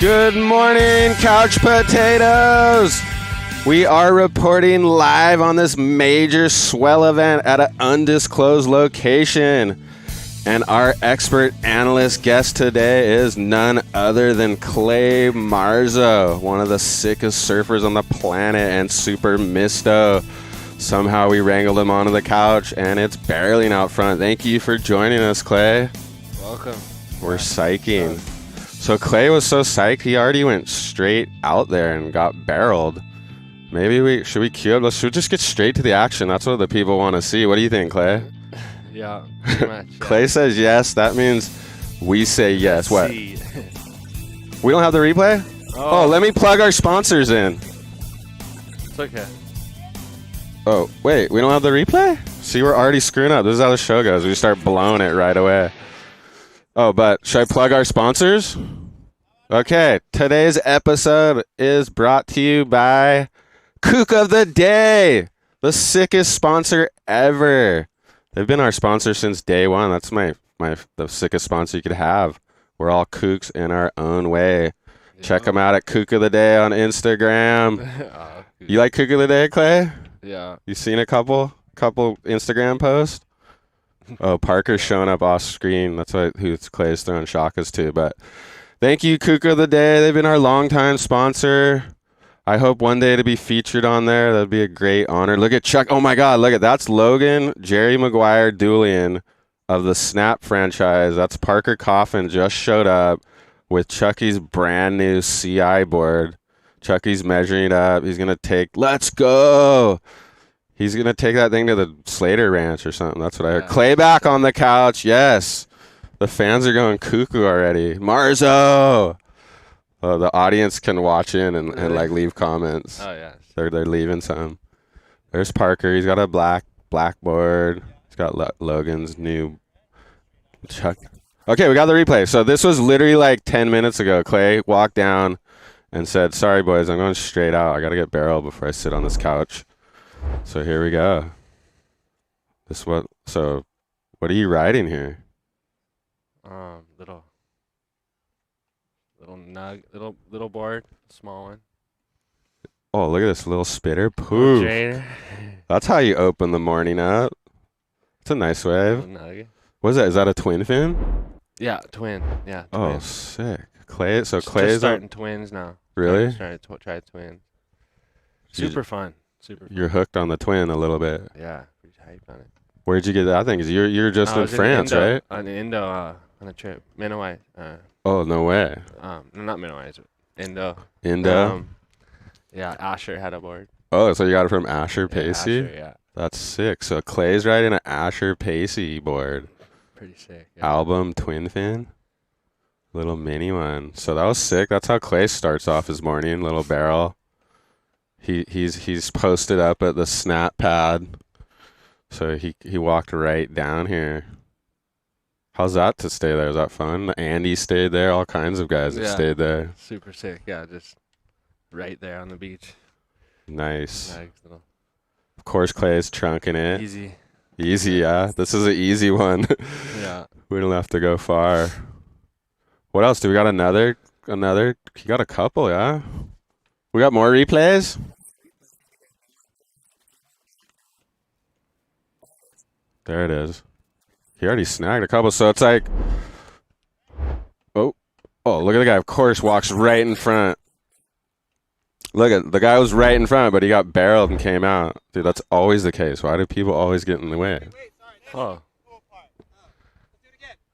Good morning, couch potatoes. We are reporting live on this major swell event at an undisclosed location. And our expert analyst guest today is none other than Clay Marzo, one of the sickest surfers on the planet and super misto. Somehow we wrangled him onto the couch and it's barreling out front. Thank you for joining us, Clay. Welcome. We're psyching. So Clay was so psyched, he already went straight out there and got barreled. Maybe should we cue up? Let's just get straight to the action. That's what the people want to see. What do you think, Clay? Yeah, pretty much. Yeah. Clay says yes. That means we say yes. What? We don't have the replay? Oh, let me plug our sponsors in. It's okay. Oh, wait. We don't have the replay? See, we're already screwing up. This is how the show goes. We start blowing it right away. Oh, but should I plug our sponsors? Okay, today's episode is brought to you by Kook of the Day, the sickest sponsor ever. They've been our sponsor since day one. That's the sickest sponsor you could have. We're all kooks in our own way. Yeah. Check them out at Kook of the Day on Instagram. You like Kook of the Day, Clay? Yeah. You seen a couple Instagram posts? Oh, Parker's showing up off screen. That's who Clay's throwing shakas to. But thank you, Kook of the Day. They've been our longtime sponsor. I hope one day to be featured on there. That'd be a great honor. Look at Chuck. Oh my God, look at that's Logan Jerry Maguire Doolian of the Snapt franchise. That's Parker Coffin just showed up with Chucky's brand new CI board. Chucky's measuring it up. He's gonna take. Let's go. He's going to take that thing to the Slater Ranch or something. That's what I heard. Clay back on the couch. Yes. The fans are going cuckoo already. Marzo. Oh, the audience can watch in and like leave comments. Oh, yeah. They're leaving some. There's Parker. He's got a blackboard. He's got Logan's new Chuck. Okay, we got the replay. So this was literally like 10 minutes ago. Clay walked down and said, sorry, boys, I'm going straight out. I got to get barreled before I sit on this couch. So here we go. So what are you riding here? Little board, small one. Oh, look at this little spitter. Poof. That's how you open the morning up. It's a nice wave. What is that? Is that a twin fin? Yeah, twin. Yeah. Twin. Oh, sick. Clay. So Just Clay's starting twins now. Really? Trying to try twins. Super fun. You're hooked on the twin a little bit. Yeah, pretty hyped on it. Where'd you get that thing? 'Cause you're just in France, Indo, right? On Indo, on a trip. Minawai. Oh, no way. Not Minawai. Indo. Indo? Yeah, Asher had a board. Oh, so you got it from Asher Pacey? Yeah, Asher, yeah. That's sick. So Clay's riding an Asher Pacey board. Pretty sick. Yeah. Album twin fin. Little mini one. So that was sick. That's how Clay starts off his morning. Little barrel. He's posted up at the Snap pad. So he walked right down here. How's that to stay there? Is that fun? Andy stayed there. All kinds of guys have stayed there. Super sick. Yeah, just right there on the beach. Nice. Nice little. Of course, Clay's trunking it. Easy, yeah. This is an easy one. Yeah. We don't have to go far. What else? Do we got another? You got a couple, yeah? We got more replays? There it is. He already snagged a couple, so it's like... Oh, look at the guy. Of course, walks right in front. Look at the guy was right in front, but he got barreled and came out. Dude, that's always the case. Why do people always get in the way? Oh.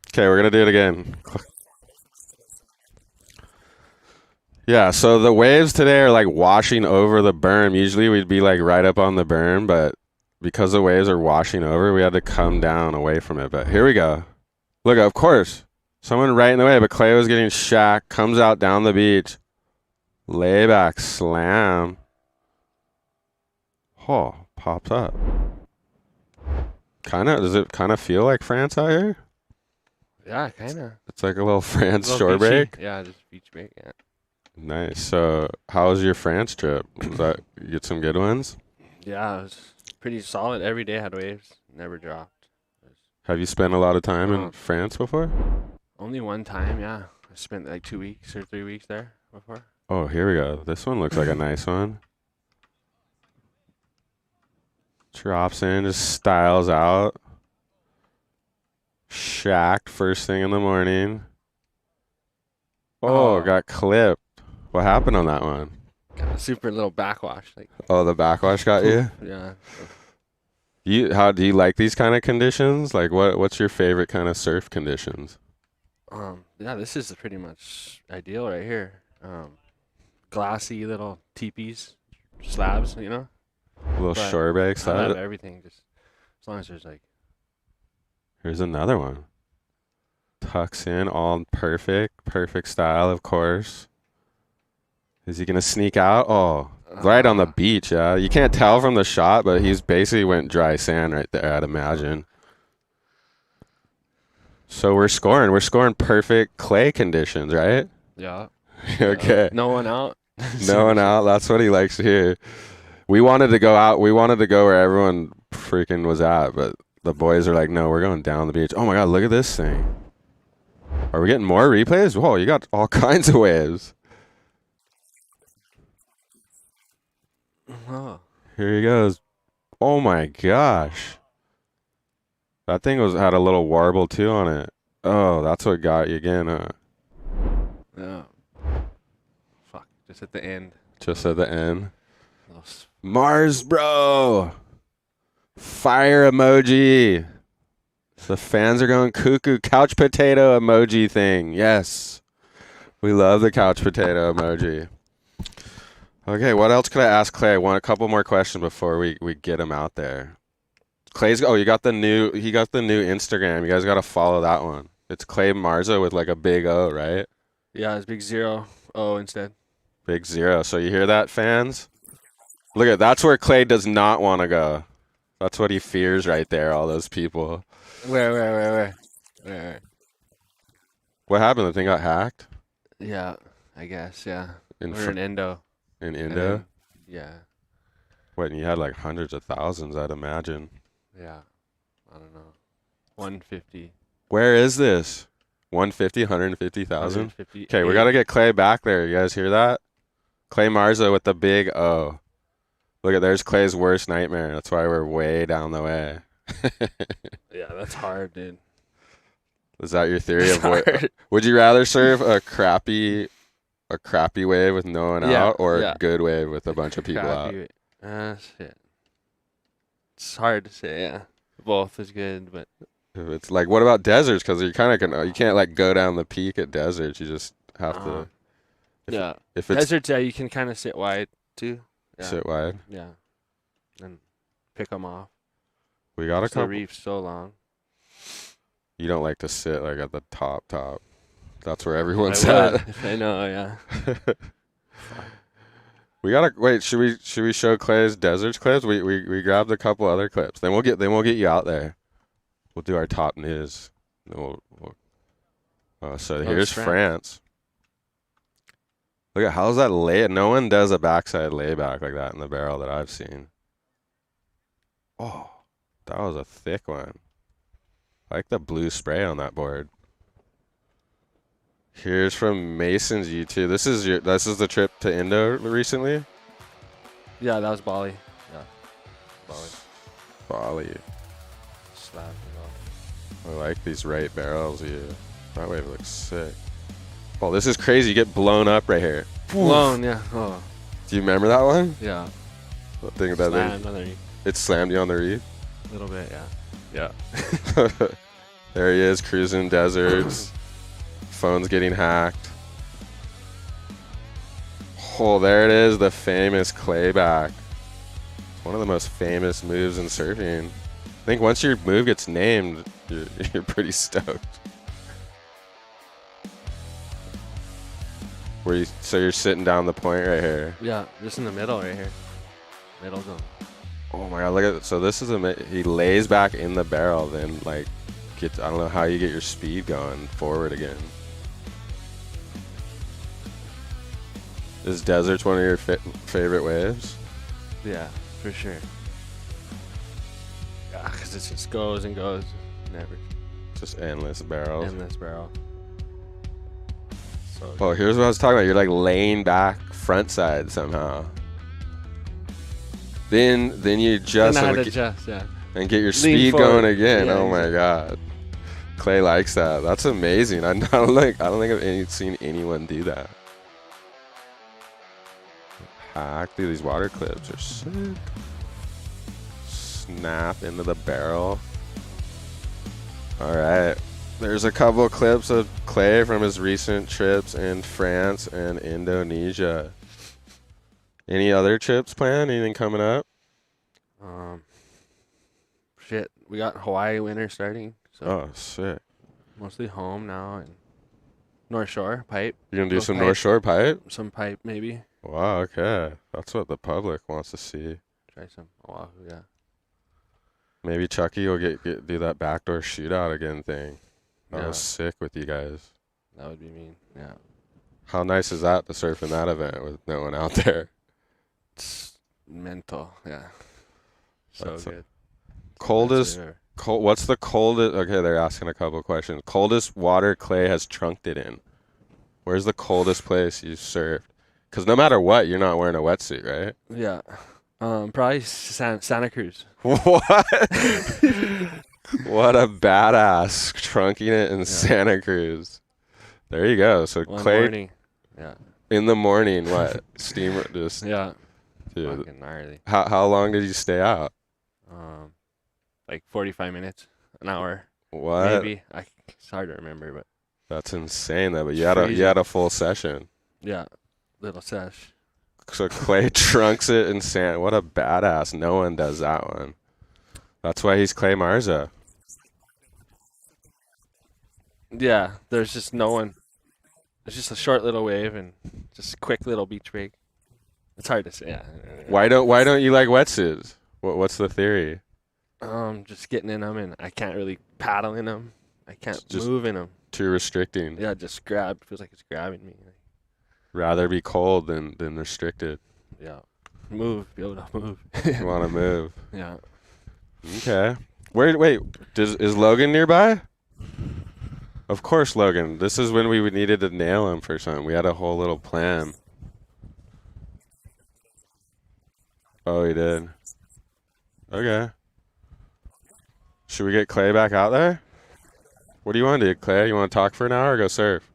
Okay, we're going to do it again. Yeah, so the waves today are like washing over the berm. Usually we'd be like right up on the berm, but because the waves are washing over, we had to come down away from it. But here we go. Look, of course, someone right in the way, but Clay was getting shacked, comes out down the beach. Layback slam. Oh, pops up. Does it kind of feel like France out here? Yeah, kind of. It's like a little France shore break? Yeah, just beach break, yeah. Nice. So, how was your France trip? You get some good ones? Yeah, it was pretty solid. Every day had waves. Never dropped. Have you spent a lot of time in France before? Only one time, yeah. I spent like 2 weeks or 3 weeks there before. Oh, here we go. This one looks like a nice one. Drops in, just styles out. Shacked first thing in the morning. Oh, got clipped. What happened on that one? Got a super little backwash. Like, Oh, the backwash got you? yeah. How do you like these kind of conditions? Like what's your favorite kind of surf conditions? Yeah, this is pretty much ideal right here. Glassy little teepees, slabs, you know. Little But shore bag I love slab. everything, just as long as there's like. Here's another one. Tucks in, all perfect style, of course. Is he gonna sneak out? Oh, right on the beach, yeah. You can't tell from the shot, but he's basically went dry sand right there, I'd imagine. So we're scoring perfect clay conditions, right? Yeah. Okay. No one out. No one out. That's what he likes to hear. We wanted to go out. We wanted to go where everyone freaking was at, but the boys are like, no, we're going down the beach. Oh my God, look at this thing. Are we getting more replays? Whoa, you got all kinds of waves. Oh. Here he goes. Oh my gosh. That thing had a little warble too on it. Oh, that's what got you again, huh? Yeah. Fuck. Just at the end. Just at the end. Little Mars, bro. Fire emoji. The fans are going cuckoo. Couch potato emoji thing. Yes. We love the couch potato emoji. Okay, what else could I ask Clay? I want a couple more questions before we get him out there. Clay's he got the new Instagram. You guys got to follow that one. It's Clay Marzo with like a big O, right? Yeah, it's big 0 O instead. Big 0. So you hear that, fans? Look at that's where Clay does not want to go. That's what he fears right there, all those people. Where? What happened? The thing got hacked? Yeah, I guess, yeah. In We're in Indo. In and Indo? then- yeah. What, and you had like hundreds of thousands, I'd imagine. Yeah. I don't know. 150. Where is this? 150, 150,000? 150. Okay, we got to get Clay back there. You guys hear that? Clay Marzo with the big O. Look at, there's Clay's worst nightmare. That's why we're way down the way. Yeah, that's hard, dude. Is that your theory of what? Would you rather surf a crappy wave with no one out, or a good wave with a bunch of people out? Shit. It's hard to say, yeah. Both is good, but It's like, what about deserts? Because you kind of you can't like go down the peak at deserts. You just have to. If it's deserts, yeah, you can kind of sit wide too. Yeah. sit wide. Yeah, and pick them off. We got a The couple. reef's so long. You don't like to sit like at the top. That's where everyone's I would, at. if I know, yeah. We gotta wait. Should we show Clay's deserts clips? We grabbed a couple other clips. Then we'll get you out there. We'll do our top news. Then so here's France. Look at how's that lay. No one does a backside layback like that in the barrel that I've seen. Oh, that was a thick one. I like the blue spray on that board. Here's from Mason's YouTube. This is the trip to Indo recently? Yeah, that was Bali. Yeah. Bali. Slab. I like these right barrels here. That wave looks sick. Oh, this is crazy. You get blown up right here. Blown, yeah. Oh. Do you remember that one? Yeah. The thing Slammed on the reef. It slammed you on the reef? A little bit, yeah. Yeah. There he is, cruising deserts. Phone's getting hacked. Oh, there it is, the famous clayback. One of the most famous moves in surfing. I think once your move gets named, you're pretty stoked. So you're sitting down the point right here. Yeah, just in the middle right here. Middle zone. Oh my God, look at it. So this is he lays back in the barrel, then like I don't know how you get your speed going forward again. Is deserts one of your favorite waves? Yeah, for sure. Yeah, because it just goes and goes. Never. Just endless barrels. Endless barrel. Oh, here's what I was talking about. You're like laying back front side somehow. Then you adjust Then I had and, to adjust, yeah. and get your Lean speed forward. going again. Yeah, Oh my god, Clay likes that. That's amazing. I don't think I've seen anyone do that. Hack, dude, these water clips are sick. Snap into the barrel. All right. There's a couple of clips of Clay from his recent trips in France and Indonesia. Any other trips planned? Anything coming up? Shit, we got Hawaii winter starting, so Oh, sick. mostly home now and North Shore pipe. You gonna do Go some pipe. North Shore pipe? Some pipe maybe. Wow, okay. That's what the public wants to see. Try some Oahu, yeah. Maybe Chucky will do that backdoor shootout again thing. That Yeah. was sick with you guys. That would be mean. Yeah. How nice is that to surf in that event with no one out there? It's mental, yeah. So That's good. Coldest, That's what's the coldest? Okay, they're asking a couple of questions. Coldest water Clay has trunked it in. Where's the coldest place you surfed? Because no matter what, you're not wearing a wetsuit, right? Yeah. Probably Santa Cruz. What? What a badass trunking it in Santa Cruz. There you go. So One Clay morning. Yeah. in the morning, what? Steamer just Yeah. dude. Fucking gnarly. How long did you stay out? Like 45 minutes, an hour, What? maybe. It's hard to remember, but That's insane though. But It's you had crazy. a full session. yeah, little sesh. So Clay trunks it in sand. What a badass. No one does that one. That's why he's Clay Marzo. Yeah, there's just no one. It's just a short little wave and just a quick little beach break. It's hard to say. Yeah. Why don't you like wetsuits? What's the theory? Just getting in them and I can't really paddle in them. I can't Just move in them. Too restricting. Yeah, just grab. Feels like it's grabbing me. Rather be cold than restricted. Yeah, move. Be able to move. You want to move. Yeah. Okay. Wait. Is Logan nearby? Of course, Logan. This is when we needed to nail him for something. We had a whole little plan. Oh, he did. Okay. Should we get Clay back out there? What do you want to do, Clay? You want to talk for an hour or go surf?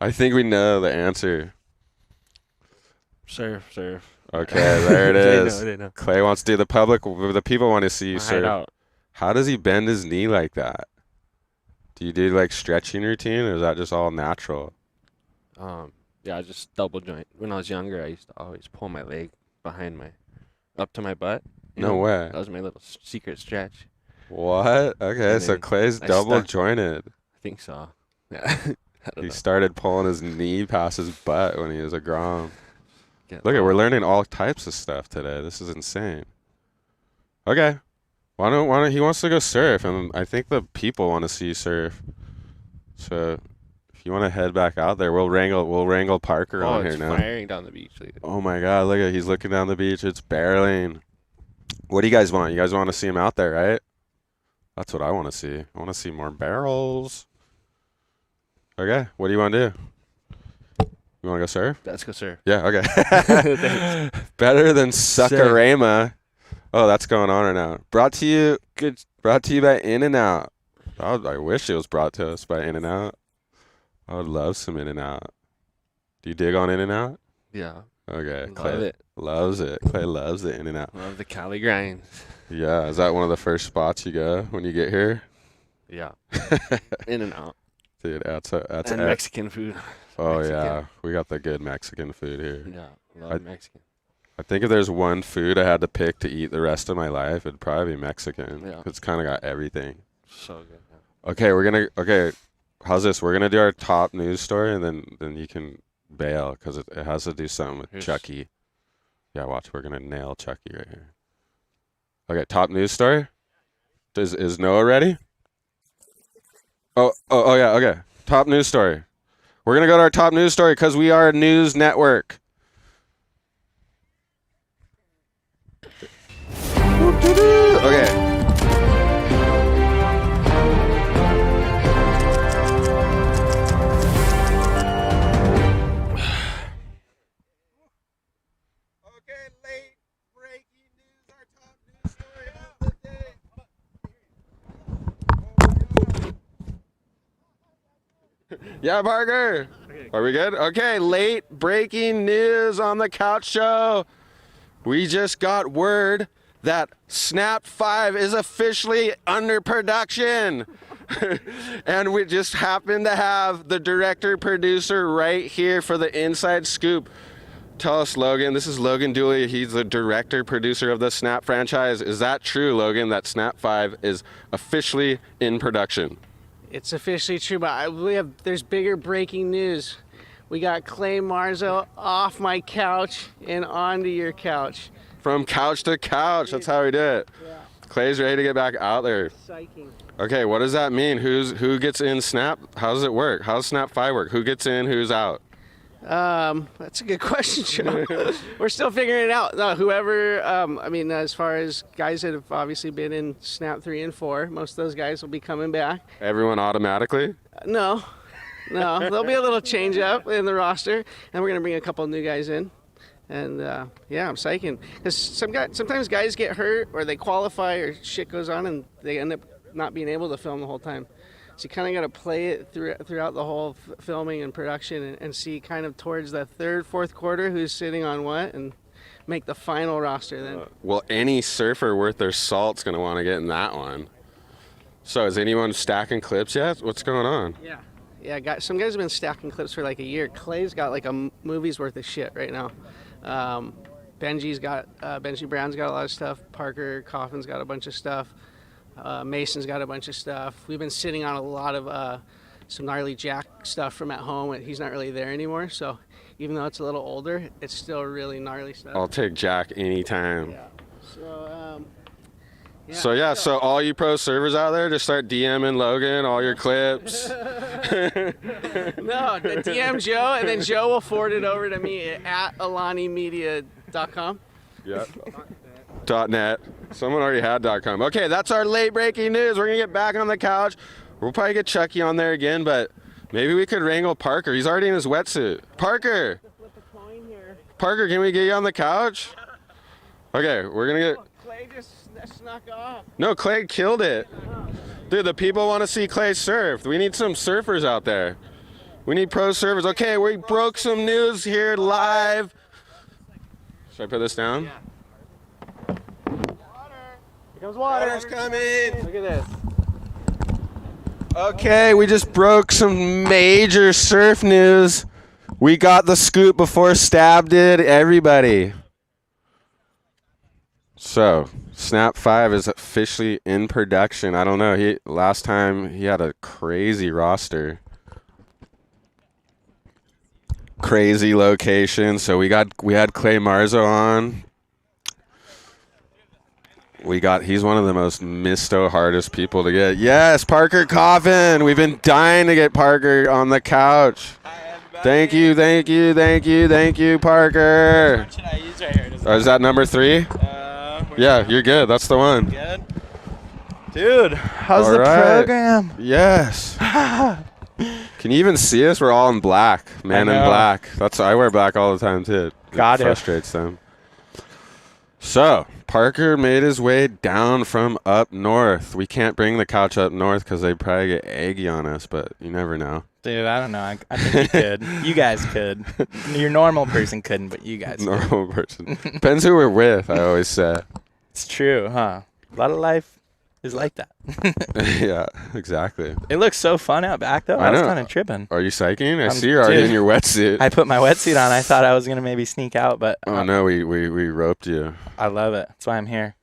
I think we know the answer. Surf. Okay, there it They is. know, they know. Clay wants to do the people want to see you My surf. hideout. How does he bend his knee like that? Do you do like stretching routine or is that just all natural? Yeah, just double joint. When I was younger, I used to always pull my leg behind up to my butt. You No know? way. That was my little secret stretch. What? Okay, And so then Clay's I double stuck- jointed. I think so. Yeah. I don't He know. started pulling his knee past his butt when he was a grom. Get Look at, low. we're learning all types of stuff today. This is insane. Okay. Why don't he wants to go surf and I think the people want to see you surf. So if you want to head back out there, we'll wrangle Parker Oh, on here it's now. firing down the beach. Look at it. Oh my god, look at he's looking down the beach. It's barreling. What do you guys want? You guys want to see him out there, right? That's what I want to see. I want to see more barrels. Okay, what do you want to do? You want to go surf? Let's go surf. Yeah, okay. Thanks. Better than Suckarama. Oh, that's going on right now. Brought to you by In-N-Out. I wish it was brought to us by In-N-Out. I would love some In-N-Out. Do you dig on In-N-Out? Yeah. Okay. Love Clay it. loves it. Clay loves the In-N-Out. Love the Cali grind. Yeah, is that one of the first spots you go when you get here? Yeah. In and out. Dude, that's And Mexican food. oh Mexican. yeah, we got the good Mexican food here. Yeah. Love Mexican. I think if there's one food I had to pick to eat the rest of my life, it'd probably be Mexican. Yeah. It's kind of got everything. So good. Yeah. Okay, how's this? We're gonna do our top news story, and then you can bail because it has to do something with Here's- Chucky. Yeah, watch. We're gonna nail Chucky right here. Okay, top news story. Is Noah ready? Oh yeah. Okay, top news story. We're gonna go to our top news story because we are a news network. Okay. Yeah, Parker. Are we good? Okay, late breaking news on the couch show. We just got word that Snapt 5 is officially under production. And we just happen to have the director producer right here for the inside scoop. Tell us, Logan. This is Logan Dooley. He's the director producer of the Snapt franchise. Is that true, Logan, that Snapt 5 is officially in production? It's officially true, but there's bigger breaking news. We got Clay Marzo off my couch and onto your couch. From couch to couch. That's how we do it. Yeah. Clay's ready to get back out there. Psyching. Okay, what does that mean? Who gets in Snapt? How does it work? How does Snapt 5 work? Who gets in? Who's out? That's a good question, Joe. We're still figuring it out. No, whoever, as far as guys that have obviously been in Snapt 3 and 4, most of those guys will be coming back. Everyone automatically? No, there'll be a little change up in the roster, and we're going to bring a couple new guys in. And, I'm psyching. Because sometimes guys get hurt or they qualify or shit goes on and they end up not being able to film the whole time. So you kind of got to play it throughout the whole filming and production and see kind of towards the third, fourth quarter who's sitting on what and make the final roster then. Well, any surfer worth their salt's going to want to get in that one. So is anyone stacking clips yet? What's going on? Yeah, some guys have been stacking clips for like a year. Clay's got like a movie's worth of shit right now. Benji Brown's got a lot of stuff. Parker Coffin's got a bunch of stuff. Mason's got a bunch of stuff. We've been sitting on a lot of some gnarly Jack stuff from at home. He's not really there anymore, so even though it's a little older, it's still really gnarly stuff. I'll take Jack anytime. Yeah. So all you pro servers out there, just start DMing Logan all your clips. No, the DM Joe, and then Joe will forward it over to me at alanimedia.com. Yep. .net. Someone already had .com. Okay, that's our late breaking news. We're gonna get back on the couch. We'll probably get Chucky on there again, but maybe we could wrangle Parker. He's already in his wetsuit. Parker, can we get you on the couch? Okay, we're gonna get. Clay just snuck off. No, Clay killed it. Dude, the people want to see Clay surf. We need some surfers out there. We need pro surfers. Okay, we broke some news here live. Should I put this down? Yeah. Here comes water. Water's coming. Look at this. Okay, we just broke some major surf news. We got the scoop before Stab did. Everybody. So, Snapt 5 is officially in production. I don't know. Last time he had a crazy roster. Crazy location. So we had Clay Marzo on. He's one of the most hardest people to get. Yes, Parker Coffin. We've been dying to get Parker on the couch. Thank you, Parker. What should I use right here? Is that number 3? Yeah, you're good. That's the one. Good. Dude, how's All the right. program? Yes. Can you even see us? We're all in black. Man in black. I wear black all the time too. Got it. Frustrates them. So, Parker made his way down from up north. We can't bring the couch up north because they'd probably get eggy on us, but you never know. Dude, I don't know. I think you could. You guys could. Your normal person couldn't, but you guys could. Normal person. Depends who we're with, I always say. It's true, huh? A lot of life is like that. Yeah, exactly. It looks so fun out back, though. I was kind of tripping. Are you psyching? I see you're already in your wetsuit. I put my wetsuit on. I thought I was going to maybe sneak out, but... Oh, no, we roped you. I love it. That's why I'm here.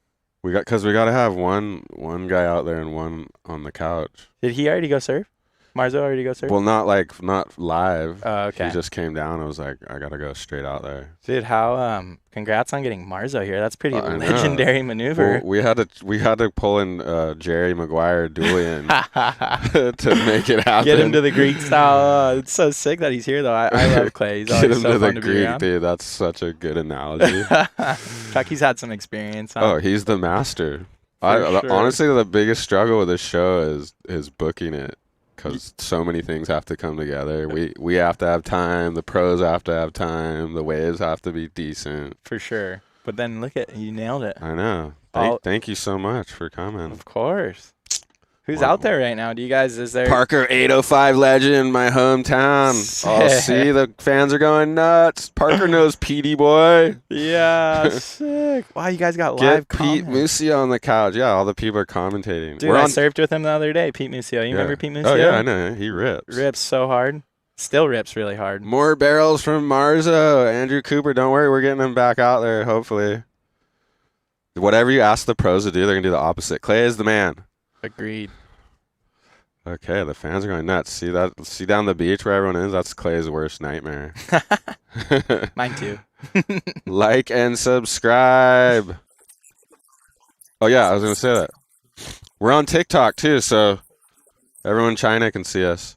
Because we got to have one guy out there and one on the couch. Did he already go surf? Marzo already go surf? Well, not live. Oh, okay. He just came down. I was like, I got to go straight out there. Dude, congrats on getting Marzo here. That's pretty legendary maneuver. Well, we had to pull in Jerry Maguire Julian to make it happen. Get him to the Greek style. It's so sick that he's here, though. I love Clay. He's always so fun to be around. Dude. That's such a good analogy. Chucky's had some experience. Huh? Oh, he's the master. Sure. Honestly, the biggest struggle with this show is booking it. Because so many things have to come together. We have to have time. The pros have to have time. The waves have to be decent. For sure. But then look at you nailed it. I know. Thank you so much for coming. Of course. Who's out there right now? Do you guys, is there? Parker 805 legend, my hometown. Oh, see, the fans are going nuts. Parker knows Petey boy. Yeah, sick. Wow, you guys got Get live Pete comments. Musio on the couch. Yeah, all the people are commentating. Dude, I surfed with him the other day, Pete Musio. You remember Pete Musio? Oh, yeah, I know. He rips. Rips so hard. Still rips really hard. More barrels from Marzo. Andrew Cooper, don't worry. We're getting him back out there, hopefully. Whatever you ask the pros to do, they're going to do the opposite. Clay is the man. Agreed. Okay, the fans are going nuts. See that? See down the beach where everyone is? That's Clay's worst nightmare. Mine too. Like and subscribe. Oh, yeah, I was going to say that. We're on TikTok, too, so everyone in China can see us.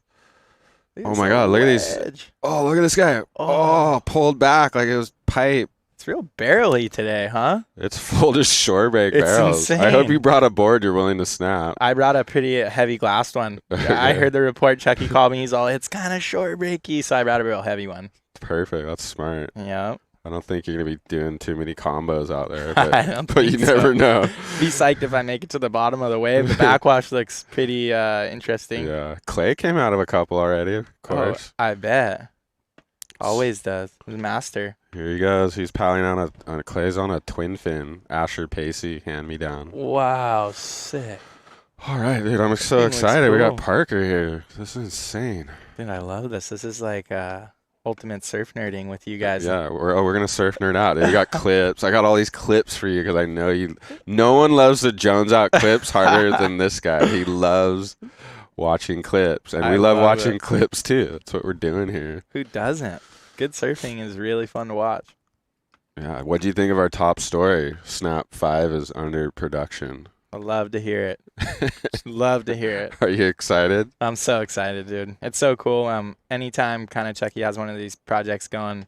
Oh, my God, look at these. Oh, look at this guy. Oh, pulled back like it was pipe. It's real barrely today, huh? It's full to shore break It's barrels. insane. I hope you brought a board you're willing to snap. I brought a pretty heavy glassed one. I heard the report. Chucky called me. He's all, it's kind of short breaky, so I brought a real heavy one. Perfect. That's smart. Yeah. I don't think you're going to be doing too many combos out there, I don't but you think so. never know. Be psyched if I make it to the bottom of the wave. The backwash looks pretty interesting. Yeah. Clay came out of a couple already, of course. Oh, I bet. Always does. He's a master. Here he goes. He's piling on a Clay's on a twin fin. Asher Pacey, hand me down. Wow, sick. All right, dude. I'm so Thing looks excited. We got cool. Parker here. This is insane. Dude, I love this. This is like ultimate surf nerding with you guys. Yeah, we're gonna surf nerd out. We got clips. I got all these clips for you because I know you. No one loves the Jones out clips harder than this guy. He loves watching clips, and we I love love watching it. clips too. That's what we're doing here. Who doesn't? Good surfing is really fun to watch. Yeah. What do you think of our top story? Snap 5 is under production. I love to hear it. Love to hear it. Are you excited? I'm so excited, dude. It's so cool. Anytime kind of Chucky has one of these projects going,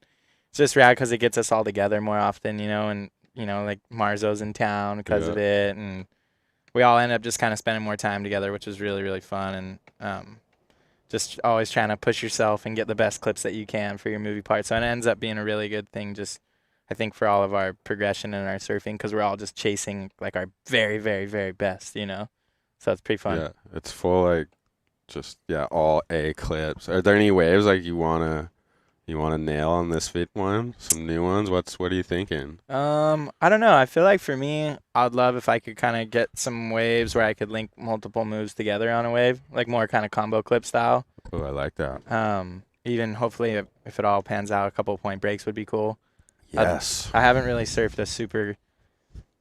it's just rad because it gets us all together more often, and, like Marzo's in town because of it. And we all end up just kind of spending more time together, which is really, really fun. And just always trying to push yourself and get the best clips that you can for your movie part. So it ends up being a really good thing, just I think for all of our progression and our surfing, because we're all just chasing like our very, very, very best, So it's pretty fun. Yeah. It's full all A clips. Are there any waves like you wanna nail on this fit one? Some new ones? What are you thinking? I don't know. I feel like for me, I'd love if I could kind of get some waves where I could link multiple moves together on a wave, like more kind of combo clip style. Oh, I like that. Even hopefully if it all pans out, a couple of point breaks would be cool. Yes. I haven't really surfed a super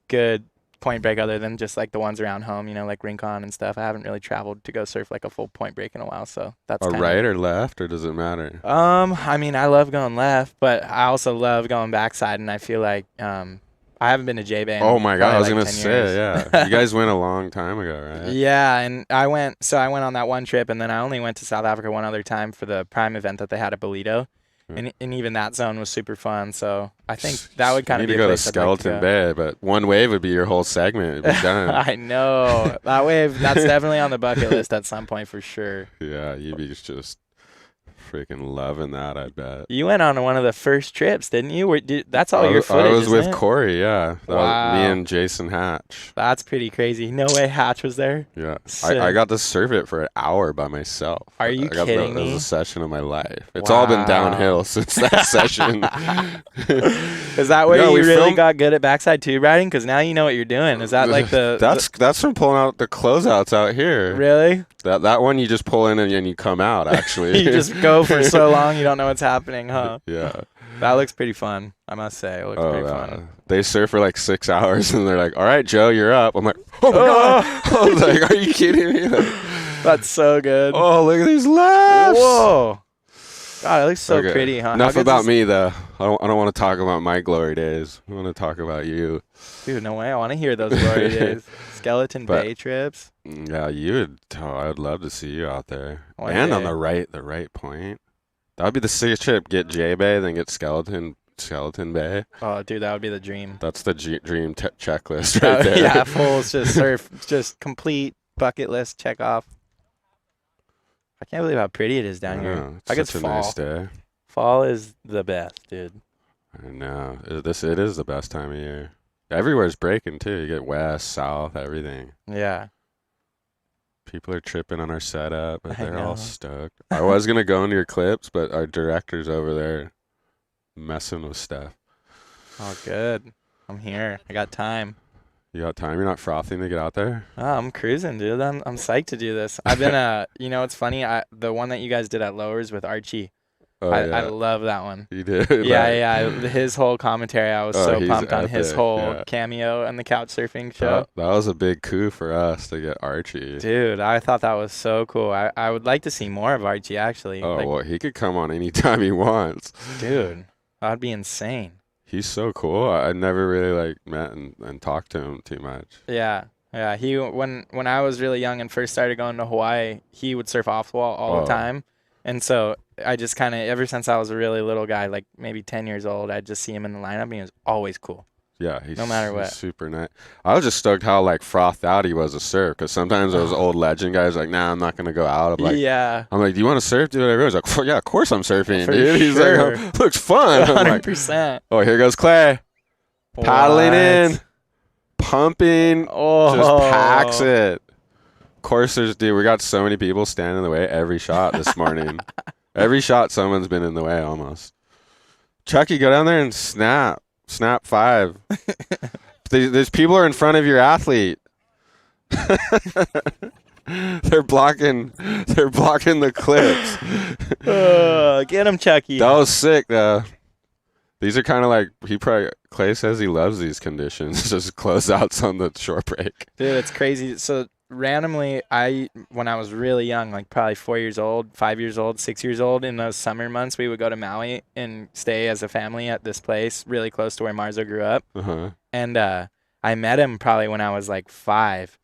good point break other than just like the ones around home, like Rincon and stuff. I haven't really traveled to go surf like a full point break in a while, so that's A right or left, or does it matter? I mean, I love going left, but I also love going backside, and I feel like I haven't been to J-Bay. Oh my God, I was like gonna 10 say, years. yeah. You guys went a long time ago, right? Yeah, and I went on that one trip, and then I only went to South Africa one other time for the Prime event that they had at Bolito. And even that zone was super fun, so I think that would kind of be a You need to go to place I'd like Skeleton go. Bay, but one wave would be your whole segment. It'd be done. I know. That wave, that's definitely on the bucket list at some point for sure. Yeah, you'd be just freaking loving that, I bet. You went on one of the first trips, didn't you? That's all your footage, I was isn't with it? Corey, yeah. That was Wow. me and Jason Hatch. That's pretty crazy. No way Hatch was there? Yeah. Sick. I got to surf it for an hour by myself. Are you kidding That me? was a session of my life. It's all been Wow. downhill since that session. Is that where Yeah, you we really filmed- got good at backside tube riding? Because now you know what you're doing. Is that like That's from pulling out the closeouts out here. Really? That one you just pull in and you come out, actually. You just go for so long you don't know what's happening, huh? Yeah. That looks pretty fun, I must say. It looks pretty fun. They surf for like 6 hours and they're like, all right, Joe, you're up. I'm like, oh my God. I was like, are you kidding me? Like, That's so good. oh, look at these laps. Whoa. God, it looks so Okay. pretty, huh? Enough How good's about this- me, though. I don't want to talk about my glory days. I want to talk about you. Dude, no way. I want to hear those glory days. Skeleton But- Bay trips. Yeah, I would love to see you out there. One and on day. the right point. That would be the sickest trip. Get J Bay, then get Skeleton Bay. Oh, dude, that would be the dream. That's the dream checklist right there. Yeah, full just surf, just complete bucket list check off. I can't believe how pretty it is down here. Yeah, Like it's it's such a fall. nice day. Fall is the best, dude. I know. It is the best time of year. Everywhere's breaking too. You get west, south, everything. Yeah. People are tripping on our setup, but I they're all know. stoked. I was gonna go into your clips, but our director's over there messing with stuff. Oh, good. I'm here. I got time. You got time? You're not frothing to get out there? Oh, I'm cruising, dude. I'm psyched to do this. I've been you know, it's funny. The one that you guys did at Lowers with Archie. Oh, I love that one. You did? Yeah. His whole commentary, I was so he's pumped on his epic, whole yeah. cameo and the couch surfing show. That was a big coup for us to get Archie. Dude, I thought that was so cool. I would like to see more of Archie, actually. Oh, Like, well, he could come on anytime he wants. dude, that'd be insane. He's so cool. I never really met and talked to him too much. Yeah. He when I was really young and first started going to Hawaii, he would surf off the wall all the time. And so I just kind of, ever since I was a really little guy, like maybe 10 years old, I'd just see him in the lineup and he was always cool. Yeah, he's no matter what. He's super nice. I was just stoked how frothed out he was to surf, because sometimes those old legend guys like, nah, I'm not gonna go out. I'm like, do you want to surf, dude? Everyone's like, well, yeah, of course I'm surfing, For dude. He's sure. like, oh, looks fun. I'm like, 100%. oh, here goes Clay, paddling in, What? pumping, just packs it. Of course, we got so many people standing in the way every shot this morning. Every shot, someone's been in the way almost. Chucky, go down there and snap 5. There's people are in front of your athlete. They're blocking the clips. Get him, Chucky. That was sick though. These are kind of Clay says he loves these conditions. Just closeouts on the short break. Dude, it's crazy. So randomly, when I was really young, like probably 4 years old, 5 years old, 6 years old, in those summer months, we would go to Maui and stay as a family at this place really close to where Marzo grew up. Uh-huh. And I met him probably when I was like 5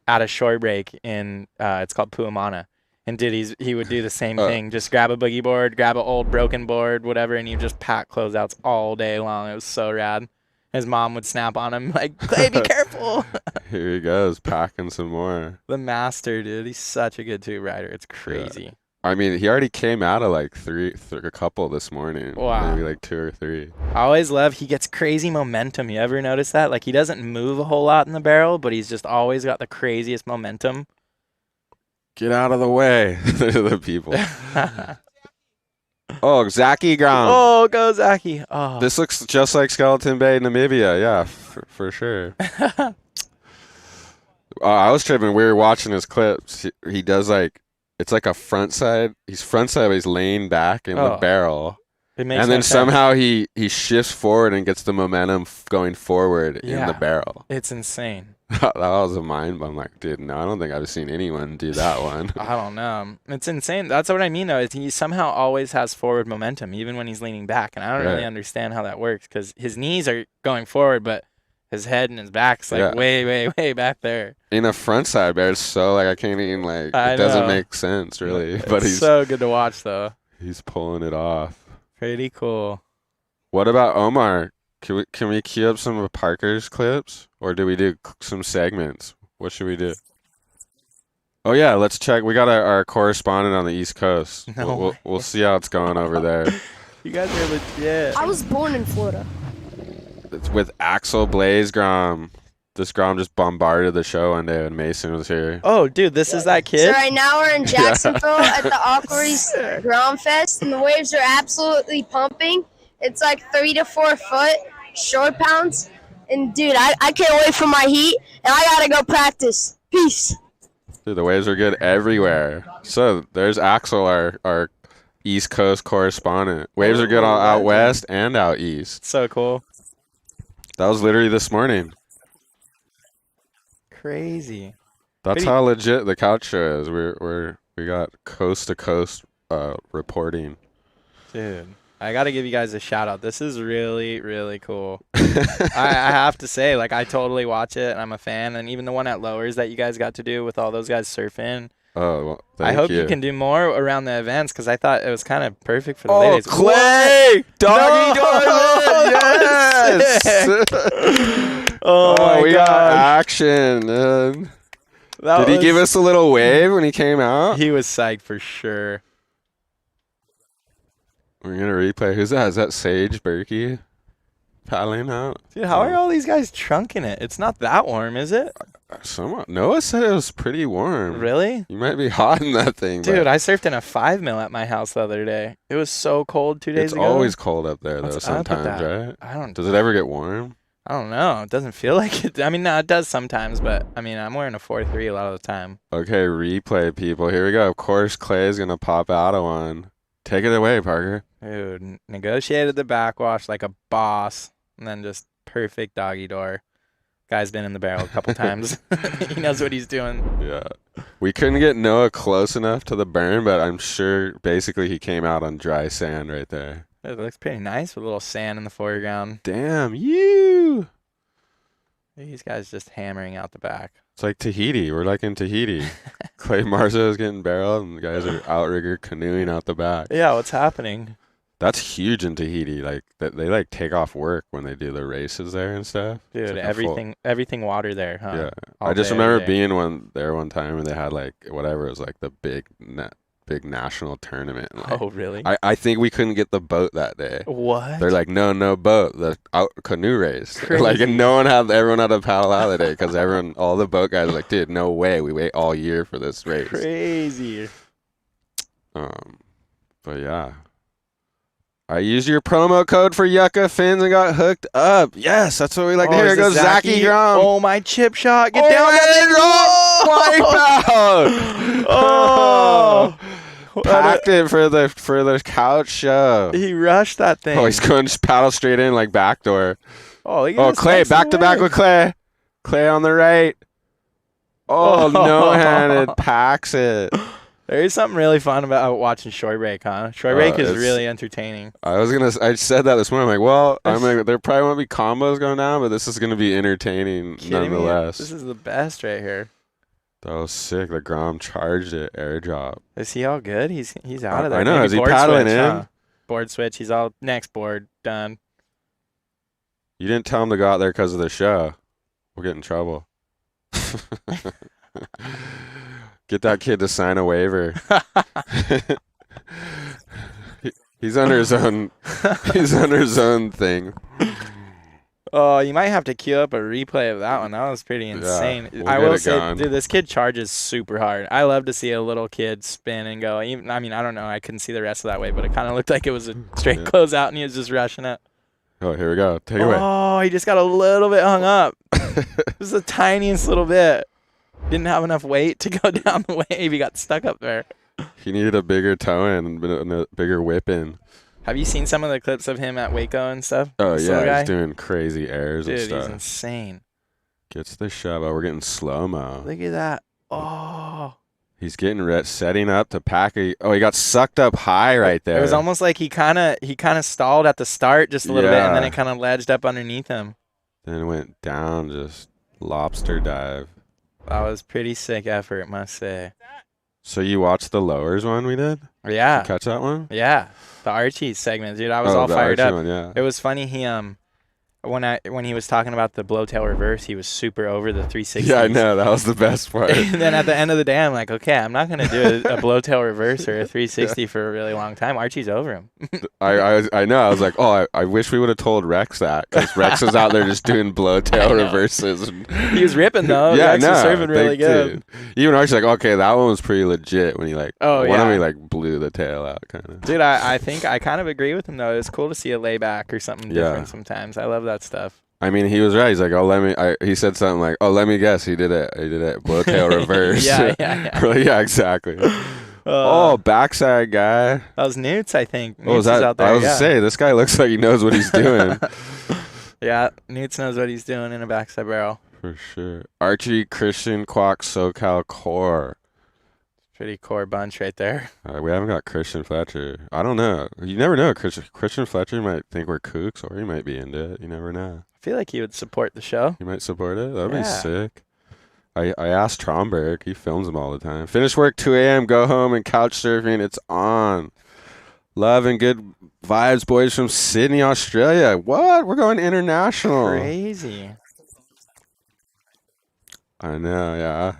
at a shore break in, it's called Puamana. And dude, he would do the same thing. Just grab a boogie board, grab an old broken board, whatever, and you just pack closeouts all day long. It was so rad. His mom would snap on him like, Clay, be careful. Here he goes, packing some more. The master, dude. He's such a good tube rider. It's crazy. Yeah. I mean, he already came out of a couple this morning. Wow. Maybe 2 or 3. I always love, he gets crazy momentum. You ever notice that? Like, he doesn't move a whole lot in the barrel, but he's just always got the craziest momentum. Get out of the way. They're the people. Oh, Zachy Ground. Oh, go Zachy. Oh. This looks just like Skeleton Bay, Namibia. Yeah, for sure. I was tripping. We were watching his clips. He does it's like a front side. He's front side, but he's laying back in the barrel. It makes and no then sense. somehow he shifts forward and gets the momentum going forward in the barrel. It's insane. That was a mind bum. I'm like, dude, no, I don't think I've seen anyone do that one. I don't know. It's insane. That's what I mean, though. He somehow always has forward momentum, even when he's leaning back. And I don't really understand how that works, because his knees are going forward, but his head and his back's way, way, way back there. In a front side bear, it's so I can't even it doesn't make sense really. But he's so good to watch, though. He's pulling it off. Pretty cool. What about Omar? Can we queue up some of Parker's clips, or do we do some segments? What should we do? Oh yeah, let's check. We got our correspondent on the East Coast. We'll see how it's going over there. You guys are legit. I was born in Florida. It's with Axel Blaze Grom. This Grom just bombarded the show one day when Mason was here. Oh, dude, this is that So kid? right now we're in Jacksonville at the Aquaries Ground Fest, and the waves are absolutely pumping. It's like 3 to 4 foot, short pounds. And, dude, I can't wait for my heat, and I got to go practice. Peace. Dude, the waves are good everywhere. So there's Axel, our East Coast correspondent. Waves are good out west and out east. So cool. That was literally this morning. Crazy. That's how legit the couch show is. We got coast to coast reporting. Dude, I got to give you guys a shout out. This is really, really cool. I have to say, I totally watch it, and I'm a fan. And even the one at Lowers that you guys got to do with all those guys surfing. Oh, well, I hope you can do more around the events, because I thought it was kind of perfect for the Oh, ladies. Clay! Doggy No! Yes! Oh, my we got gosh. action. Did he give us a little wave when he came out? He was psyched for sure. We're going to replay. Who's that? Is that Sage Berkey? paddling out. Dude, how are all these guys trunking it? It's not that warm, is it? Somewhat. Noah said it was pretty warm. Really? You might be hot in that thing. Dude, I surfed in a 5 mil at my house the other day. It was so cold 2 days it's ago. always cold up there, though, What's up with sometimes, that? right? Does it ever get warm? I don't know. It doesn't feel like it. I mean, no, it does sometimes, but I mean, I'm wearing a 4.3 a lot of the time. Okay, replay, people. Here we go. Of course, Clay's going to pop out of one. Take it away, Parker. Dude, negotiated the backwash like a boss, and then just perfect doggy door. Guy's been in the barrel a couple times. He knows what he's doing. Yeah. We couldn't get Noah close enough to the burn, but I'm sure basically he came out on dry sand right there. It looks pretty nice with a little sand in the foreground. Damn, you. These guys just hammering out the back. It's like Tahiti. We're like in Tahiti. Clay Marzo is getting barreled, and the guys are outrigger canoeing out the back. Yeah, what's happening? That's huge in Tahiti. Like that, they like take off work when they do the races there and stuff. It's Dude, like a everything water there, huh? Yeah, All I just day, remember every day. being there one time, and they had like whatever. It was like the big national tournament. And, like, Oh, really? I think we couldn't get the boat that day. What? They're like, no boat. The canoe race. Like, Crazy. and everyone had to paddle out of the day because all the boat guys were like, dude, no way. We wait all year for this race. Crazy. But yeah. I used your promo code for Yucca Fins and got hooked up. Yes, that's what we like to hear. is It goes it Zachy Grom. Oh, my chip shot. Get Oh, down man, that Oh. Packed it for the couch show. He rushed that thing. Oh, he's going to paddle straight in like backdoor. Oh, look at Oh, this Clay, nice back to back away. with Clay. Clay on the right. Oh, no-handed packs it. There is something really fun about watching short break, huh? Short break is it's- really entertaining. I said that this morning. I'm like, well, there probably won't be combos going down, but this is going to be entertaining Kidding me? nonetheless. This is the best right here. That was sick. The Grom charged it, air drop. Is he all good? He's out of there. I know. Maybe Is he board paddling switch, in? huh? Board switch. He's all next board done. You didn't tell him to go out there because of the show. We'll get in trouble. Get that kid to sign a waiver. He's under his own. He's under his own thing. Oh, you might have to queue up a replay of that one. That was pretty insane. we'll I get will it say, going. dude, this kid charges super hard. I love to see a little kid spin and go. Even, I mean, I don't know. I couldn't see the rest of that way, but it kind of looked like it was a straight closeout, and he was just rushing it. Oh, here we go. Take it away. Oh, he just got a little bit hung up. Just the tiniest little bit. Didn't have enough weight to go down the wave. He got stuck up there. He needed a bigger toe in and a bigger whip in. Have you seen some of the clips of him at Waco and stuff? Oh, This little yeah. guy? He's doing crazy airs and Dude, he's stuff. insane. Gets the shove out. We're getting slow-mo. Look at that. Oh. He's getting setting up to pack. He got sucked up high right there. It was almost like he kind of stalled at the start just a little bit, and then Yeah. it kind of ledged up underneath him. Then went down, just lobster dive. That was pretty sick effort, must say. So you watched the lowers one we did? Yeah. You catch that one? Yeah. The Archie segment, dude. I was all the fired Archie up. one, yeah. It was funny. He when he was talking about the blowtail reverse, he was super over the 360. Yeah, I know. That was the best part. And then at the end of the day, I'm like, okay, I'm not gonna do a blowtail reverse or a 360 for a really long time. Archie's over him. I know. I was like, oh, I wish we would have told Rex that, because Rex was out there just doing blowtail reverses. And He was ripping though. yeah, Rex no, was serving really good. Even Archie's like, okay, that one was pretty legit when he one of yeah. me like blew the tail out, kind of. Dude, I think I kind of agree with him though. It's cool to see a layback or something Yeah. different sometimes. I love that stuff. I mean, he was right. He's like, oh, he said something like, oh, let me guess. He did it. Blowtail reverse. Yeah. Yeah, exactly. Oh, backside guy. That was Newts, I think. What was Newts is that? out there. I was yeah. to say, this guy looks like he knows what he's doing. Yeah, Newts knows what he's doing in a backside barrel. For sure. Archie, Christian, Quack, SoCal, Core. Pretty core bunch right there. We haven't got Christian Fletcher. I don't know. You never know. Christian Fletcher might think we're kooks, or he might be into it. You never know. I feel like he would support the show. He might support it. That'd be Yeah. sick. I asked Tromberg. He films them all the time. Finish work 2 a.m. Go home and couch surfing. It's on. Love and good vibes, boys from Sydney, Australia. What? We're going international. Crazy. I know, yeah.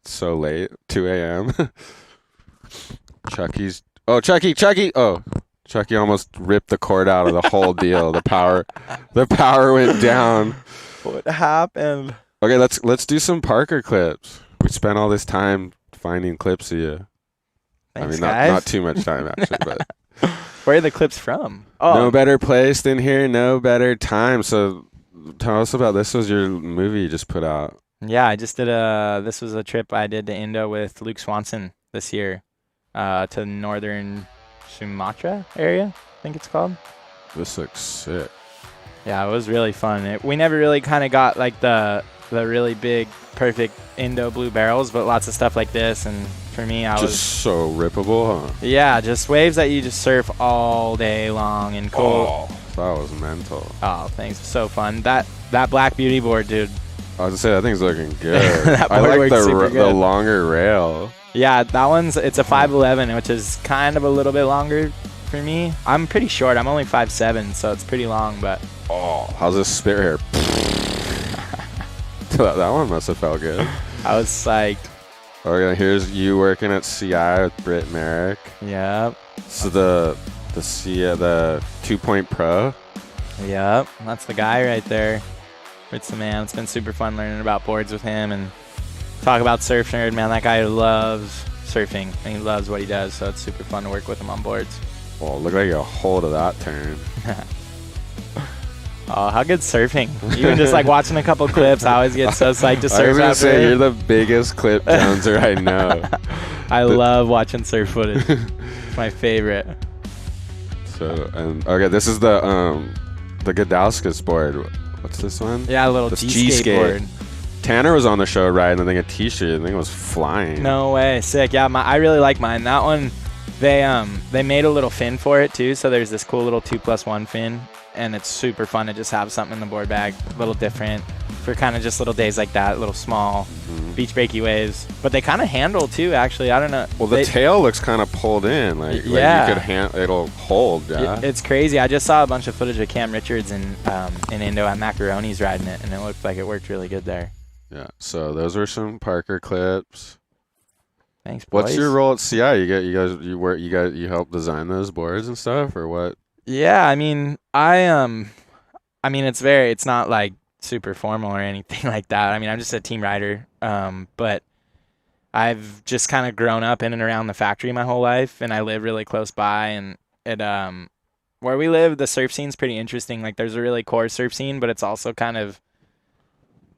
It's so late. 2 a.m. Chucky. Oh, Chucky almost ripped the cord out of the whole deal. The power went down. What happened? Okay, let's do some Parker clips. We spent all this time finding clips of you. Thanks, I mean, guys. not too much time actually, but Where are the clips from? Oh, no better place than here, no better time. So tell us about this. Was your movie you just put out? yeah, I just did this was a trip I did to Indo with Luke Swanson this year, to northern Sumatra area, I think it's called. This looks sick. Yeah, it was really fun. We never really kind of got like the really big, perfect Indo blue barrels, but lots of stuff like this. And for me, I Just was so rippable, huh? yeah, just waves that you just surf all day long and cool. Oh, that was mental. Oh, thanks, so fun. That Black Beauty board, dude. I was gonna say that thing's looking good. That I board like works super the good. longer rail. Yeah, it's a 5'11", which is kind of a little bit longer for me. I'm pretty short. I'm only 5'7", so it's pretty long, but Oh, how's this spit here? That one must have felt good. I was psyched. Okay, here's you working at CI with Britt Merrick. Yep. So the 2-point pro. Yep. That's the guy right there. It's the man. It's been super fun learning about boards with him and talk about Surf Nerd, man. That guy loves surfing and he loves what he does, so it's super fun to work with him on boards. Oh, look like a hold of that turn. Oh, how good's surfing? Even just like watching a couple clips, I always get so psyched to I surf was gonna after say it. you're the biggest clip Joneser I know. I love watching surf footage. It's my favorite. So okay, this is the Gadauskas board. What's this one? Yeah, a little That's G-skate board. Tanner was on the show riding I think a t-shirt. I think it was flying. No way, sick. Yeah, I really like mine. That one, they made a little fin for it too. So there's this cool little 2+1 fin, and it's super fun to just have something in the board bag, a little different for kind of just little days like that, little small beach breaky waves. But they kind of handle too, actually. I don't know. Well, the tail looks kind of pulled in, like Yeah. you could it'll hold. Yeah. It's crazy. I just saw a bunch of footage of Cam Richards in Indo at Macaroni's riding it, and it looked like it worked really good there. Yeah. So those are some Parker clips. Thanks, boys. What's your role at CI? You help design those boards and stuff, or what? Yeah, I mean, it's not like super formal or anything like that. I mean, I'm just a team rider. But I've just kind of grown up in and around the factory my whole life, and I live really close by, and where we live, the surf scene's pretty interesting. Like there's a really core surf scene, but it's also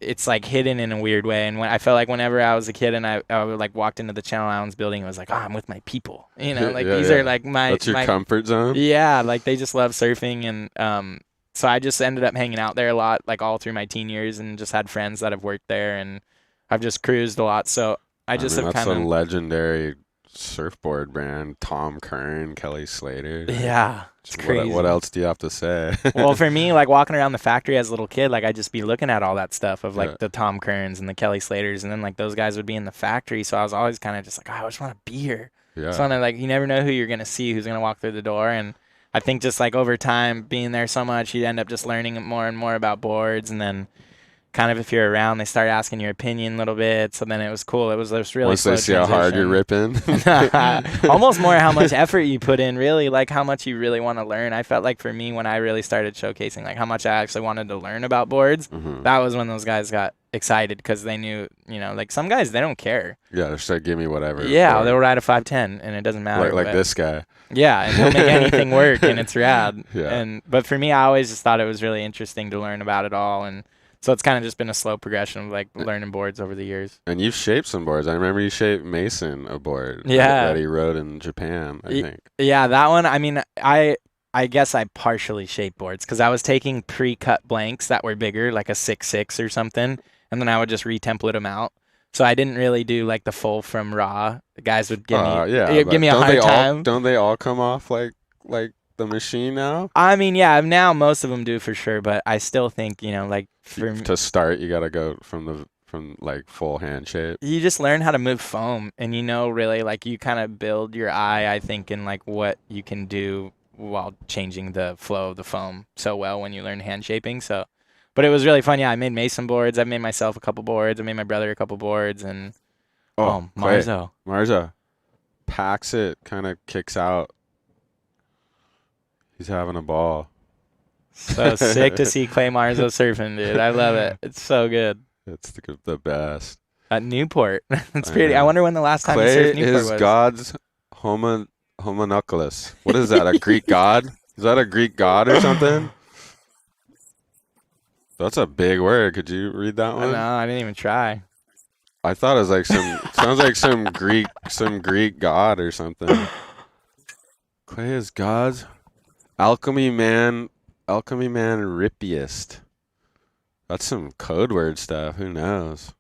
it's like hidden in a weird way. And when I felt like whenever I was a kid and I like walked into the Channel Islands building, it was like, oh, I'm with my people, like Yeah, these yeah. are like That's your comfort zone. yeah, like they just love surfing, and so I just ended up hanging out there a lot, like all through my teen years, and just had friends that have worked there, and I've just cruised a lot. So I just have that's kind a of legendary surfboard brand. Tom Curran, Kelly Slater. yeah, it's crazy. What else do you have to say? Well, for me, like walking around the factory as a little kid, like I'd just be looking at all that stuff of like Yeah. the Tom Currans and the Kelly Slaters, and then like those guys would be in the factory, so I was always kind of just like, oh, I just want to be here. Yeah. So like you never know who you're gonna see, who's gonna walk through the door, and I think just like over time being there so much, you end up just learning more and more about boards, and then kind of if you're around, they start asking your opinion a little bit. So then it was cool. It was just really Once they see how hard you're ripping. almost more how much effort you put in, really, like how much you really want to learn. I felt like for me when I really started showcasing like how much I actually wanted to learn about boards, that was when those guys got excited because they knew, like some guys, they don't care. Yeah, just like give me whatever. Yeah, board. they'll ride a 510 and it doesn't matter. like but- this guy. yeah, and he'll make anything work, and it's rad. Yeah. But for me, I always just thought it was really interesting to learn about it all, and so it's kind of just been a slow progression of like learning boards over the years. And you've shaped some boards. I remember you shaped Mason a board. Yeah. That he rode in Japan, I think. Yeah, that one. I mean, I guess I partially shaped boards because I was taking pre-cut blanks that were bigger, like a 6.6 or something, and then I would just re-template them out. So I didn't really do like the full from raw. The guys would give me a hard time. Don't they all come off like the machine now? I mean, yeah, now most of them do for sure, but I still think, like To start, you gotta go from like full hand shape. you just learn how to move foam, and really like you kind of build your eye, I think, in like what you can do while changing the flow of the foam so well when you learn hand shaping. So, but it was really fun. Yeah, I made Mason boards. I made myself a couple boards. I made my brother a couple boards, and Clay Marzo. Marzo packs it, kind of kicks out. He's having a ball. So sick to see Clay Marzo surfing, dude. I love it. It's so good. It's the best. At Newport. It's I pretty. know. I wonder when the last time he Clay surfed Newport is was. God's homunculus. What is that? A Greek god? Is that a Greek god or something? That's a big word. Could you read that one? No, I didn't even try. I thought it was like sounds like some Greek god or something. Clay is God's alchemy man rippiest. That's some code word stuff. Who knows?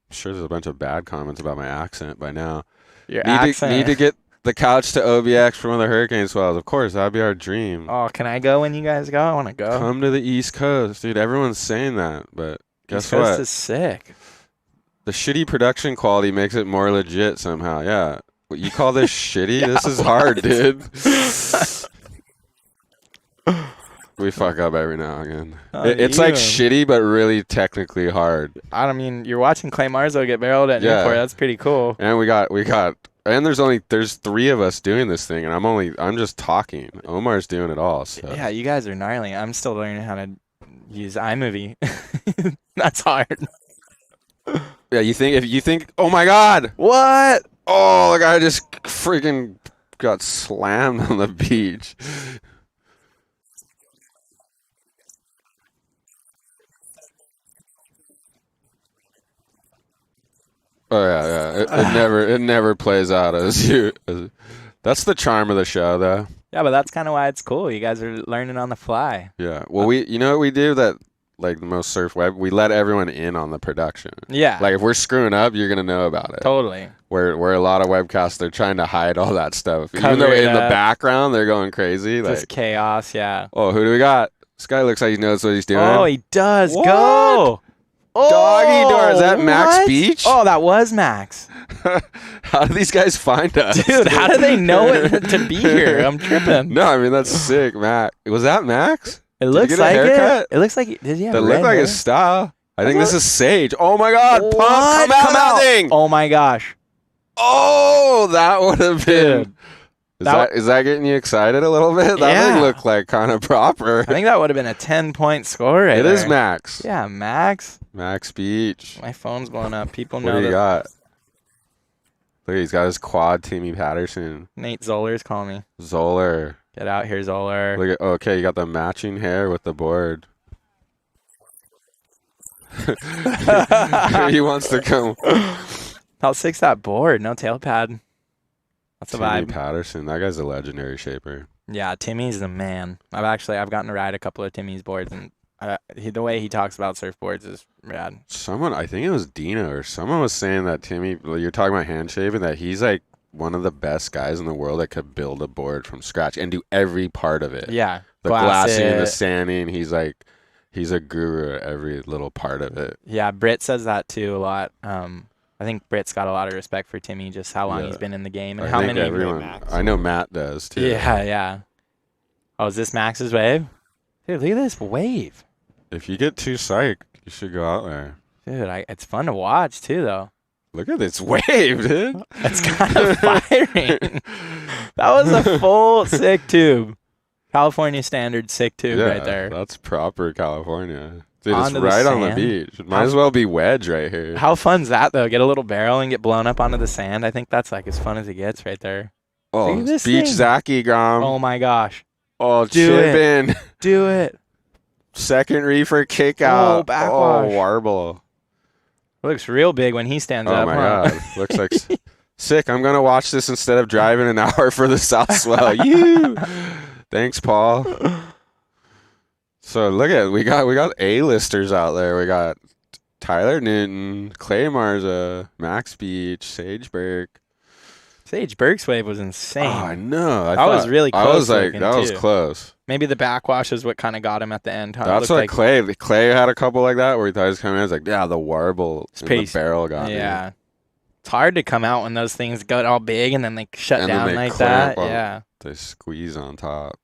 I'm sure there's a bunch of bad comments about my accent by now. Your accent. Need to get the couch to OBX for one of the hurricane swells. Of course, that'd be our dream. Oh, can I go when you guys go? I want to go. Come to the East Coast, dude. Everyone's saying that, but guess East Coast what? is sick. The shitty production quality makes it more legit somehow. Yeah. What, you call this shitty? Yeah, this is hard, dude. We fuck up every now and again. Oh, It's like you. shitty, but really technically hard. I mean, you're watching Clay Marzo get barreled at Yeah. Newport. That's pretty cool. And we got, and there's 3 of us doing this thing, and I'm just talking. Omar's doing it all. So. Yeah, you guys are gnarly. I'm still learning how to use iMovie. That's hard. Yeah, you think, oh my God, What? oh, the guy just freaking got slammed on the beach. Oh yeah. It never plays out as you. That's the charm of the show, though. Yeah, but that's kind of why it's cool. You guys are learning on the fly. Yeah. Well, you know what we do that, like the most surf web, we let everyone in on the production. Yeah. Like if we're screwing up, you're gonna know about it. Totally. Where a lot of webcasts, they're trying to hide all that stuff, even Cover though it in the up. background they're going crazy. Just Like, chaos. Yeah. oh, who do we got? This guy looks like he knows what he's doing. Oh, he does. What? Go. Doggy door. Is that Max what? Beach? Oh, that was Max. How do these guys find us? Dude, how do they know it to be here? I'm tripping. No, I mean that's sick, Max. Was that Max? It Did looks he get a like haircut? it. It looks like did he have That red looked like hair? his style. I think this is Sage. Oh my God! Pump, What? come out, that thing! Oh my gosh. Oh, that would have been. Dude. Is that getting you excited a little bit? That Yeah. thing looked like kind of proper. I think that would have been a 10-point score right It there. is Max. Yeah, Max. Max Beach. My phone's blowing up. People What know do you that got? Look, he's got his quad Timmy Patterson. Nate Zoller's calling me. Zoller. Get out here, Zoller. Look at okay, you got the matching hair with the board. He wants to come. How sick's that board? No tail pad. That's a Timmy vibe. Patterson. That guy's a legendary shaper. Yeah, Timmy's the man. I've gotten to ride a couple of Timmy's boards, and the way he talks about surfboards is rad. Someone, I think it was Dino or someone was saying that Timmy, you're talking about hand shaving, that he's like one of the best guys in the world that could build a board from scratch and do every part of it. Yeah. The glass glassing, the it. sanding. He's a guru at every little part of it. Yeah, Britt says that too a lot. I think Britt's got a lot of respect for Timmy, just how long Yeah. he's been in the game and I how think many. everyone, I know Matt does too. Yeah. Oh, is this Max's wave? Dude, look at this wave. If you get too psyched, you should go out there. Dude, it's fun to watch too, though. Look at this wave, dude. It's kind of firing. That was a full sick tube. California standard sick tube right there. That's proper California. Dude, Onto it's the right on the sand. beach. It might as well be wedge right here. How fun's that, though? Get a little barrel and get blown up onto the sand. I think that's like as fun as it gets right there. Oh, Look at this beach thing. Zachy Grom. Oh my gosh. Oh, Do chip it. in. Do it. Second reefer kick out. Oh, backwash. Oh, warble. Looks real big when he stands Oh up. my huh? God. Looks like sick. I'm going to watch this instead of driving an hour for the South Swell. You. Thanks, Paul. So look at we got A-listers out there. We got Tyler Newton, Clay Marzo, Max Beach, Sage Burke. Sage Burke's wave was insane. Oh, I know. That was really I close was like, looking, that was too. close. Maybe the backwash is what kind of got him at the end. Huh? It That's looked what like, Clay had a couple like that where he thought he was coming in. I was like, yeah, the warble in the pretty- barrel got me. Yeah. It's hard to come out when those things go all big and then they shut And then down they like clamp that. on. Yeah. They squeeze on top.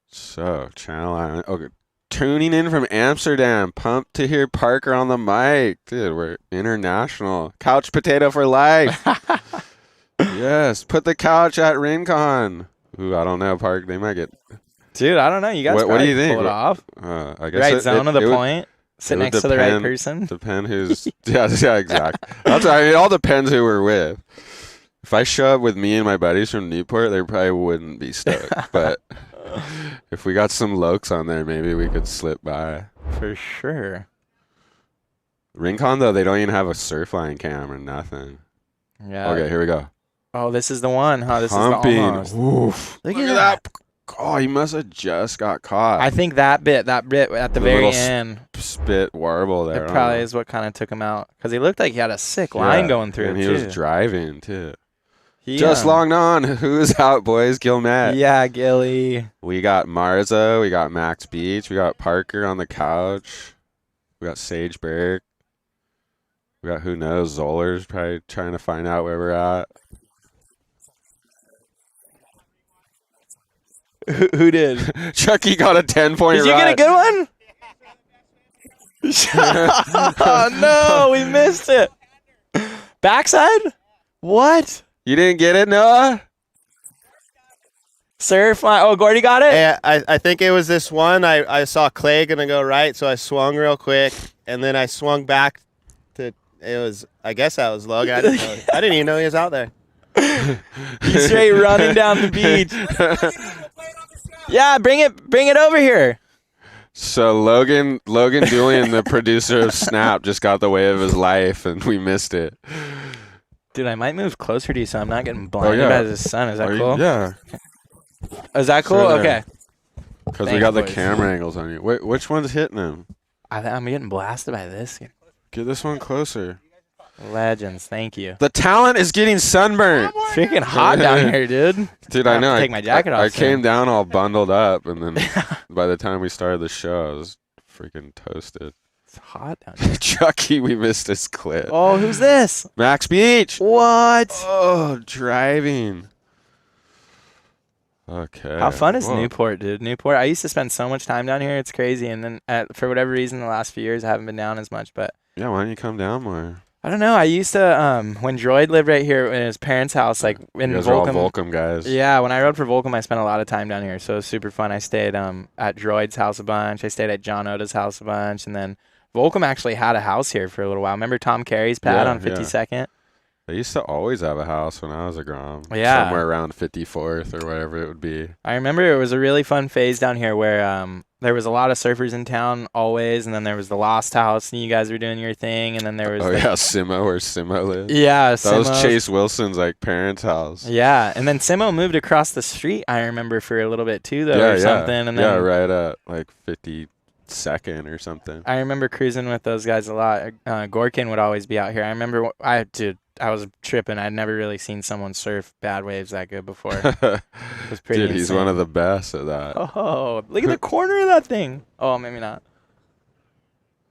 So, Channel Island. Okay. Tuning in from Amsterdam. Pumped to hear Parker on the mic. Dude, we're international. Couch potato for life. Yes. Put the couch at Rincon. Ooh, I don't know, Park. They might get. Dude, I don't know. You guys What do you think? pull it off. I guess Right zone of the point. Sit would next to the right person. Depend who's. yeah, exactly. It all depends who we're with. If I show up with me and my buddies from Newport, they probably wouldn't be stoked. But if we got some lokes on there, maybe we could slip by. For sure. Rincon, though, they don't even have a surf line cam or nothing. Yeah. Okay, here we go. Oh, this is the one, huh? This Pumping. is the almost. Oof. Look at at that. Oh, he must have just got caught. I think that bit at the very end, spit warble there. it probably is what kind of took him out. Because he looked like he had a sick line going through and it, he too. was driving, too. He, Just logged on. Who's out, boys? Gilmet. Yeah, Gilly. We got Marzo. We got Max Beach. We got Parker on the couch. We got Sage Berg. We got, who knows, Zoller's probably trying to find out where we're at. Who did? Chucky got a 10-point Did you get a good one? Oh, no. We missed it. Backside? What? You didn't get it, Noah? Surf line. Oh, Gordy got it? Yeah, I think it was this one. I saw Clay gonna go right, so I swung real quick, and then I swung back to. It was. I guess that was Logan. I didn't even know he was out there. He's straight running down the beach. Yeah, bring it over here. So Logan Julian, the producer of Snapt, just got the wave of his life, and we missed it. Dude, I might move closer to you so I'm not getting blinded by the sun. Is that cool? Yeah. Is that cool? Sure. Okay. Because we Thanks, got the boys. camera angles on you. Wait, which one's hitting him? I'm getting blasted by this. Get this one closer. Legends, thank you. The talent is getting sunburned. It's freaking hot down here, dude. Dude, I I know. have to take my jacket off I soon. came down all bundled up, and then by the time we started the show, I was freaking toasted. It's hot down here. Chucky, we missed his clip. Oh, who's this? Max Beach. What? Oh, driving. Okay. How fun is Whoa. Newport, dude? Newport. I used to spend so much time down here. It's crazy. And then for whatever reason, the last few years, I haven't been down as much. But Yeah, why don't you come down more? I don't know. I used to when Droid lived right here in his parents' house, like in You guys are all Volcom. Volcom guys. Yeah, when I rode for Volcom, I spent a lot of time down here, so it was super fun. I stayed at Droid's house a bunch. I stayed at John Oda's house a bunch, and then Volcom actually had a house here for a little while. Remember Tom Carey's pad Yeah, on 52nd? They used to always have a house when I was a Grom. Yeah. Somewhere around 54th or whatever it would be. I remember it was a really fun phase down here where there was a lot of surfers in town always, and then there was the Lost House, and you guys were doing your thing, and then there was Simo, where Simo lived. Yeah, That was Simo's. Chase Wilson's parents' house. Yeah, and then Simo moved across the street, I remember, for a little bit too, though, or something. And then right at 52nd or something. I remember cruising with those guys a lot. Gorkin would always be out here. I remember I was tripping. I'd never really seen someone surf bad waves that good before. It was pretty Dude, he's insane. one of the best at that. Oh, look at the corner of that thing. Oh, maybe not.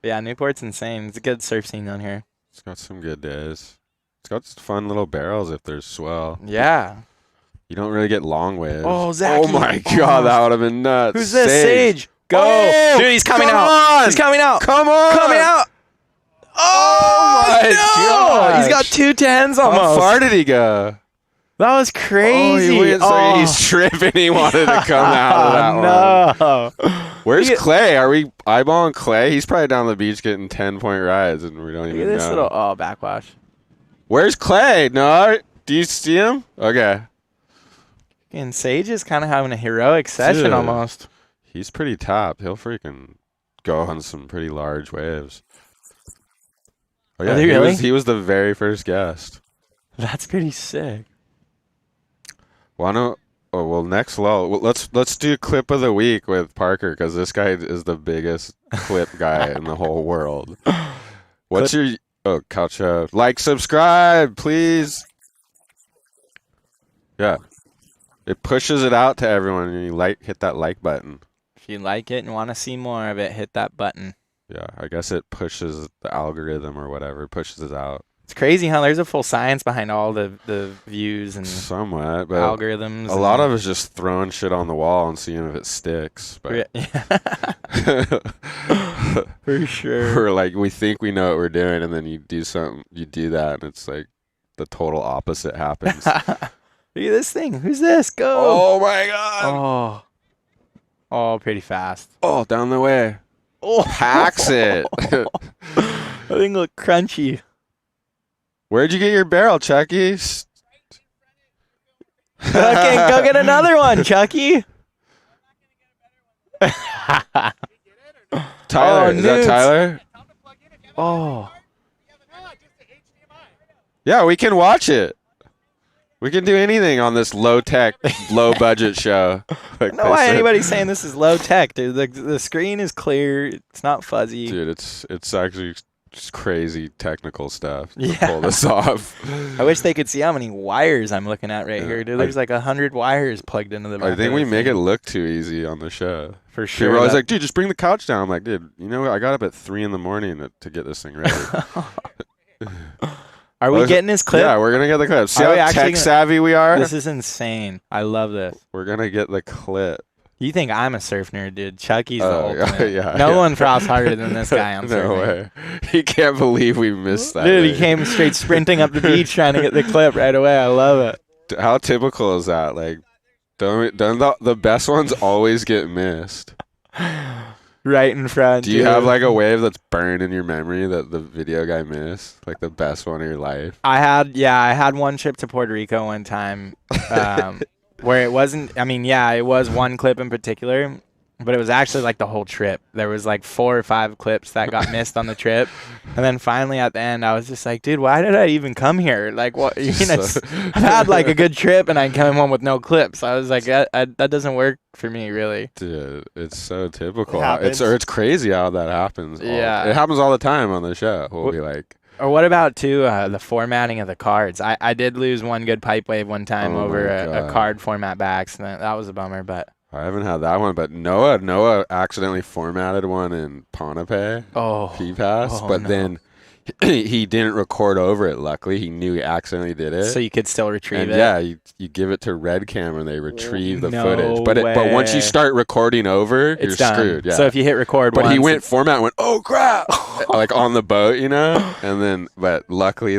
But yeah, Newport's insane. It's a good surf scene down here. It's got some good days. It's got some fun little barrels if there's swell. Yeah. You don't really get long waves. Oh, Zachy. Oh my God, that would have been nuts. Who's this? Sage. Go. Oh, dude, he's coming come out. on. He's coming out. Come on. Coming out. Oh, my no. gosh. He's got 2 10s almost. How far did he go? That was crazy. Oh, he went, so he's tripping. He wanted to come out of that one. No. Where's Clay? Are we eyeballing Clay? He's probably down the beach getting 10-point rides, and we don't Look even at this know. little backwash. Where's Clay? No, do you see him? Okay. And Sage is kind of having a heroic session Dude. almost. He's pretty top. He'll freaking go on some pretty large waves. Oh yeah, he really? He was the very first guest. That's pretty sick. Why don't? Oh well, next lull. Well, let's do clip of the week with Parker because this guy is the biggest clip guy in the whole world. What's your couch? Like, subscribe, please. Yeah, it pushes it out to everyone, and you hit that like button. If you like it and want to see more of it, hit that button. Yeah, I guess it pushes the algorithm or whatever, pushes it out. It's crazy how there's a full science behind all the views and Somewhat, but algorithms. a lot of it's just throwing shit on the wall and seeing if it sticks. But For sure. or we think we know what we're doing, and then you do something, you do that, and it's like the total opposite happens. Look at this thing. Who's this? Go. Oh my god. Oh, pretty fast. Oh, down the way. Oh, Hacks it. That thing look crunchy. Where'd you get your barrel, Chucky? Okay, go get another one, Chucky. Tyler, is that Newts. Tyler? Oh. Yeah, we can watch it. We can do anything on this low-tech, low-budget show. I don't know why anybody's saying this is low tech, dude. The screen is clear. It's not fuzzy. Dude, it's actually just crazy technical stuff to Yeah. pull this off. I wish they could see how many wires I'm looking at right here, dude. There's like 100 wires plugged into the back. I think of we this make thing. it look too easy on the show. For sure. People are always that- like, dude, just bring the couch down. I'm like, dude, you know what? I got up at 3 a.m. to get this thing ready. Are we getting this clip? Yeah, we're going to get the clip. See Are we how actually tech savvy we are? This is insane. I love this. We're going to get the clip. You think I'm a surf nerd, dude. Chucky's the Oh, ultimate. yeah, no yeah. one frosts harder than this guy on No surfing. way. He can't believe we missed that. Dude, he thing. came straight sprinting up the beach trying to get the clip right away. I love it. How typical is that? Like, don't the best ones always get missed? Right in front. Do you dude. have like a wave that's burned in your memory that the video guy missed? Like the best one of your life? I had one trip to Puerto Rico one time where it wasn't, it was one clip in particular, but it was actually like the whole trip. There was like 4 or 5 clips that got missed on the trip. And then finally at the end, I was just like, dude, why did I even come here? Like, what? I've had like a good trip and I came home with no clips. I was like, that doesn't work for me, really. Dude, it's so typical. It happens. It's crazy how that happens. Yeah. It happens all the time on the show. We'll be like, Or what about, too, the formatting of the cards? I did lose one good pipe wave one time Oh over my a God. card format by accident. That was a bummer, but... I haven't had that one, but Noah accidentally formatted one in Ponape, Oh. P-Pass, Oh, but no. then he didn't record over it, luckily. He knew he accidentally did it. So you could still retrieve and it? yeah, you give it to Red Cam and they retrieve the No footage. But once you way. start recording over, you're It's done. screwed. Yeah. So if you hit record But once, he went format and went, oh crap, like on the boat, and then, but luckily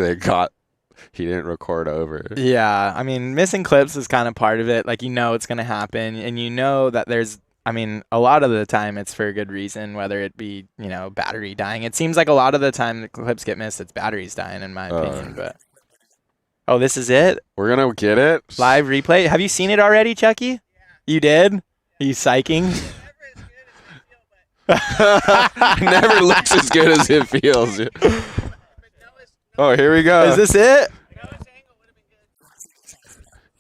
he didn't record over. Yeah, missing clips is kind of part of it. Like, it's going to happen, and that there's, a lot of the time it's for a good reason, whether it be, battery dying. It seems like a lot of the time the clips get missed, it's batteries dying, in my opinion. But oh, this is it? We're going to get it. Live replay? Have you seen it already, Chucky? Yeah. You did? Are you psyching? Never looks as good as it feels. Oh, here we go. Is this it?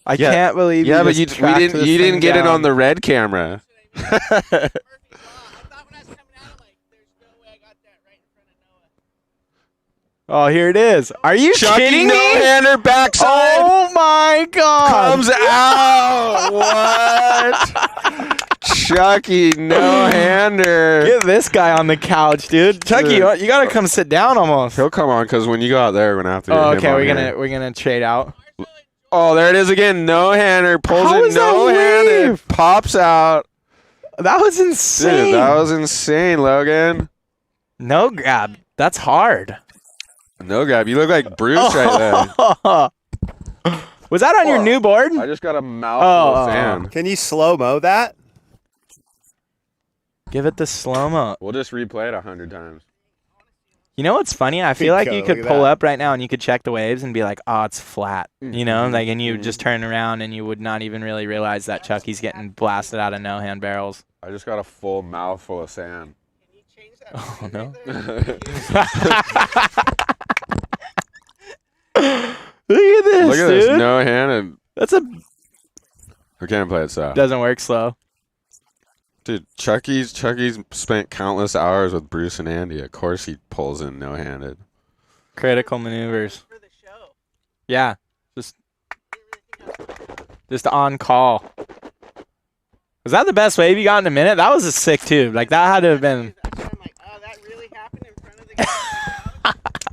I can't believe Yeah, but just you tracked this didn't thing get it down. on the Red camera. Oh, here it is. Are you Chucky kidding me? no-hander backside Oh my God! comes out. What? Chucky no-hander. Get this guy on the couch, dude. Chucky, Dude. you gotta come sit down almost. He'll come on because when you go out there, we're gonna have to. Oh, get him okay. on We're here. gonna trade out. Oh, there it is again. No-hander pulls How it. is that No-handed wave? pops out. That was insane. Dude, that was insane, Logan. No grab. That's hard. No grab. You look like Bruce right there. Was that on your new board? I just got a mouthful of sand. Can you slow-mo that? Give it the slow mo. We'll just replay it 100 times. You know what's funny? I feel like Go, you could look at pull that. up right now and you could check the waves and be like, oh, it's flat. And you just turn around and you would not even really realize that Chucky's getting blasted out of no-hand barrels. I just got a full mouthful of sand. Oh, no. Look at this, Look at dude. this no-handed. That's We can't play it so. doesn't work slow. Dude, Chucky's spent countless hours with Bruce and Andy. Of course he pulls in no-handed. Critical maneuvers. Yeah, just on call. Was that the best wave you got in a minute? That was a sick tube. Like, that had to have been. I'm like, oh, that really happened in front of the guy.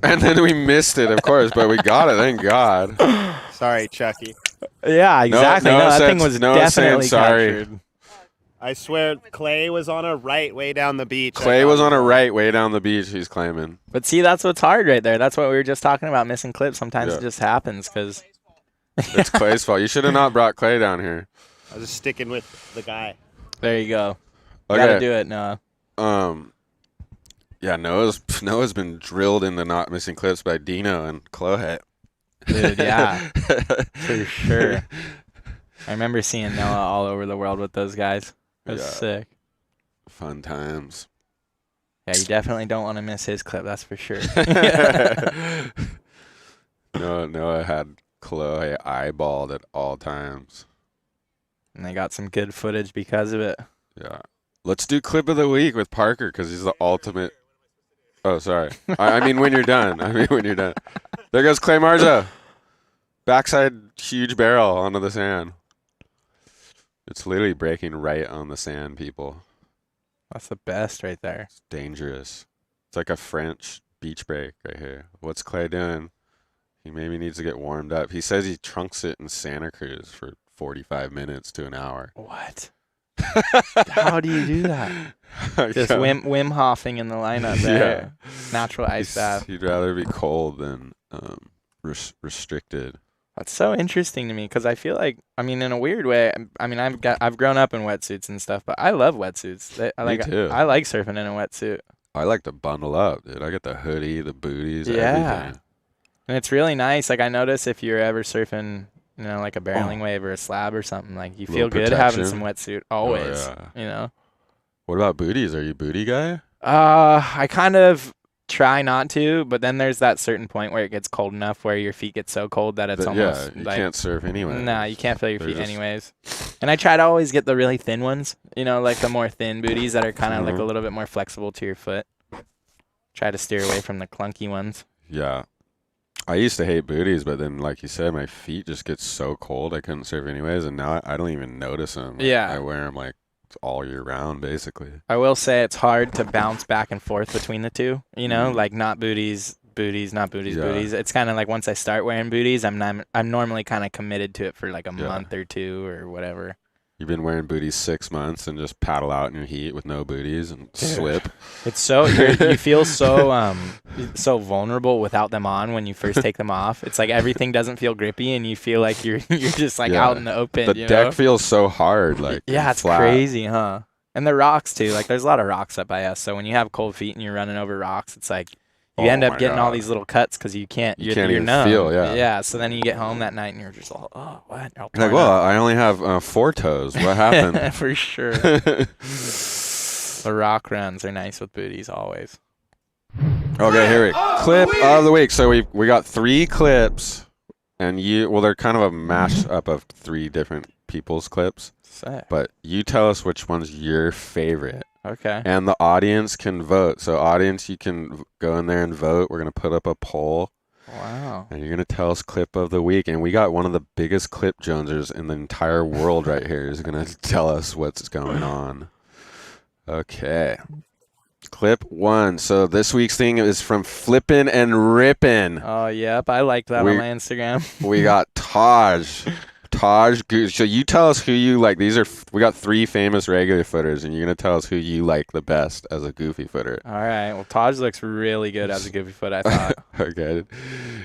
And then we missed it, of course, but we got it. Thank God. Sorry, Chucky. Yeah, exactly. No, Noah that said- thing was Noah saying definitely sorry. captured. I swear, Clay was on a right way down the beach. Clay was on a right way down the beach, he's claiming. But see, that's what's hard right there. That's what we were just talking about, missing clips. Sometimes Yeah. it just happens because It's Clay's fault. You should have not brought Clay down here. I was just sticking with the guy. There you go. You Okay. gotta do it, Noah. Yeah, Noah's been drilled into not missing clips by Dino and Chloe. Dude, yeah. For sure. I remember seeing Noah all over the world with those guys. It was Yeah. sick. Fun times. Yeah, you definitely don't want to miss his clip, that's for sure. Noah had Chloe eyeballed at all times. And they got some good footage because of it. Yeah. Let's do clip of the week with Parker because he's the ultimate. Oh, sorry. I mean, when you're done. There goes Clay Marzo. Backside huge barrel onto the sand. It's literally breaking right on the sand, people. That's the best right there. It's dangerous. It's like a French beach break right here. What's Clay doing? He maybe needs to get warmed up. He says he trunks it in Santa Cruz for 45 minutes to an hour. What? How do you do that? Just Wim Hofing in the lineup there. Yeah. Natural ice bath. He'd rather be cold than restricted. That's so interesting to me because I feel like, I mean, in a weird way, I mean, I've grown up in wetsuits and stuff, but I love wetsuits. Me too. I like surfing in a wetsuit. I like to bundle up, dude. I get the hoodie, the booties, Yeah. everything. And it's really nice. Like, I notice if you're ever surfing, you know, like a barreling wave or a slab or something, like, you feel good having some wetsuit always, you know? What about booties? Are you a booty guy? I kind of try not to, but then there's that certain point where it gets cold enough where your feet get so cold that it's almost you like, can't surf anyway. Nah, you can't feel your They're feet just- anyways. And I try to always get the really thin ones, you know, like the more thin booties that are kind of like a little bit more flexible to your foot. Try to steer away from the clunky ones. Yeah. I used to hate booties, but then, like you said, my feet just get so cold I couldn't surf anyways, and now I don't even notice them. Like, Yeah. I wear them like all year round, basically. I will say it's hard to bounce back and forth between the two, you know, like not booties, not booties, Yeah. booties. It's kind of like once I start wearing booties, I'm normally kind of committed to it for like a Yeah. month or two or whatever. You've been wearing booties 6 months and just paddle out in your heat with no booties and slip. It's so you feel so so vulnerable without them on when you first take them off. It's like everything doesn't feel grippy and you feel like you're just like Yeah. out in the open. The you deck know? feels so hard, like Yeah, it's flat. crazy, huh? And the rocks too. Like there's a lot of rocks up by us. So when you have cold feet and you're running over rocks, it's like you Oh end up my getting all God. these little cuts because you can't. You You're, can't you're even numb. feel, yeah. Yeah. So then you get home that night and you're just like, oh, what? All Like, torn well, up. I only have 4 toes. What happened? For sure. The rock runs are nice with booties always. Okay, here we go. Clip of the week. So we got 3 clips, and they're kind of a mash up of 3 different people's clips. Sick. But you tell us which one's your favorite, Okay. and the audience can vote. So audience, you can go in there and vote. We're gonna put up a poll, Wow. and you're gonna tell us clip of the week. And we got one of the biggest clip jonesers in the entire world right here. Is gonna tell us what's going on. Okay. Clip 1. So this week's thing is from Flippin' and Rippin'. Oh, yep. I like that We- on my Instagram. We got Taj. So you tell us who you like. We got 3 famous regular footers, and you're gonna tell us who you like the best as a goofy footer. All right. Well, Taj looks really good as a goofy foot, I thought. Okay.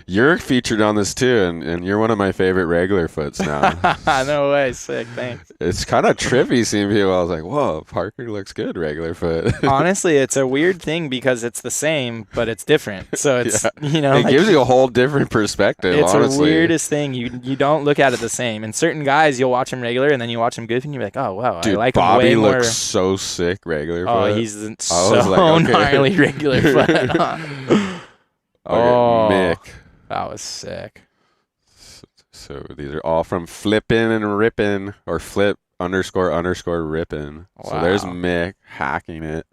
You're featured on this too, and you're one of my favorite regular foots now. No way. Sick. Thanks. It's kind of trippy seeing people. I was like, whoa, Parker looks good regular foot. Honestly, it's a weird thing because it's the same, but it's different. So it's, you know, It like, gives you a whole different perspective, it's honestly. the weirdest thing. You don't look at it the same. And certain guys, you'll watch them regular, and then you watch them goofy, and you're like, oh, wow, Dude, I like Bobby him way looks more. so sick regular Oh, foot. he's I so was like, okay. gnarly regular foot. Okay, Oh. Mick. That was sick. So these are all from Flippin' and Rippin', or flip _ rippin'. So there's Wow. Mick hacking it.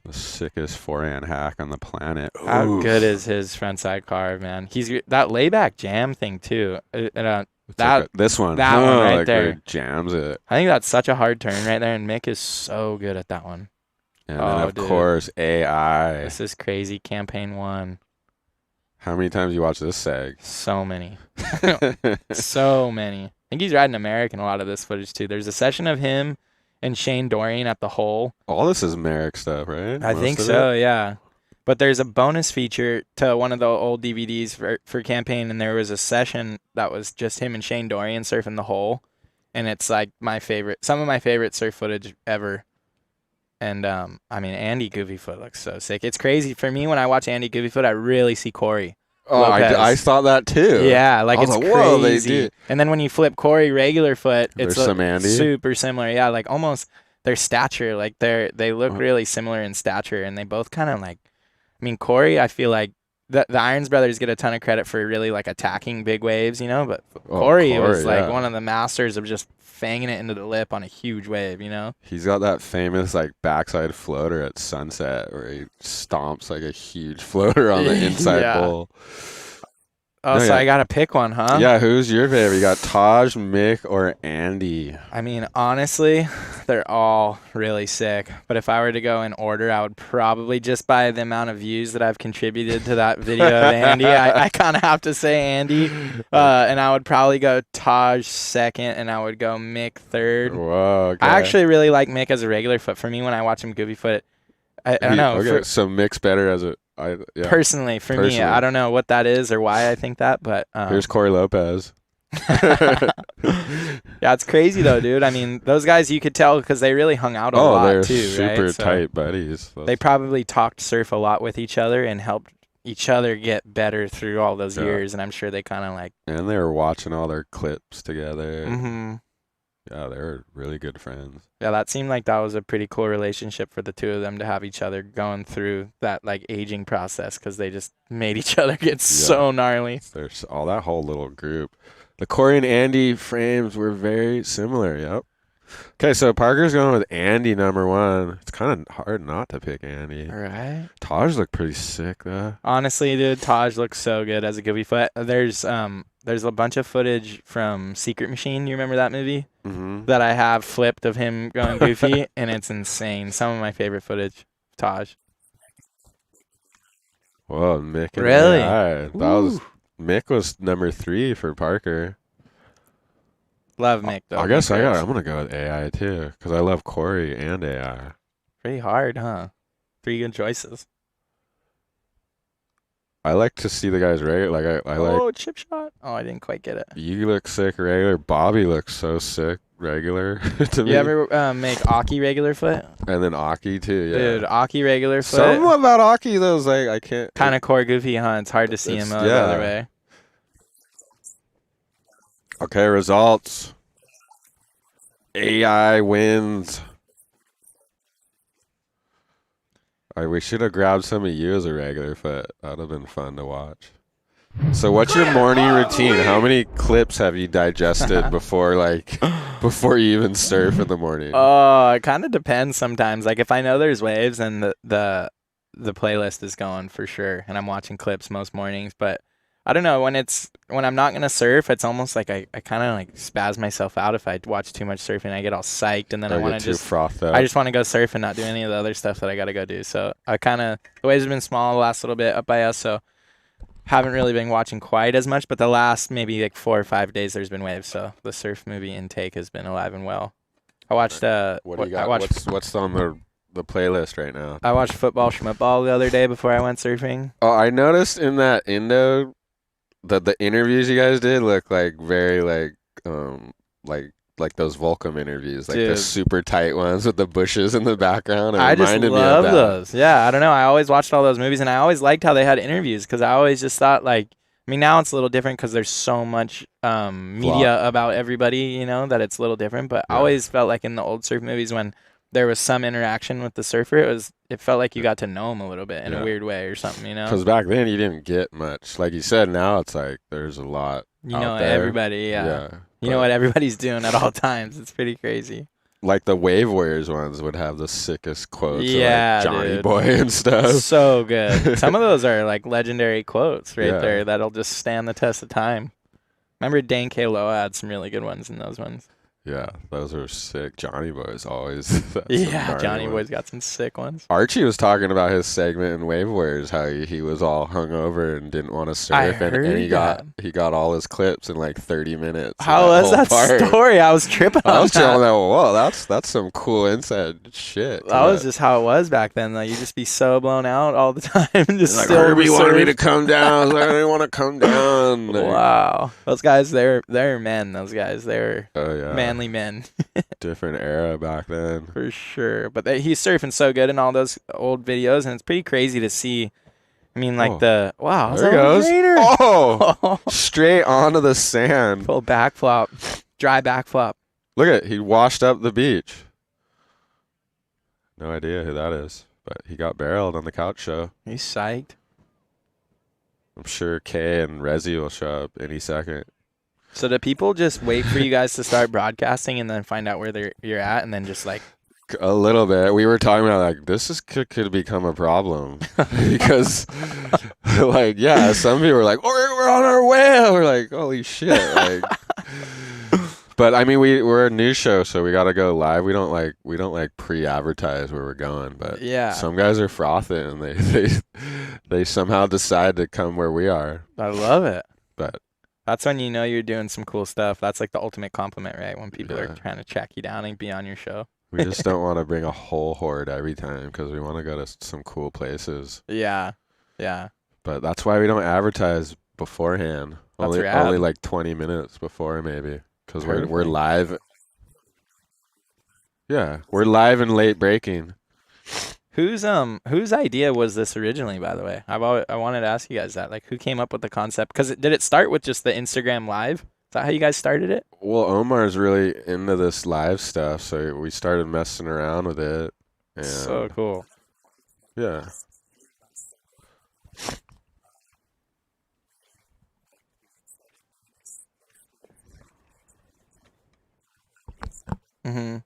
The sickest forehand hack on the planet. How Oof. good is his frontside carve, man? He's that layback jam thing too. It's that- like this one. that one right like there. where it jams it. I think that's such a hard turn right there, and Mick is so good at that one. And Oh, then, of dude. course, AI. This is crazy. Campaign 1. How many times you watch this seg? So many. So many. I think he's riding American a lot of this footage too. There's a session of him and Shane Dorian at the hole. All this is Merrick stuff, right? I Most think of so, it? yeah. But there's a bonus feature to one of the old DVDs for campaign, and there was a session that was just him and Shane Dorian surfing the hole, and it's like some of my favorite surf footage ever. And I mean, Andy Goofyfoot looks so sick. It's crazy for me when I watch Andy Goofyfoot, I really see Corey. Oh, I thought that too. Yeah, like it's like, whoa, crazy. And then when you flip Corey regular foot, it's some Andy. Super similar. Yeah, like almost their stature, like they look really similar in stature, and they both kind of like. I mean, Corey, I feel like the Irons brothers get a ton of credit for really like attacking big waves, you know. But Corey was like one of the masters of just fanging it into the lip on a huge wave, you know. He's got that famous like backside floater at sunset where he stomps like a huge floater on the inside bowl. Oh, so I gotta pick one, huh? Yeah, who's your favorite? You got Taj, Mick, or Andy? I mean, honestly, they're all really sick. But if I were to go in order, I would probably, just by the amount of views that I've contributed to that video of Andy, I kind of have to say Andy. And I would probably go Taj second, and I would go Mick third. Whoa, okay. I actually really like Mick as a regular foot. For me, when I watch him goofy foot, I don't know. Okay, so Mick's better as a... Personally, for me, I don't know what that is or why I think that, but here's Corey Lopez. Yeah, it's crazy though, dude. I mean, those guys, you could tell because they really hung out a lot they're too, super right? tight buddies. They probably talked surf a lot with each other and helped each other get better through all those years, and I'm sure they kind of like. And they were watching all their clips together. Mm-hmm. Yeah, they were really good friends. Yeah, that seemed like that was a pretty cool relationship for the two of them to have each other going through that like aging process, because they just made each other get so gnarly. There's all that whole little group. The Corey and Andy frames were very similar. Yep. Okay, so Parker's going with Andy number one. It's kind of hard not to pick Andy. All right. Taj looked pretty sick though. Honestly, dude, Taj looks so good as a goofy foot. There's a bunch of footage from Secret Machine. You remember that movie? Mm-hmm. That I have flipped of him going goofy, and it's insane. Some of my favorite footage. Taj. Whoa, Mick. And Really? Mick was number 3 for Parker. Love Mick though. I guess I'm gonna go with AI too, because I love Corey and AI. Pretty hard, huh? 3 good choices. I like to see the guys regular. Like I like. Chip shot. Oh, I didn't quite get it. You look sick regular. Bobby looks so sick regular to me. You ever make Aki regular foot? And then Aki too. Yeah. Dude, Aki regular foot. Something about Aki though is like I can't. Kind of core goofy, huh? It's hard to see him the other way. Okay, results. AI wins. We should have grabbed some of you as a regular foot. That would have been fun to watch. So what's your morning routine? How many clips have you digested before you even surf in the morning? Oh, it kind of depends sometimes. Like if I know there's waves and the playlist is going for sure, and I'm watching clips most mornings, but I don't know, when I'm not gonna surf, it's almost like I kind of like spaz myself out if I watch too much surfing. I get all psyched, and then I want to just frothed up. I just want to go surf and not do any of the other stuff that I gotta go do. So the waves have been small the last little bit up by us, so haven't really been watching quite as much. But the last maybe like 4 or 5 days, there's been waves, so the surf movie intake has been alive and well. I watched what do you got? What's on the playlist right now? I watched Football Schmutball the other day before I went surfing. Oh, I noticed in that Indo that the interviews you guys did look like very like those Volcom interviews, like the super tight ones with the bushes in the background. I just love those. Yeah, I don't know. I always watched all those movies, and I always liked how they had interviews, because I always just thought like, I mean, now it's a little different because there's so much media about everybody, you know, that it's a little different. But I always felt like in the old surf movies, when there was some interaction with the surfer, it felt like you got to know him a little bit in a weird way or something, you know? Because back then you didn't get much. Like you said, now it's like there's a lot. You know, there. everybody, yeah. You know what everybody's doing at all times. It's pretty crazy. Like the Wave Warriors ones would have the sickest quotes. Yeah, of like Johnny dude. Boy and stuff. So good. Some of those are like legendary quotes there that'll just stand the test of time. Remember Dane K. Lowe had some really good ones in those ones. Yeah, those are sick. Johnny Boy's always. Yeah, Johnny Boy's got some sick ones. Archie was talking about his segment in Wave Warriors, how he was all hungover and didn't want to surf, and he got all his clips in like 30 minutes. How was that story? I was tripping on that. I was telling that, whoa, that's some cool inside shit. That was just how it was back then. Like, you just be so blown out all the time. Just like, still Herbie wanted me to come down. I was like, I didn't want to come down. Wow. Those guys, they're men. Those guys, they're manly men. Different era back then. For sure. But he's surfing so good in all those old videos, and it's pretty crazy to see. I mean, like wow. There it goes. Oh, straight onto the sand. Full backflop. Dry backflop. Look at it. He washed up the beach. No idea who that is, but he got barreled on the couch show. He's psyched. I'm sure Kay and Rezi will show up any second. So do people just wait for you guys to start broadcasting and then find out where you're at and then just like... A little bit. We were talking about like this could become a problem because like some people are like, we're on our way. We're like, holy shit. Like, but I mean we're a news show, so we gotta go live. We don't like pre-advertise where we're going, but some guys are frothing and they somehow decide to come where we are. I love it. But that's when you know you're doing some cool stuff. That's like the ultimate compliment, right? When people are trying to track you down and be on your show. We just don't want to bring a whole horde every time because we want to go to some cool places. Yeah. But that's why we don't advertise beforehand. Only like 20 minutes before maybe because we're live. Yeah, we're live and late breaking. Whose idea was this originally, by the way? I wanted to ask you guys that. Like, who came up with the concept? Because did it start with just the Instagram Live? Is that how you guys started it? Well, Omar's really into this live stuff, so we started messing around with it. And so cool. Yeah. Mm-hmm.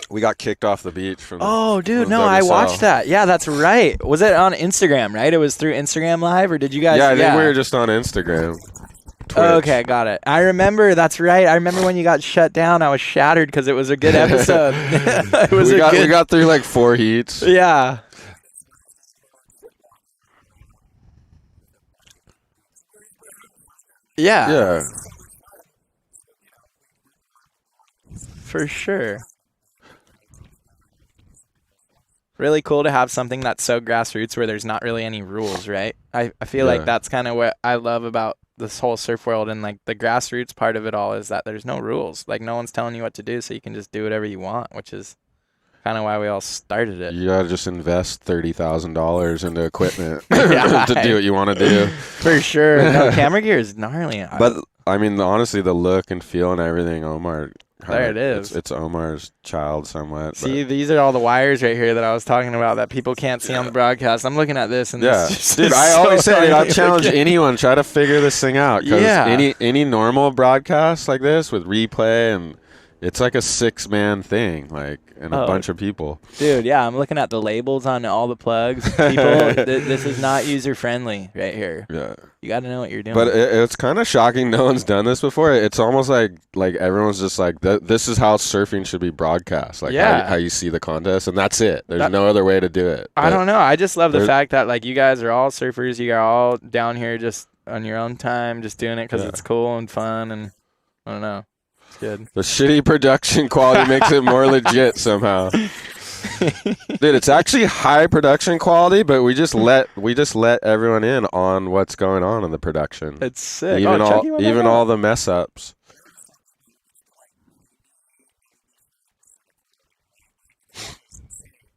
We got kicked off the beach from. Oh, dude, no, I watched that. Yeah, that's right. Was it on Instagram, right? It was through Instagram Live, or did you guys? Yeah, I think we were just on Instagram. Twitch. Okay, got it. I remember. That's right. I remember when you got shut down. I was shattered because it was a good episode. We got through like 4 heats. Yeah. Yeah. For sure. Really cool to have something that's so grassroots where there's not really any rules, right? I feel like that's kind of what I love about this whole surf world, and like the grassroots part of it all is that there's no rules. Like, no one's telling you what to do, so you can just do whatever you want, which is kind of why we all started it. You gotta just invest $30,000 into equipment to do what you want to do. For sure. No, camera gear is gnarly. But I mean, honestly, the look and feel and everything, Omar. There it is. It's Omar's child somewhat. See, these are all the wires right here that I was talking about that people can't see on the broadcast. I'm looking at this, and dude, I always say, I challenge anyone, try to figure this thing out. Because any normal broadcast like this with replay, and it's like a 6-man thing, like, and a bunch of people. Dude, yeah, I'm looking at the labels on all the plugs. People, this is not user friendly right here. Yeah. You got to know what you're doing. But it's kind of shocking no one's done this before. It's almost like everyone's just like, this is how surfing should be broadcast. Like how you see the contest, and that's it. There's no other way to do it. I don't know. I just love the fact that like you guys are all surfers. You are all down here just on your own time, just doing it because it's cool and fun, and I don't know. It's good. The shitty production quality makes it more legit somehow. Dude, it's actually high production quality, but we just let everyone in on what's going on in the production. It's sick. Even all the mess ups.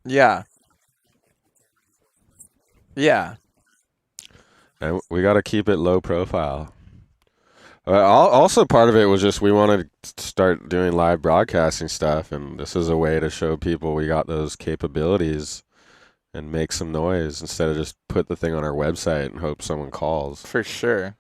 Yeah. Yeah. And we got to keep it low profile. Also, part of it was just we wanted to start doing live broadcasting stuff, and this is a way to show people we got those capabilities and make some noise instead of just put the thing on our website and hope someone calls. For sure.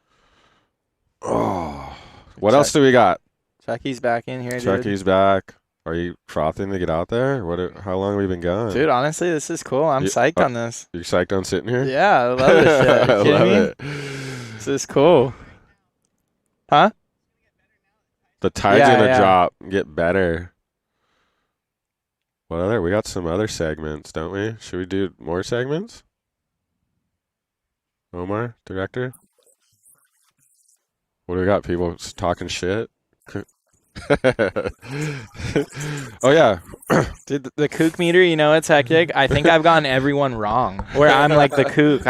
Oh, what else do we got? Chucky's back in here, dude. Chucky's back. Are you frothing to get out there? How long have we been going? Dude, honestly, this is cool. I'm psyched on this. You psyched on sitting here? Yeah, I love this shit. Are you kidding me? This is cool. Huh? The tide's Yeah, gonna yeah. drop, get better. What other? We got some other segments, don't we? Should we do more segments? Omar, director. What do we got? People talking shit. Oh yeah, Dude, the kook meter, you know, it's hectic. I think I've gotten everyone wrong. Where I'm like the kook.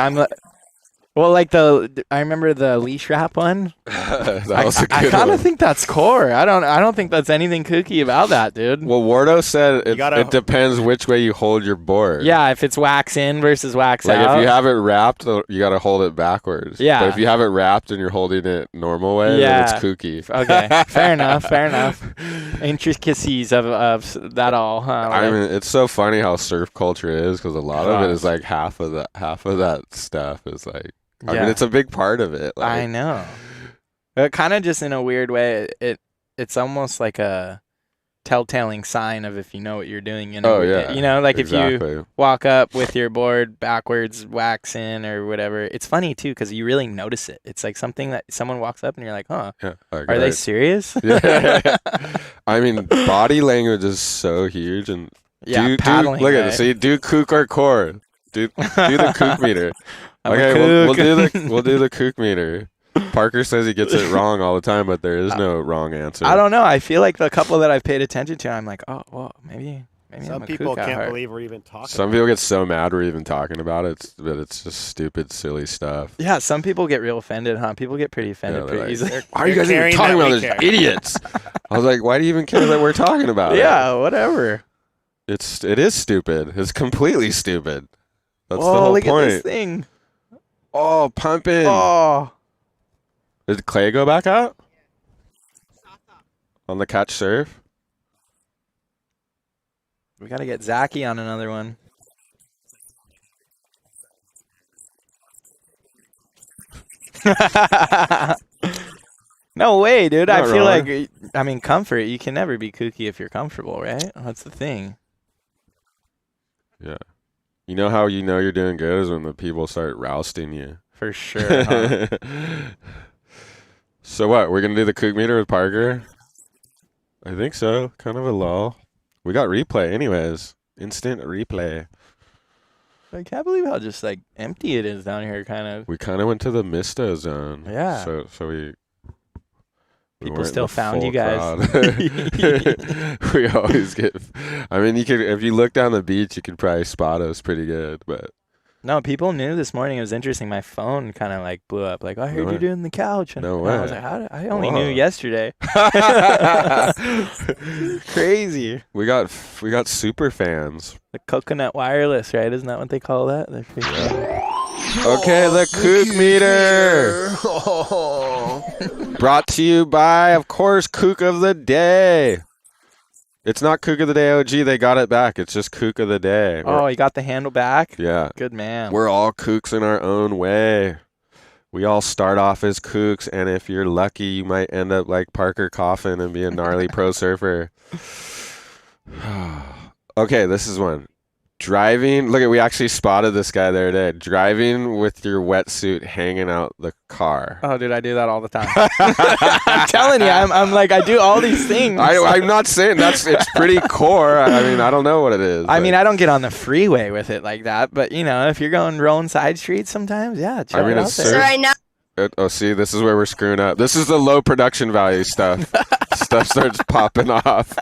Well, like I remember the leash wrap one. that was a good I kind one. of think that's core. I don't think that's anything kooky about that, dude. Well, Wardo said it gotta- depends which way you hold your board. Yeah, if it's wax in versus wax Like out. if you have it wrapped, you gotta hold it backwards. Yeah. But if you have it wrapped and you're holding it normal way, Yeah. then it's kooky. Okay, fair enough. Fair enough. Intricacies of that all. Huh? I mean, it's so funny how surf culture is because a lot of it is like half of that stuff is like. I mean, it's a big part of it. Like, I know. But kind of just in a weird way, it's almost like a telltale sign of if you know what you're doing. Oh yeah. You know, like if exactly. you walk up with your board backwards, wax in or whatever. It's funny too because you really notice it. It's like something that someone walks up and you're like, huh, Yeah. Like, are they right. serious? Yeah. I mean, body language is so huge, and Yeah, paddling. look at right? it. See, do kook or core. Do the kook meter. I'm a Okay, kook. we'll do the kook meter. Parker says he gets it wrong all the time, but there is no wrong answer. I don't know. I feel like the couple that I've paid attention to, I'm like, oh, well, maybe Some I'm a people kook at can't heart. believe we're even talking. Some people get so mad we're even talking about it, but it's just stupid, silly stuff. Yeah, some people get real offended, huh? People get pretty offended Yeah, pretty they're easily. Why are you They're guys even caring talking that about we this? care. Idiots! I was like, why do you even care that we're talking about it? Yeah, whatever. It is stupid. It's completely stupid. That's the Oh, whole look point. at this thing. Oh, pumping. Oh, Did Clay go back out? On the catch surf? we got to get Zachy on another one. No way, dude. Not I feel wrong. like, I mean, comfort. You can never be kooky if you're comfortable, right? That's the thing. Yeah. You know how you know you're doing good is when the people start rousting you. For sure. Huh? So what? We're gonna do the kook meter with Parker? I think so. Kind of a lull. We got replay anyways. Instant replay. I can't believe how just like empty it is down here, kind of. We kind of went to the Misto zone. Yeah. So we People weren't still the found full you guys. crowd. We always get. I mean, you could if you look down the beach, you could probably spot us pretty good. But No, people knew this morning. It was interesting. My phone kind of like blew up. Like, I heard way. you doing the couch. And No I was way. like, I only Whoa. knew yesterday. Crazy. we got super fans. The coconut wireless, right? Isn't that what they call that? They're freaking- Okay, the kook meter. Brought to you by, of course, Kook of the Day. It's not Kook of the Day OG. They got it back. It's just Kook of the Day. Oh, you got the handle back? Yeah. Good man. We're all kooks in our own way. We all start off as kooks, and if you're lucky, you might end up like Parker Coffin and be a gnarly pro surfer. Okay, this is one. Driving, we actually spotted this guy the other day. Driving with your wetsuit hanging out the car. Oh, dude, I do that all the time. I'm telling you, I'm like, I do all these things. I'm not saying it's pretty core. I mean, I don't know what it is. I mean, I don't get on the freeway with it like that, but you know, if you're going rolling side streets sometimes, yeah, chill mean, out it's there. So right now, Oh, see, this is where we're screwing up. This is the low production value stuff. Stuff starts popping off.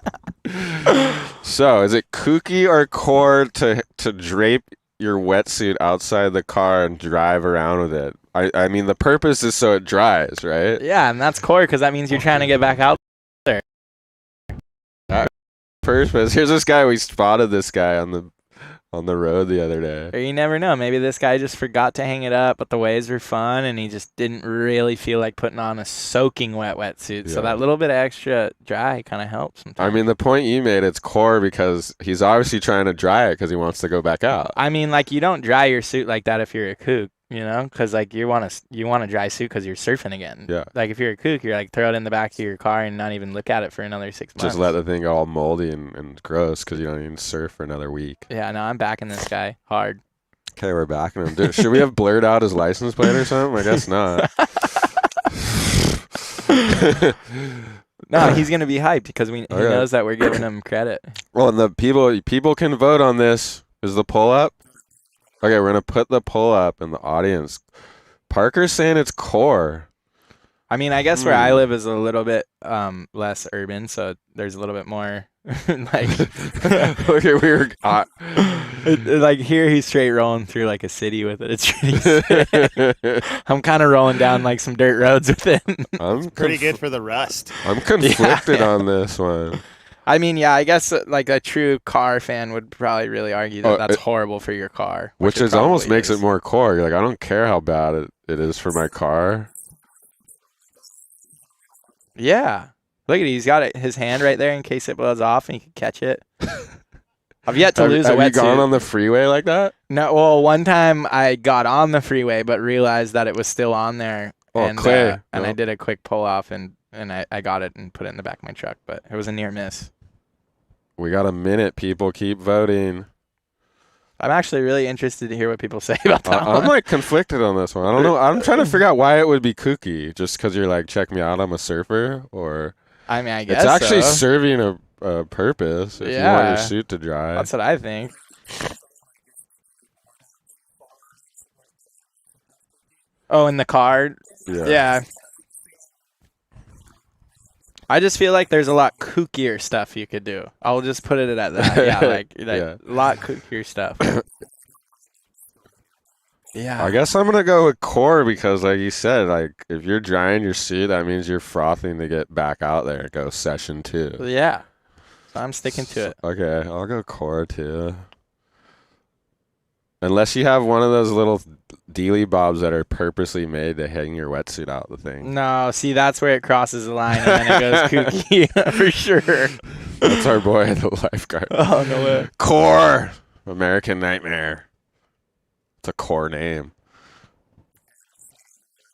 So, is it kooky or core to drape your wetsuit outside the car and drive around with it? I mean, the purpose is so it dries, right? Yeah, and that's core because that means you're trying to get back out. Purpose. Here's this guy. We spotted this guy on the road the other day. Or you never know. Maybe this guy just forgot to hang it up, but the waves were fun, and he just didn't really feel like putting on a soaking wetsuit. So Yeah. that little bit of extra dry kind of helps sometimes. I mean, the point you made, it's core because he's obviously trying to dry it because he wants to go back out. I mean, like you don't dry your suit like that if you're a kook, you know, because like you want a dry suit because you're surfing again. Yeah. Like if you're a kook, you're like throw it in the back of your car and not even look at it for another 6 months. Just let the thing go all moldy and gross because you don't even surf for another week. Yeah, no, I'm backing this guy hard. Okay, we're backing him. Should we have blurred out his license plate or something? I guess not. No, he's gonna be hyped because he Okay. knows that we're giving him credit. Well, and the people can vote on this. Is the poll up? Okay, we're gonna put the poll up in the audience. Parker's saying it's core. I mean, I guess where I live is a little bit less urban, so there's a little bit more like Okay, we were. like here he's straight rolling through like a city with it. It's pretty sick. I'm kind of rolling down like some dirt roads with it. I'm Pretty good for the rust. I'm conflicted on this one. I mean, yeah, I guess like a true car fan would probably really argue that Oh, that's horrible for your car. Which it is almost probably makes is. it more core. You're like, I don't care how bad it is for my car. Yeah. Look at it. He's got his hand right there in case it blows off and he can catch it. I've yet to lose a Have you gone wetsuit. on the freeway like that? No, well, one time I got on the freeway but realized that it was still on there. Oh, and Clay. and No. I did a quick pull off and I got it and put it in the back of my truck, but it was a near miss. We got a minute. People keep voting. I'm actually really interested to hear what people say about that I'm one. like conflicted on this one. I don't know. I'm trying to figure out why it would be kooky. Just because you're like, check me out, I'm a surfer, or I mean, I guess it's actually so. serving a purpose. If you want Yeah. your suit to dry. That's what I think. Oh, in the car? Yeah. I just feel like there's a lot kookier stuff you could do. I'll just put it at that. Yeah, like Yeah. a lot kookier stuff. Yeah. I guess I'm gonna go with core because, like you said, like if you're drying your suit, that means you're frothing to get back out there and go session 2. Yeah. So I'm sticking to it. Okay, I'll go core too. Unless you have one of those little dealy bobs that are purposely made to hang your wetsuit out the thing. No, see, that's where it crosses the line and then it goes kooky for sure. That's our boy, the lifeguard. Oh, no way. Core! American Nightmare. It's a core name.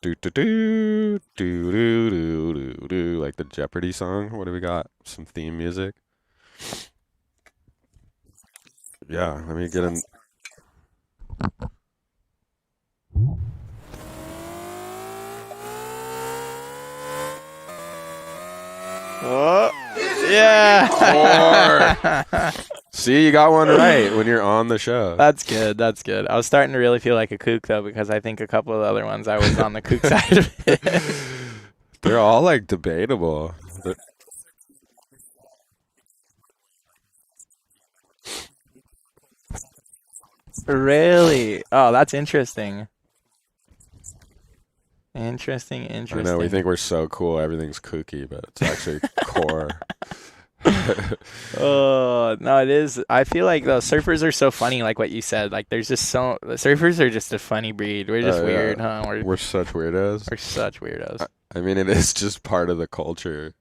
Do do do do do do do do, like the Jeopardy song. What do we got? Some theme music. Yeah, let me get in. Oh, yeah. See, you got one right when you're on the show. That's good. That's good. I was starting to really feel like a kook, though, because I think a couple of the other ones I was on the kook side of it. They're all like debatable. Really? Oh, that's interesting. Interesting. I know we think we're so cool, everything's kooky, but it's actually core. Oh, no, it is. I feel like the surfers are so funny, like what you said. Like, there's just the surfers are just a funny breed. We're just Oh, yeah. weird, huh? We're such weirdos. We're such weirdos. I mean, it is just part of the culture.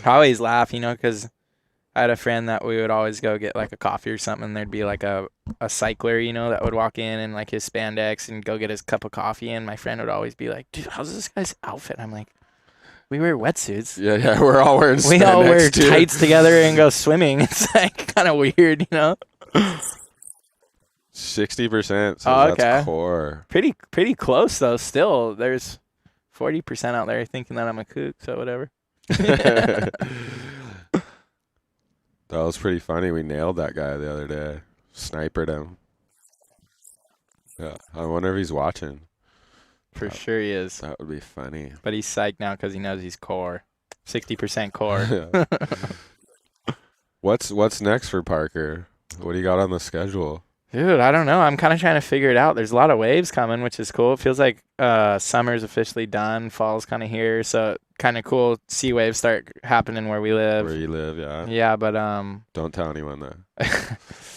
I always laugh, because I had a friend that we would always go get like a coffee or something. And there'd be like a cycler, that would walk in like his spandex and go get his cup of coffee. And my friend would always be like, dude, how's this guy's outfit? I'm like, we wear wetsuits. Yeah, we're all wearing We all wear spandex, too. tights together and go swimming. It's like kind of weird, 60% says Oh, okay. that's core. Pretty close though. Still, there's 40% out there thinking that I'm a kook, so whatever. That was pretty funny. We nailed that guy the other day. Snipered him. Yeah, I wonder if he's watching. For sure he is. That would be funny. But he's psyched now because he knows he's core. 60% core. Yeah. What's next for Parker? What do you got on the schedule? Dude, I don't know. I'm kind of trying to figure it out. There's a lot of waves coming, which is cool. It feels like summer's officially done. Fall's kind of here. So kind of cool. Sea waves start happening where we live. Where you live, yeah. Yeah, but Don't tell anyone though.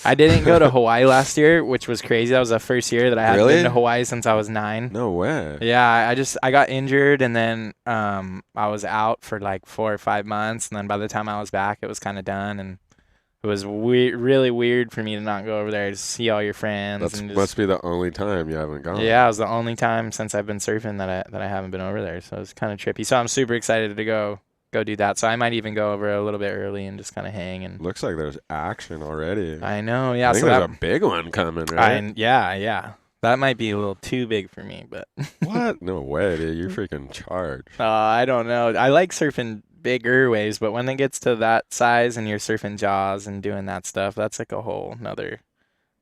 I didn't go to Hawaii last year, which was crazy. That was the first year that I hadn't Really? been to Hawaii since I was 9. No way. Yeah, I got injured and then I was out for like 4 or 5 months, and then by the time I was back, it was kind of done, and it was really weird for me to not go over there to see all your friends. That and just, must be the only time you haven't gone. yeah, it was the only time since I've been surfing that I haven't been over there, so it was kind of trippy. So I'm super excited to go do that. So I might even go over a little bit early and just kind of hang. And Looks like there's action already. I know, yeah. I think So there's a big one coming, right? yeah. That might be a little too big for me, but What? No way, dude. You're freaking charged. I don't know. I like surfing bigger waves, but when it gets to that size and you're surfing jaws and doing that stuff, that's like a whole nother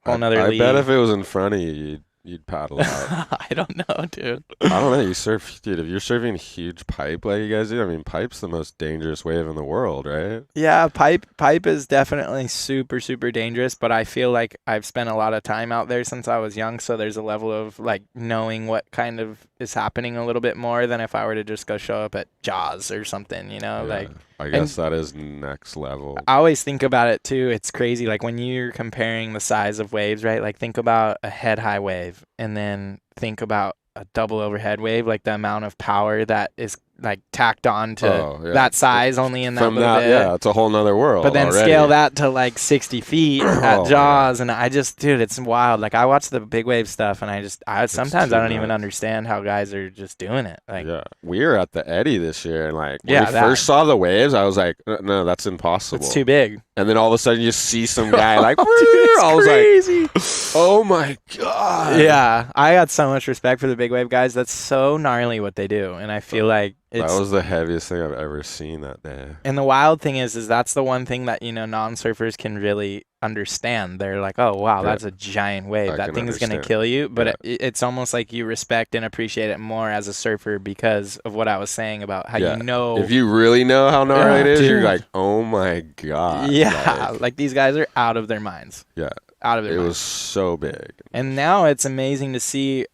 I league. bet if it was in front of you, you'd paddle out. I don't know, dude. I don't know. You surf, dude. If you're surfing huge pipe like you guys do, I mean, pipe's the most dangerous wave in the world, right? Yeah, pipe is definitely super, super dangerous, but I feel like I've spent a lot of time out there since I was young, so there's a level of like knowing what kind of is happening a little bit more than if I were to just go show up at Jaws or something, you know? Yeah, Like I guess that is next level. I always think about it too. It's crazy. Like when you're comparing the size of waves, right? Like think about a head high wave and then think about a double overhead wave, like the amount of power that is like tacked on to that size only in that From little that, bit. yeah, it's a whole nother world. But then already. scale that to like 60 feet at Oh, Jaws, and I just, dude, it's wild. Like I watch the big wave stuff, and I sometimes too I don't even nuts. understand how guys are just doing it. Like, Yeah, we were at the Eddy this year, and like when Yeah, we that. first saw the waves, I was like, no, that's impossible. it's too big. And then all of a sudden, you see some guy like, Dude, it's I was crazy. like, oh my god. Yeah, I got so much respect for the big wave guys. That's so gnarly what they do, and I feel like it's. That was the heaviest thing I've ever seen that day. And the wild thing is that's the one thing that non-surfers can really understand. They're like, oh wow, Yeah. that's a giant wave. I That can thing's gonna understand. kill you. But Yeah. it's almost like you respect and appreciate it more as a surfer because of what I was saying about how Yeah. you know. If you really know how gnarly it is, you're dude. like, oh my god. Yeah, like these guys are out of their minds. Yeah. Out of their It minds. was so big. And now it's amazing to see.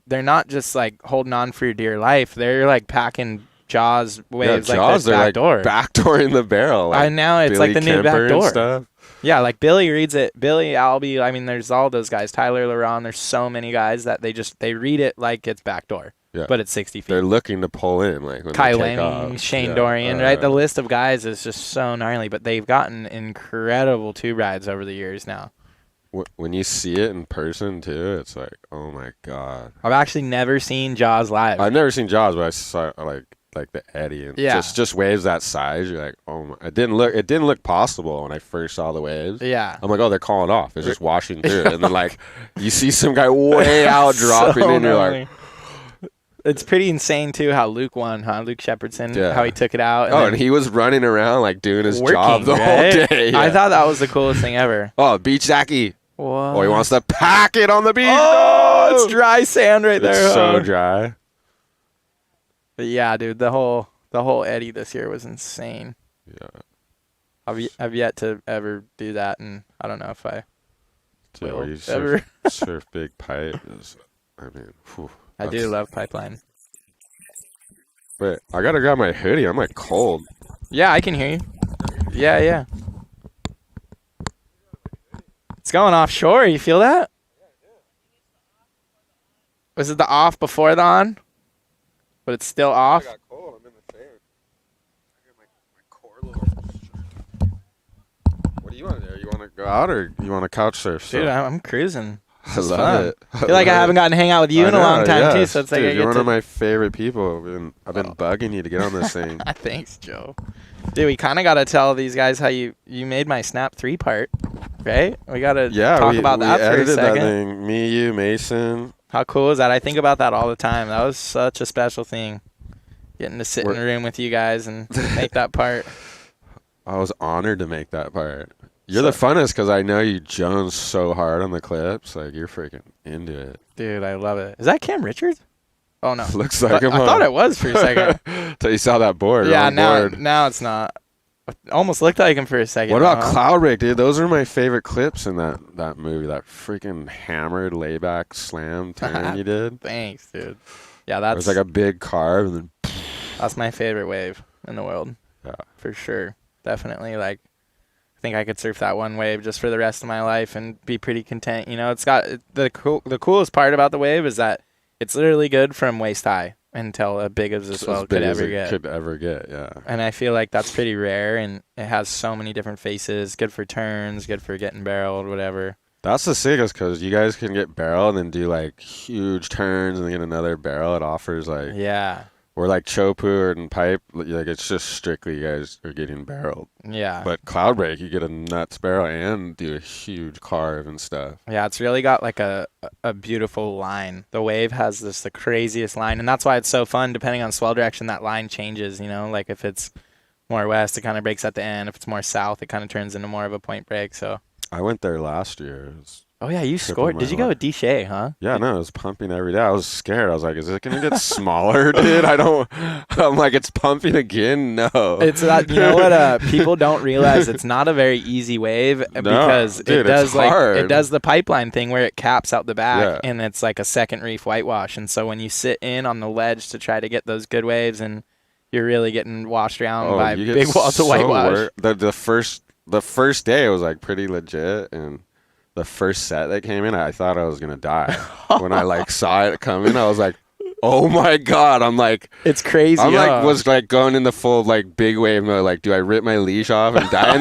They're not just like holding on for your dear life. They're like packing Jaws waves like Jaws, this they're backdoor. like backdooring the barrel. Like Now it's Billy like the new Kemper and backdoor. stuff. Yeah, like Billy reads it. Billy, Albie, I mean, there's all those guys. Tyler, LaRon, there's so many guys that they read it like it's backdoor. Yeah. But it's 60 feet. They're looking to pull in, like when Kai they take Lang, off. Shane Yeah. Dorian, right? The list of guys is just so gnarly, but they've gotten incredible tube rides over the years now. When you see it in person too, it's like, oh my god. I've actually never seen Jaws live. I've never seen Jaws, but I saw like the Eddy and Yeah. just waves that size. You're like, oh my! It didn't look possible when I first saw the waves. Yeah. I'm like, oh, they're calling off. It's just washing through, and then like you see some guy way out dropping, So and you're gnarly. like, It's pretty insane too how Luke won, huh? Luke Shepherdson, Yeah. how he took it out. oh, then and he was running around like doing his working, job the right? whole day. I Yeah. thought that was the coolest thing ever. Oh, beach Zachy. What? Oh, he wants to pack it on the beach. Oh, No! it's dry sand right there. It's so huh? dry. But yeah, dude, the whole Eddy this year was insane. Yeah. I've yet to ever do that, and I don't know if I Dude, will where you ever. surf big pipe is, I mean, whew, I do that's- love pipeline. Wait, I gotta grab my hoodie. I'm like cold. Yeah, I can hear you. Yeah. It's going offshore. You feel that? Was it the off before the on? But it's still off? got cold. I'm in the fan. I got my core little. What do you want to do? You want to go out or you want to couch surf? Dude, I'm cruising. I love fun. it. I feel like I haven't gotten to hang out with you in a long time, too, so it's like Dude, I you're get one to... of my favorite people. I've been bugging you to get on this thing. Thanks, Joe. Dude, we kind of got to tell these guys how you made my Snap 3 part, right? We got to talk about that for a edited that second. thing. Me, you, Mason. How cool is that? I think about that all the time. That was such a special thing, getting to sit in a room with you guys and make that part. I was honored to make that part. You're the funnest because I know you jones so hard on the clips. Like, you're freaking into it. Dude, I love it. Is that Cam Richards? Oh, no. Looks like him. I thought it was for a second. Till you saw that board. Yeah, wrong board. now it's not. It almost looked like him for a second. What about huh? Cloud Rig, dude? Those are my favorite clips in that movie. That freaking hammered layback slam turn you did. Thanks, dude. Yeah, It was like a big carve and then that's my favorite wave in the world. Yeah. For sure. Definitely, like, I think I could surf that one wave just for the rest of my life and be pretty content. You know, it's got the coolest part about the wave is that it's literally good from waist high until as big as this as swell big could as ever it get. could ever get, yeah. And I feel like that's pretty rare, and it has so many different faces. Good for turns, good for getting barreled, whatever. That's the sickest because you guys can get barrel and then do like huge turns and then get another barrel. It offers like Yeah. or like chopu and pipe, like it's just strictly you guys are getting barreled. Yeah. But cloud break, you get a nuts barrel and do a huge carve and stuff. Yeah, it's really got like a beautiful line. The wave has the craziest line, and that's why it's so fun. Depending on swell direction, that line changes. You know, like if it's more west, it kind of breaks at the end. If it's more south, it kind of turns into more of a point break. So. I went there last year. Oh yeah, you scored. Did you go with D-Shay, huh? Yeah, no, I was pumping every day. I was scared. I was like, is it gonna get smaller, dude? I'm like, it's pumping again. No. It's not. You know what? People don't realize it's not a very easy wave because dude, it does it's hard. it does the pipeline thing where it caps out the back Yeah. and it's like a second reef whitewash. And so when you sit in on the ledge to try to get those good waves, and you're really getting washed around by you get big walls of whitewash. The first day was like pretty legit, and the first set that came in, I thought I was gonna die. When I like saw it come in, I was like, "Oh my god!" I'm like, It's crazy. I'm huh? was like going in the full like big wave mode. Like, do I rip my leash off and die?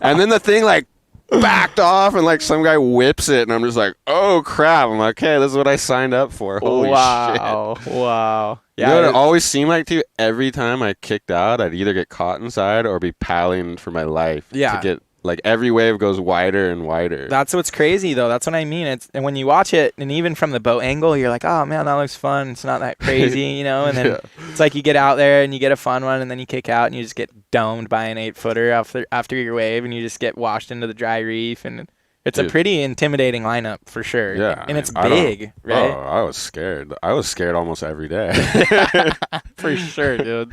And then the thing like backed off, and like some guy whips it, and I'm just like, "Oh crap!" I'm like, "Okay, this is what I signed up for." Holy shit! Wow. You know what it always seemed like too? Every time I kicked out, I'd either get caught inside or be paddling for my life. Yeah. To get like every wave goes wider and wider. That's what's crazy though. That's what I mean. And when you watch it, and even from the boat angle, you're like, oh man, that looks fun. It's not that crazy, you know. And then it's like you get out there and you get a fun one, and then you kick out and you just get domed by an 8-footer after your wave, and you just get washed into the dry reef. And it's a pretty intimidating lineup for sure. Yeah, and it's big, right? Oh, I was scared. I was scared almost every day. For sure, dude.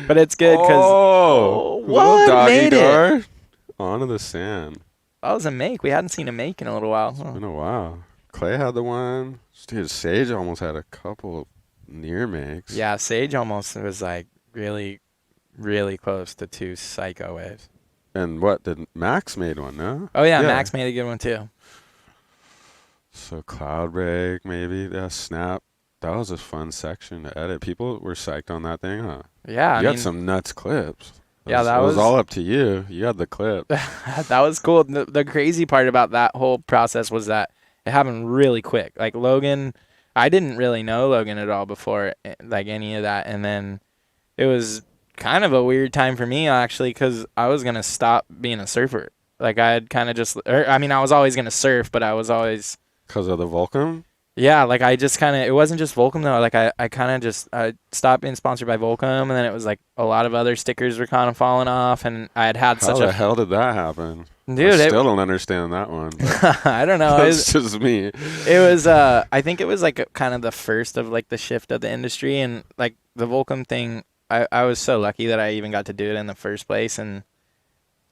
But it's good because little what doggy made door it? onto the sand. That was a make. We hadn't seen a make in a little while. It's been a while. Clay had the one. Dude, Sage almost had a couple near makes. Yeah, Sage almost was like really, really close to 2 psycho waves. And what did Max made one? No. Oh yeah, Max made a good one too. So cloud break maybe. Yeah, Snap. That was a fun section to edit. People were psyched on that thing, huh? Yeah, you had some nuts clips. That was all up to you. You had the clip. That was cool. The crazy part about that whole process was that it happened really quick. Like Logan, I didn't really know Logan at all before, like any of that. And then it was kind of a weird time for me actually, because I was gonna stop being a surfer. Like I had kind of I was always gonna surf, but I was always because of the Volcom. Yeah, like I just kind of, it wasn't just Volcom though. Like I kind of just stopped being sponsored by Volcom, and then it was like a lot of other stickers were kind of falling off, and I had How the hell did that happen? Dude, I still don't understand that one. I don't know. It's just me. It was I think it was like kind of the first of like the shift of the industry, and like the Volcom thing. I was so lucky that I even got to do it in the first place, and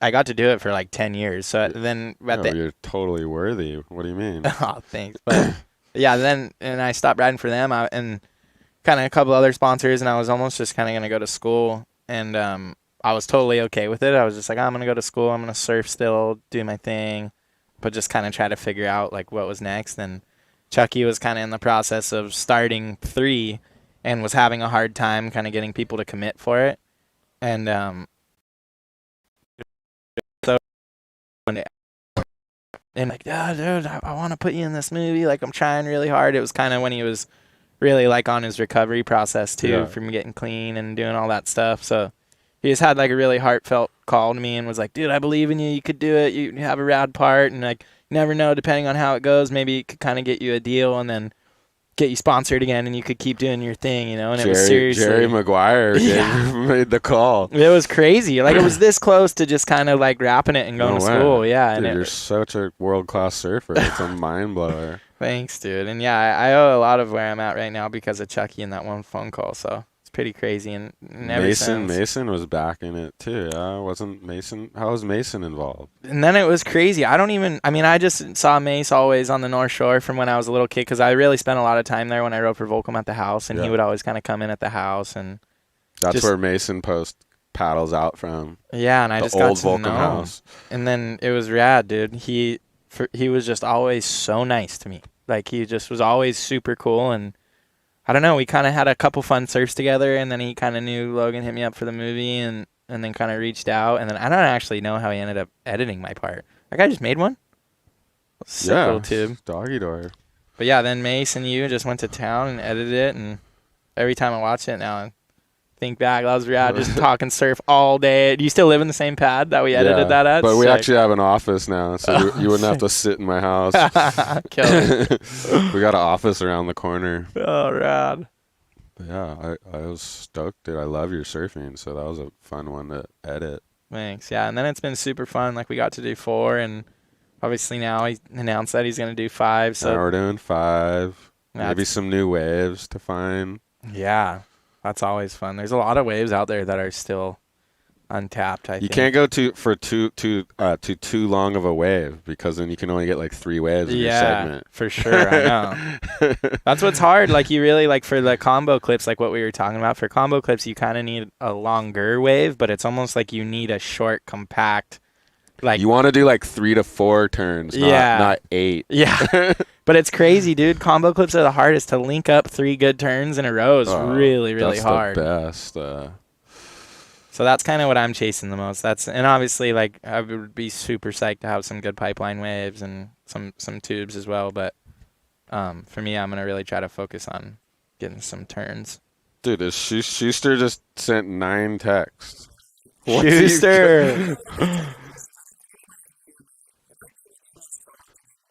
I got to do it for like 10 years. So then you're totally worthy. What do you mean? Oh, thanks. But yeah, and I stopped riding for them, and kind of a couple other sponsors, and I was almost just kind of going to go to school, and I was totally okay with it. I was just like, I'm going to go to school, I'm going to surf still, do my thing, but just kind of try to figure out like what was next. And Chucky was kind of in the process of starting 3 and was having a hard time kind of getting people to commit for it. And like, yeah, dude, I want to put you in this movie. Like, I'm trying really hard. It was kind of when he was really like on his recovery process too, from getting clean and doing all that stuff. So he just had like a really heartfelt call to me and was like, dude, I believe in you. You could do it. You have a rad part. And like, you never know, depending on how it goes, maybe it could kind of get you a deal and then get you sponsored again, and you could keep doing your thing, you know. And it was seriously Jerry Maguire made the call. It was crazy. Like, it was this close to just kind of like wrapping it and going to school. Yeah, dude, and you're such a world-class surfer. It's a mind blower. Thanks, dude. And yeah, I owe a lot of where I'm at right now because of Chucky and that one phone call. So it's pretty crazy. And Mason was back in it too. Wasn't Mason? How was Mason involved? And then it was crazy. I just saw Mace always on the North Shore from when I was a little kid, because I really spent a lot of time there when I rode for Volcom at the house, and he would always kind of come in at the house. And that's where Mason paddles out from. Yeah, and I just got to know him. House. And then it was rad, dude. He was just always so nice to me. Like, he just was always super cool. And I don't know, we kind of had a couple fun surfs together, and then he kind of knew Logan hit me up for the movie, and then kind of reached out. And then I don't actually know how he ended up editing my part. Like, I just made one. Sick little tube. Doggy door. But yeah, then Mace and you just went to town and edited it, and every time I watch it now, think back. That was rad. Just talking surf all day. Do you still live in the same pad that we edited that at? But we Sick. actually have an office now, so you wouldn't have to sit in my house. Kill it. We got an office around the corner. Oh, rad. But yeah, I was stoked, dude. I love your surfing, so that was a fun one to edit. Thanks. Yeah, and then it's been super fun. Like, we got to do 4, and obviously now he announced that he's going to do 5. So now we're doing 5. Yeah, Maybe some new waves to find. Yeah, that's always fun. There's a lot of waves out there that are still untapped. I think You can't go too long of a wave, because then you can only get like 3 waves in your segment. For sure. I know. That's what's hard. Like, you really, like, for the combo clips, like what we were talking about, for combo clips, you kind of need a longer wave, but it's almost like you need a short, compact. Like, You want to do like 3 to 4 turns, not 8. Yeah. But it's crazy, dude. Combo clips are the hardest. To link up 3 good turns in a row is really, really that's hard. The best. So that's kind of what I'm chasing the most. And obviously, like, I would be super psyched to have some good pipeline waves and some tubes as well. But for me, I'm gonna really try to focus on getting some turns. Dude, is Schuster just sent 9 texts. Schuster.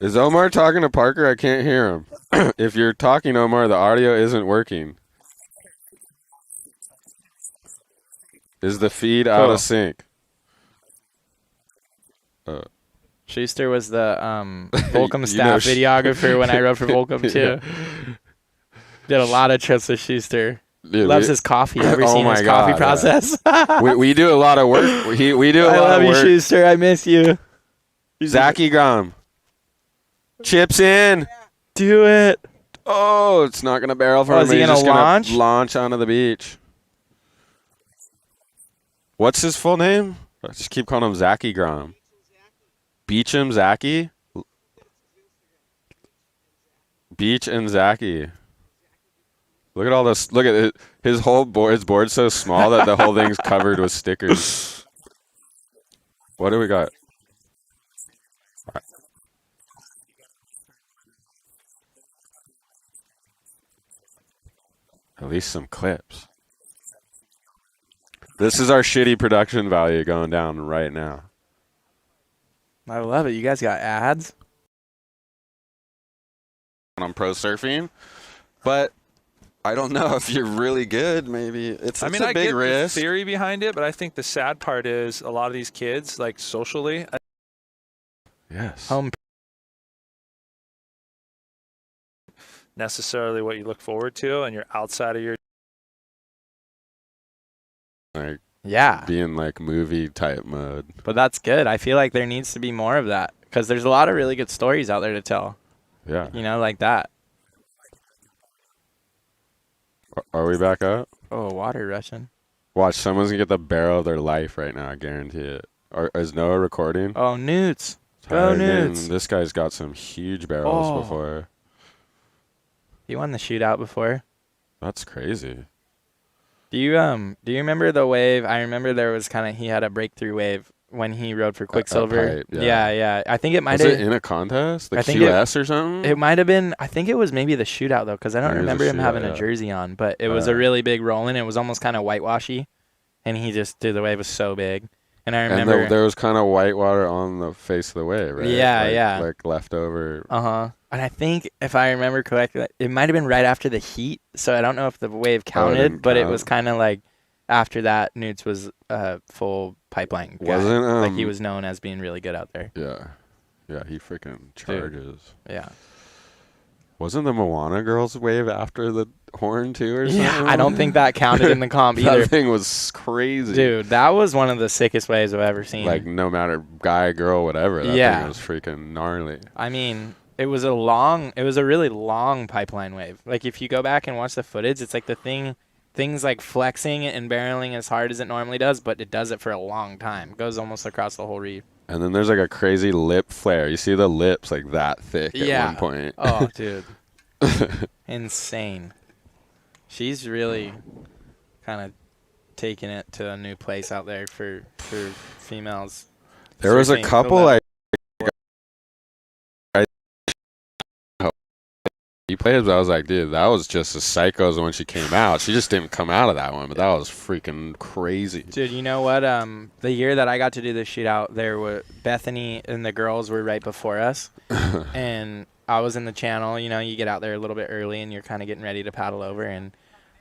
Is Omar talking to Parker? I can't hear him. If you're talking, Omar, the audio isn't working. Is the feed out of sync? Schuster was the Volcom staff videographer when I wrote for Volcom too. Did a lot of trips with Schuster. Dude, Loves his coffee. Ever seen his coffee process? we do a lot of work. We do a lot of work. I love you, Schuster. I miss you. Zachy Grom. Chips in. Do it. Oh, it's not going to barrel for him. Is he He's gonna just gonna launch? launch onto the beach. What's his full name? I just keep calling him Zachy Grom. Beecham Zachy? Beach and Zachy. Look at all this. Look at it. His whole board. His board's so small that the whole thing's covered with stickers. What do we got? At least some clips. This is our shitty production value going down right now. I love it. You guys got ads? On pro surfing, but I don't know if you're really good. Maybe it's a I big get risk. the theory behind it, but I think the sad part is a lot of these kids, like socially, Yes. Home. necessarily what you look forward to, and you're outside of your. Like Yeah. being like movie type mode. But that's good. I feel like there needs to be more of that because there's a lot of really good stories out there to tell. Yeah. You know, like that. Are we back up? Oh, water rushing. Watch, someone's gonna get the barrel of their life right now. I guarantee it. Is Noah recording? Oh, Newts. Tired Go again. Newts. This guy's got some huge barrels Oh. before. He won the shootout before. That's crazy. Do you remember the wave? I remember there was he had a breakthrough wave when he rode for Quicksilver. pipe, yeah. Yeah. I think it might Was it have. in a contest? The I think QS or something? It might have been. I think it was maybe the shootout though, because I don't Maybe it was remember the him having shootout, a yeah. jersey on. But it was a really big rolling. It was almost kind of whitewashy, and he just the wave was so big. And I and remember. there was kind of white water on the face of the wave, right? Yeah, Like- yeah. Like leftover. And I think if I remember correctly, it might have been right after the heat. So I don't know if the wave didn't counted, but it count. was kind of like after that, Newts was a full pipeline guy. Wasn't, like he was known as being really good out there. Yeah. Yeah, he freaking charges. Yeah. Wasn't the Moana girls wave after the horn too or something? Yeah, I don't think that counted in the comp either. That thing was crazy. Dude, that was one of the sickest waves I've ever seen. Like no matter guy, girl, whatever. That Yeah. thing was freaking gnarly. I mean, it was a really long pipeline wave. Like if you go back and watch the footage, it's like things like flexing and barreling as hard as it normally does, but it does it for a long time. It goes almost across the whole reef. And then there's like a crazy lip flare. You see the lips like that thick at one point. Oh, dude. Insane. She's really kind of taking it to a new place out there for females. There was a Surfing, couple build like replays, but I was like, dude, that was just as psycho as when she came out. She just didn't come out of that one, but that was freaking crazy. Dude, you know what? The year that I got to do the shootout, there were Bethany and the girls were right before us, and I was in the channel. You know, you get out there a little bit early, and you're kind of getting ready to paddle over, and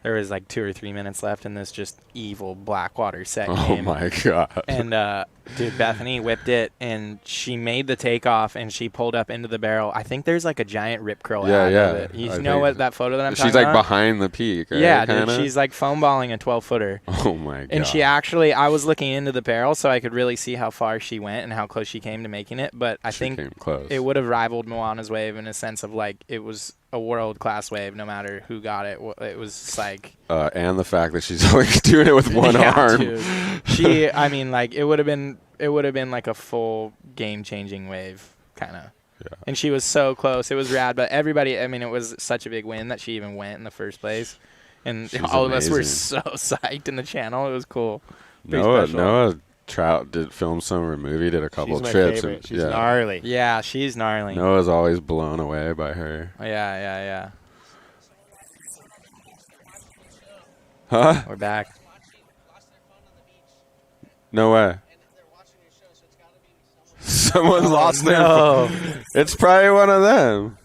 there was like 2 or 3 minutes left in this just evil Blackwater set game. Oh my god! And dude, Bethany whipped it, and she made the takeoff, and she pulled up into the barrel. I think there's like a giant rip curl out of it. You know what that photo that I'm talking about? She's like behind the peak, right? Yeah, kinda? dude, she's like foam balling a 12-footer. Oh my god! And she actually, I was looking into the barrel so I could really see how far she went and how close she came to making it. But I think came close. it would have rivaled Moana's wave in a sense of like it was a world-class wave no matter who got it. It was like... and the fact that she's only doing it with one arm. Dude. She, I mean, like, it would have been like a full game-changing wave, kind of. Yeah. And she was so close. It was rad. But everybody, I mean, it was such a big win that she even went in the first place. And She's all of us were amazing. so psyched in the channel. It was cool. Pretty Noah special. Trout did film some of her movie, did a couple She's my trips. favorite. And, She's yeah. gnarly. Yeah, she's gnarly. Noah's always blown away by her. Yeah. Huh? We're back. No way. Someone lost their No. phone. It's probably one of them.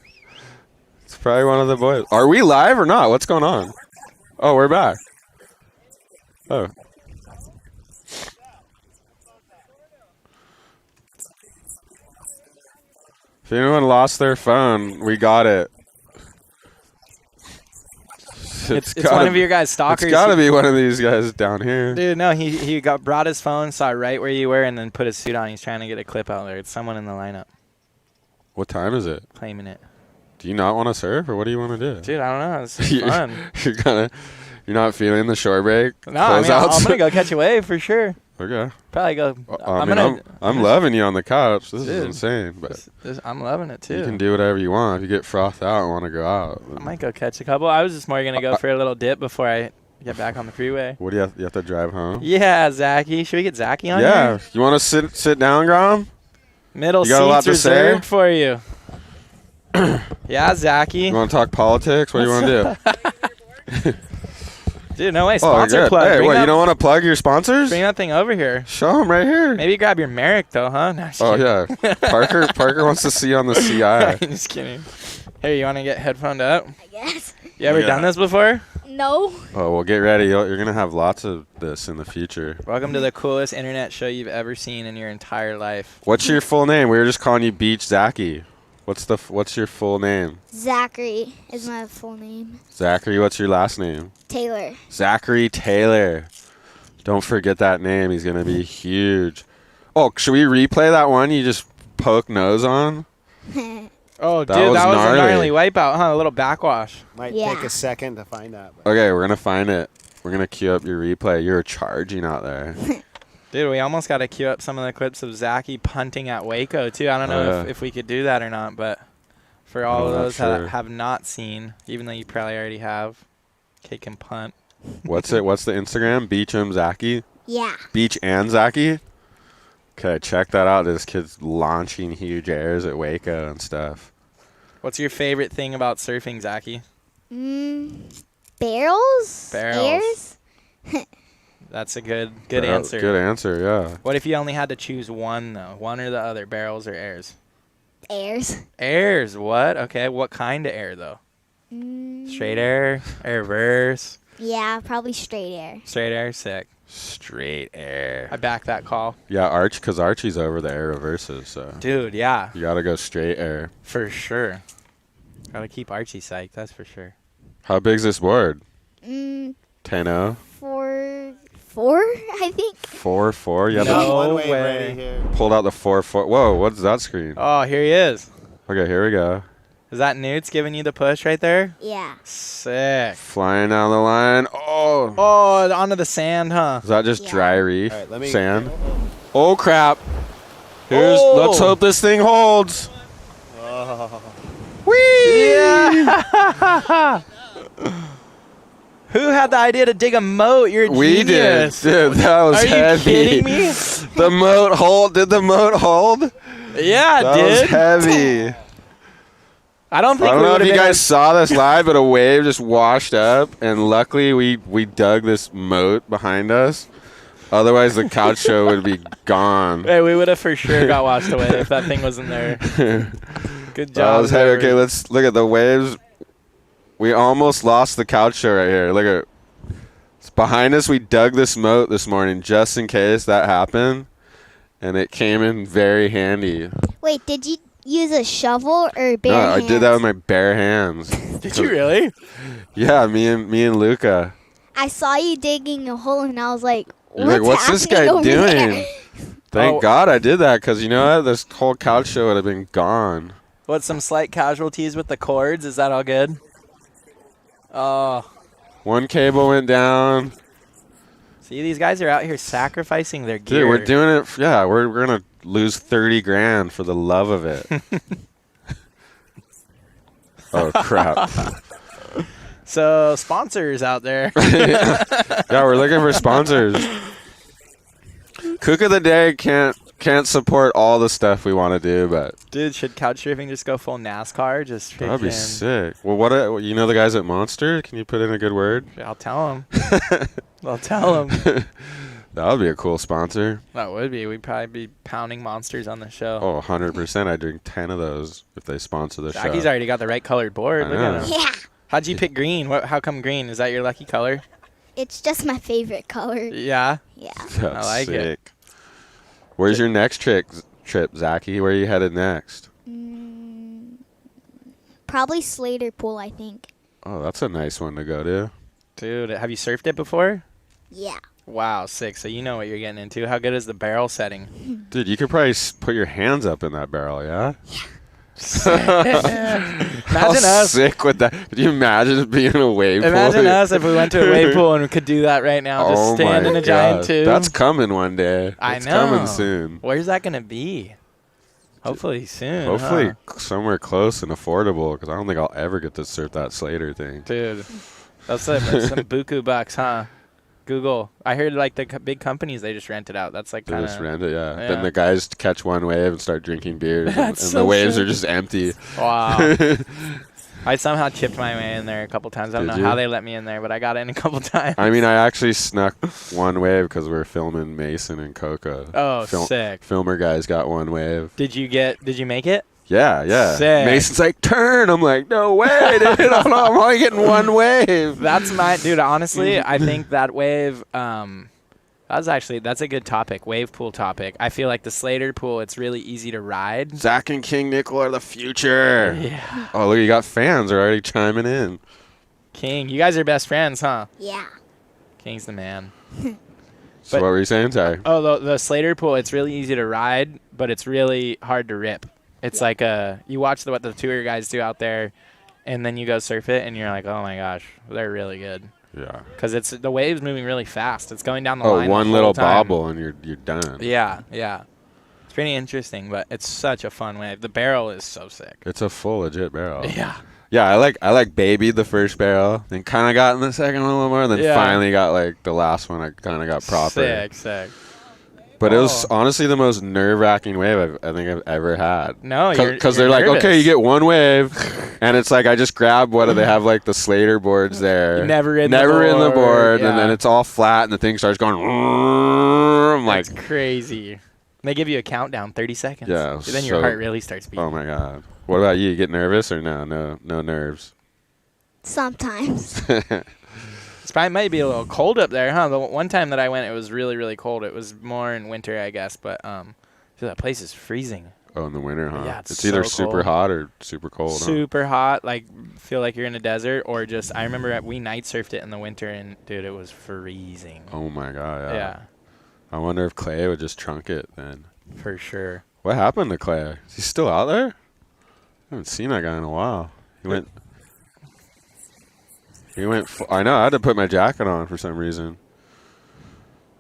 It's probably one of the boys. Are we live or not? What's going on? Oh, we're back. Oh. If anyone lost their phone, we got it. It's one of your guys' stalkers. It's got to be one of these guys down here. Dude, no, he brought his phone, saw right where you were, and then put his suit on. He's trying to get a clip out there. It's someone in the lineup What time is it? claiming it. Do you not want to surf, or what do you want to do? Dude, I don't know. It's just fun. You're not feeling the shore break? No, I mean, I'm Closeouts? going to go catch a wave for sure. Okay. Probably go. I'm loving you on the couch. This is Dude, insane, but I'm loving it too. you can do whatever you want. If you get frothed out and want to go out, I might go catch a couple. I was just more going to go for a little dip before I get back on the freeway. what do you have to drive home? Yeah, Zachy. Should we get Zachy on Yeah. here? You want to sit down, Grom? Middle You got a lot seats to say? reserved for you. Yeah, Zachy. You want to talk politics? What do you want to do? Dude, no way. Oh, Sponsor good. plug. Hey, Bring what? that- You don't want to plug your sponsors? Bring that thing over here. Show them right here. Maybe grab your Merrick, though, huh? No, just Oh kidding. yeah. Parker wants to see you on the CI. I'm just kidding. Hey, you want to get headphoned up? I guess. You ever Yeah. done this before? No. Oh well, get ready. You're gonna have lots of this in the future. Welcome to the coolest internet show you've ever seen in your entire life. What's your full name? We were just calling you Beach Zachy. What's your full name? Zachary is my full name. Zachary. What's your last name? Taylor. Zachy Taylor. Don't forget that name. He's gonna be huge. Oh, should we replay that one you just poke nose on? Oh, That dude, was that was a gnarly. gnarly wipeout, huh? A little backwash. Might Yeah. take a second to find that. But Okay, we're gonna find it. We're gonna queue up your replay. You're charging out there. Dude, we almost got to queue up some of the clips of Zachy punting at Waco, too. I don't know Oh, yeah. if we could do that or not, but for all of I'm not those sure. that have not seen, even though you probably already have, Kate can punt. What's the Instagram? Beach'em Zachy? Yeah. Beach and Zachy? Okay, check that out. This kid's launching huge airs at Waco and stuff. What's your favorite thing about surfing, Zachy? Barrels? Barrels. Airs? That's a good answer. Good answer, yeah. What if you only had to choose one, though? One or the other, barrels or airs? Airs. Airs, what? Okay, what kind of air, though? Straight air, air reverse, Yeah, probably straight air. straight air, sick. Straight air. I back that call. Yeah, because Archie's over the air reverses, so Dude, yeah, you gotta go straight air. for sure. Gotta keep Archie psyched, that's for sure. How big's this board? 4, 10-0? I think. 4-4? You have No. got one wave way. ready here. pulled out the 4-4. Whoa, what's that screen? Oh, here he is. Okay, here we go. Is that Newt's giving you the push right there? Yeah. Sick. Flying down the line. Oh. Oh, onto the sand, huh? Is that just Yeah. dry reef? All right, let me- Sand? Oh, crap. Oh. Let's hope this thing holds. Yeah. Who had the idea to dig a moat? You're a We did. genius. Dude, that was Are you heavy. kidding me? The moat hold. Did the moat hold? Yeah, That was dude. heavy. I don't think I don't we know would if have you been guys saw this live, but a wave just washed up, and luckily we dug this moat behind us. Otherwise, the couch show would be gone. Hey, we would have for sure got washed away if that thing wasn't there. Good I job. was heavy. Okay, let's look at the waves. We almost lost the couch show right here. Look at it's behind us. We dug this moat this morning just in case that happened, and it came in very handy. Wait, did you use a shovel or bare No, hands? I did that with my bare hands. Did you really? Yeah, me and Luca. I saw you digging a hole, and I was like, You're like, what's this guy happening over doing? there?" Thank God I did that, because you know what? This whole couch show would have been gone. What, some slight casualties with the cords? Is that all good? Oh. One cable went down. See, these guys are out here sacrificing their gear. Dude, we're doing it. Yeah, we're going to lose 30 grand for the love of it. Oh, crap. So, sponsors out there. Yeah, we're looking for sponsors. Kook of the Day can't support all the stuff we want to do, but Dude, should couch surfing just go full NASCAR? Just that'd be freaking- sick. Well, you know the guys at Monster? Can you put in a good word? I'll tell them. I'll tell them. That would be a cool sponsor. That would be. We'd probably be pounding monsters on the show. Oh, 100%. I'd drink 10 of those if they sponsor the show. Zachy's already got the right colored board. I Look know. at him. Yeah, How'd you pick green? How come green? Is that your lucky color? it's just my favorite color. Yeah. Yeah. That's I like it. sick. Where's your next trip, Zachy? Where are you headed next? Probably Slater Pool, I think. Oh, that's a nice one to go to. Dude, have you surfed it before? Yeah. Wow, sick. So you know what you're getting into. How good is the barrel setting? Dude, you could probably put your hands up in that barrel, yeah? How Imagine us. sick would that? Could you imagine being in a wave pool? Imagine us if we went to a wave pool and we could do that right now. Just Oh stand my in a giant God. tube. That's coming one day. I It's know. coming soon. Where's that going to be? Hopefully soon. Hopefully huh? somewhere close and affordable, because I don't think I'll ever get to surf that Slater thing. Dude, that's some buku bucks, huh? Google. I heard like the big companies, they just rent it out. That's like They kind just of. rent it, yeah. Yeah. Then the guys catch one wave and start drinking beers, and That's the so waves sick. are just empty. Wow. I somehow chipped my way in there a couple times. I don't Did know you? how they let me in there, but I got in a couple times. I mean, I actually snuck one wave because we were filming Mason and Coco. Oh, sick. Filmer guys got one wave. Did you make it? Yeah, yeah. Sick. Mason's like, turn. I'm like, no way, dude. I'm only getting one wave. That's my dude. Honestly, I think that wave. That's a good topic. Wave pool topic. I feel like the Slater pool. It's really easy to ride. Zach and King Nickel are the future. Yeah. Oh, look, you got fans already chiming in. King, you guys are best friends, huh? Yeah. King's the man. So But- what were you saying? Sorry. Oh, the Slater pool. It's really easy to ride, but it's really hard to rip. It's like you watch what the tour guys do out there, and then you go surf it, and you're like, oh my gosh, they're really good. Yeah. Because it's the wave's moving really fast. It's going down the Oh, line. the one whole little time. bobble and you're done. Yeah, yeah. It's pretty interesting, but it's such a fun wave. The barrel is so sick. It's a full legit barrel. Yeah. Yeah, I like babied the first barrel, then kind of got in the second one a little more, then Yeah. finally got like the last one. I kind of got proper. Sick. But it was Oh. honestly the most nerve-wracking wave I think I've ever had. No, Because you're they're like, nervous. okay, you get one wave, and it's like I just grab what do they have like the Slater boards there. You never in the the board, board, and then yeah. it's all flat, and the thing starts going. I'm like, That's crazy. They give you a countdown, 30 seconds. Yeah, Then your so- heart really starts beating. oh my god. What about you? You get nervous or no? No nerves. Sometimes. It's probably might be a little cold up there, huh? The one time that I went, it was really, really cold. It was more in winter, I guess, but so that place is freezing. Oh, in the winter, huh? Yeah, it's either so super cold. hot or super cold. Huh? Super hot, like feel like you're in a desert, or just I remember we night surfed it in the winter, and dude, it was freezing. Oh my god. Yeah, I wonder if Clay would just trunk it then. for sure. What happened to Clay? Is he still out there? I haven't seen that guy in a while. He went. I know. I had to put my jacket on for some reason.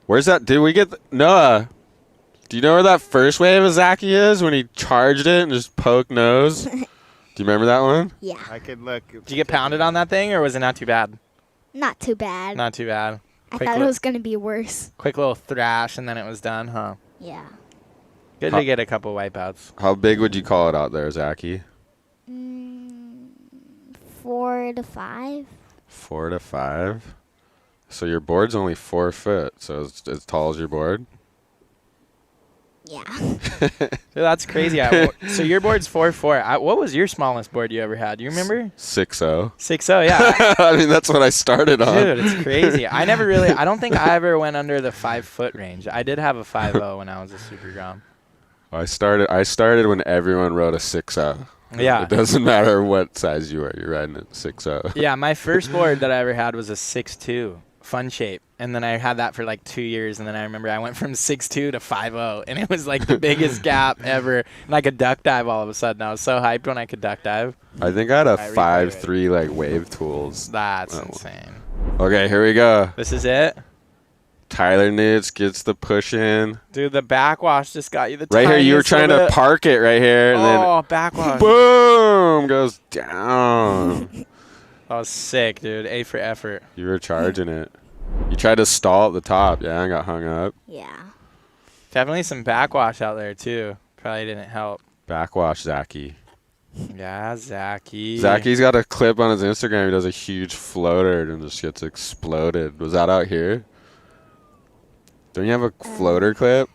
Where's that? Did we get Noah? Do you know where that first wave of Zachy is when he charged it and just poked nose? Do you remember that one? Yeah. I could look. Did you get pounded on that thing, or was it not too bad? Not too bad. Not too bad. I Quick thought it li- was going to be worse. Quick little thrash, and then it was done, huh? Yeah. Good Huh. to get a couple wipeouts. How big would you call it out there, Zachy? 4 to 5. 4 to 5. So your board's only 4 foot. So it's as tall as your board. Yeah. Dude, that's crazy. So your board's 4'4". What was your smallest board you ever had? Do you remember? 6'0". 6'0", yeah. I mean, that's what I started on. Dude, it's crazy. I don't think I ever went under the 5 foot range. I did have a 5'0" when I was a super grom. I started when everyone rode a 6'0". Yeah. It doesn't matter what size you are. You're riding a 6'0". Yeah, my first board that I ever had was a 6'2", Fun Shape. And then I had that for like 2 years. And then I remember I went from 6'2" to 5'0". And it was like the biggest gap ever. And I could duck dive all of a sudden. I was so hyped when I could duck dive. I think I had a 5'3" like wave tools. That's insane. Okay, here we go. This is it? Tyler Nitz gets the push in. Dude, the backwash just got you the Right here, you were tiniest trying little to bit. park it right here. And Oh, backwash. then boom, goes down. That was sick, dude. A for effort. You were charging it. You tried to stall at the top, yeah, and got hung up. Yeah. Definitely some backwash out there, too. Probably didn't help. Backwash Zachy. Yeah, Zachy. Zachy's got a clip on his Instagram. He does a huge floater and just gets exploded. Was that out here? Don't you have a floater clip?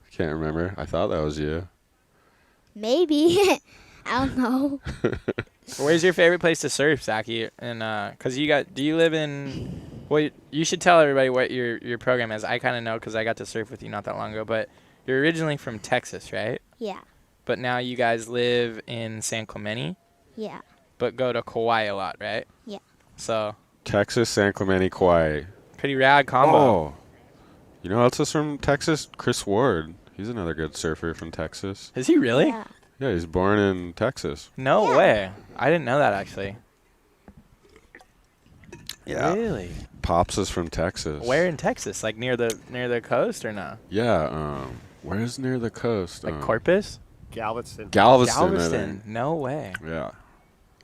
I can't remember. I thought that was you. Maybe. I don't know. Where's your favorite place to surf, Zachy? And cause do you live in? Well, you should tell everybody what your program is. I kind of know because I got to surf with you not that long ago. But you're originally from Texas, right? Yeah. But now you guys live in San Clemente. Yeah. But go to Kauai a lot, right? Yeah. So Texas, San Clemente, Kauai. pretty rad combo. Oh. You know who else is from Texas? Chris Ward. He's another good surfer from Texas. Is he really? Yeah. Yeah, he's born in Texas. No Yeah. way. I didn't know that actually. Yeah. Really? Pops is from Texas. Where in Texas? Like near the coast or no? Yeah. Where's near the coast? Like Corpus? Galveston. Galveston. I Galveston. think. No way. Yeah,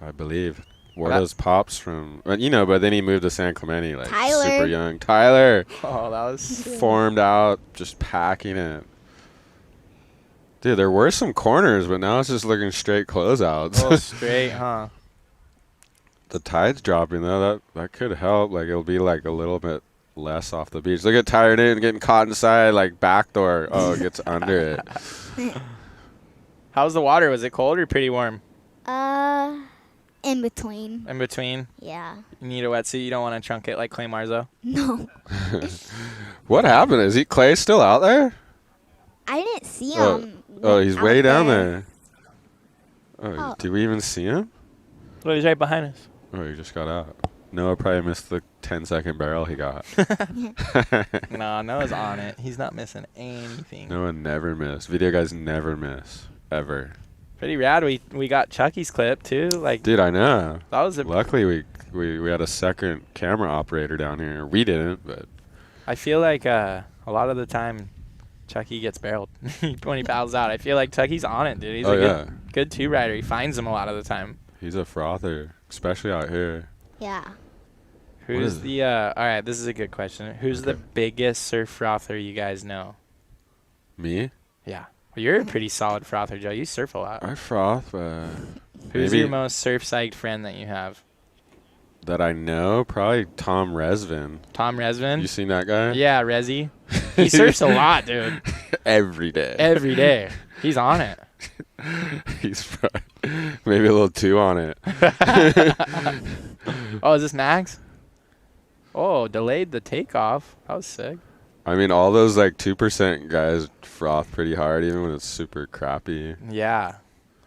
I believe. Where That- does Pops from? But then he moved to San Clemente, like Tyler. super young. Tyler Oh, that was formed out, just packing it. Dude, there were some corners, but now it's just looking straight a little closeouts. straight, huh? The tide's dropping though. That could help. Like it'll be like a little bit less off the beach. Look at tired in, getting caught inside, like backdoor. Oh, it gets under it. How's the water? Was it cold or pretty warm? In between. In between? Yeah. You need a wetsuit. You don't want to trunk it like Clay Marzo. No. What happened? Is Clay still out there? I didn't see Oh. him. Oh, he's out way down there. Oh, Oh. did we even see him? Oh, he's right behind us. Oh, he just got out. Noah probably missed the 10-second barrel he got. No, Noah's on it. He's not missing anything. Noah never miss. Video guys never miss. Ever. Pretty rad. We got Chucky's clip too. Like Dude, I know. that was a. Luckily, we had a second camera operator down here. We didn't, but I feel like a lot of the time, Chucky gets barreled when he paddles out. I feel like Chucky's on it, dude. He's a good two rider. He finds them a lot of the time. He's a frother, especially out here. Yeah. Who's is the? All right, this is a good question. Who's the Okay. biggest surf frother you guys know? Me? Yeah. Well, you're a pretty solid frother, Joe. You surf a lot. I froth, but Who's maybe your most surf psyched friend that you have? that I know, probably Tom Resvin. Tom Resvin? You seen that guy? Yeah, Resi. He surfs a lot, dude. Every day. Every day. He's on it. He's maybe a little too on it. Oh, is this Max? Oh, delayed the takeoff. That was sick. I mean, all those like 2% guys froth pretty hard, even when it's super crappy. Yeah.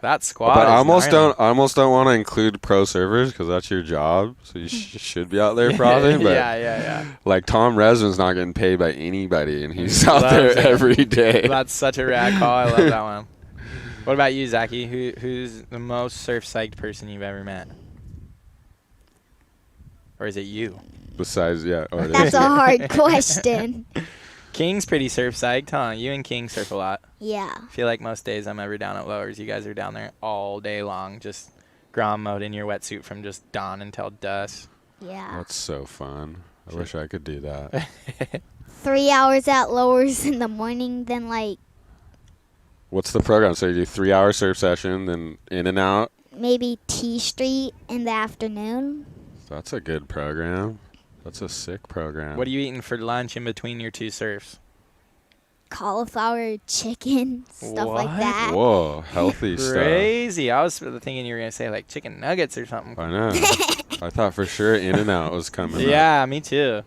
That squad. But is I almost gnarly. don't want to include pro servers because that's your job, so you should be out there frothing. But yeah. like Tom Resvin's not getting paid by anybody, and he's out Loves there it. every day. That's such a rad call. I love that one. What about you, Zachy? Who's the most surf psyched person you've ever met? Or is it you? Besides, yeah. Or That's a hard question. King's pretty surf psyched, huh? You and King surf a lot. Yeah. I feel like most days I'm ever down at Lowers, you guys are down there all day long, just grom mode in your wetsuit from just dawn until dusk. Yeah. That's so fun. I wish I could do that. 3 hours at Lowers in the morning, then like What's the program? So you do 3-hour surf session, then in and out, maybe T Street in the afternoon. That's a good program. That's a sick program. What are you eating for lunch in between your two surfs? Cauliflower, chicken, stuff like What? that. Whoa, healthy stuff. Crazy. I was thinking you were going to say like chicken nuggets or something. I know. I thought for sure In-N-Out was coming up. Yeah, me too.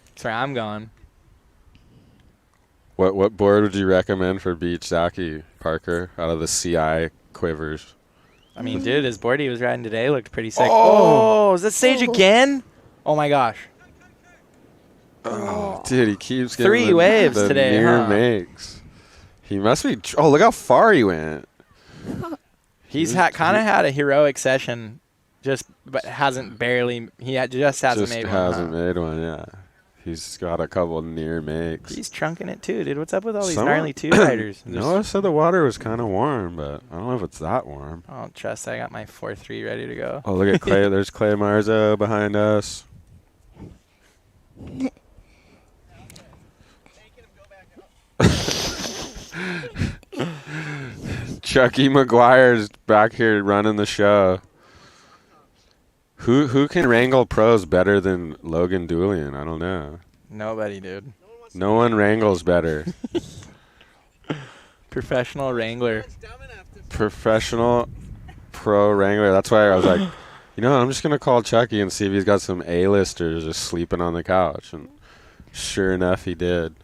That's where I'm going. What board would you recommend for beach, Zachy, Parker, out of the CI quivers? I mean, dude, his board he was riding today looked pretty sick. Oh! Is that Sage again? Oh, my gosh. Oh, dude, he keeps getting 3 waves the today, near huh? makes. He must be. Oh, look how far he went. He's kind of had a heroic session, but hasn't barely. Just hasn't made one. Hasn't made one. Yeah, he's got a couple near makes. He's trunking it too, dude. What's up with all these Someone- gnarly two-riders? Noah said the water was kind of warm, but I don't know if it's that warm. Oh, trust. I got my 4-3 ready to go. Oh, look at Clay. There's Clay Marzo behind us. Chucky McGuire's back here running the show. Who can wrangle pros better than Logan Doolian? I don't know. Nobody, dude. No one wrangles better. Professional wrangler. Professional pro wrangler. That's why I was like, I'm just going to call Chucky and see if he's got some A-listers just sleeping on the couch. And sure enough, he did.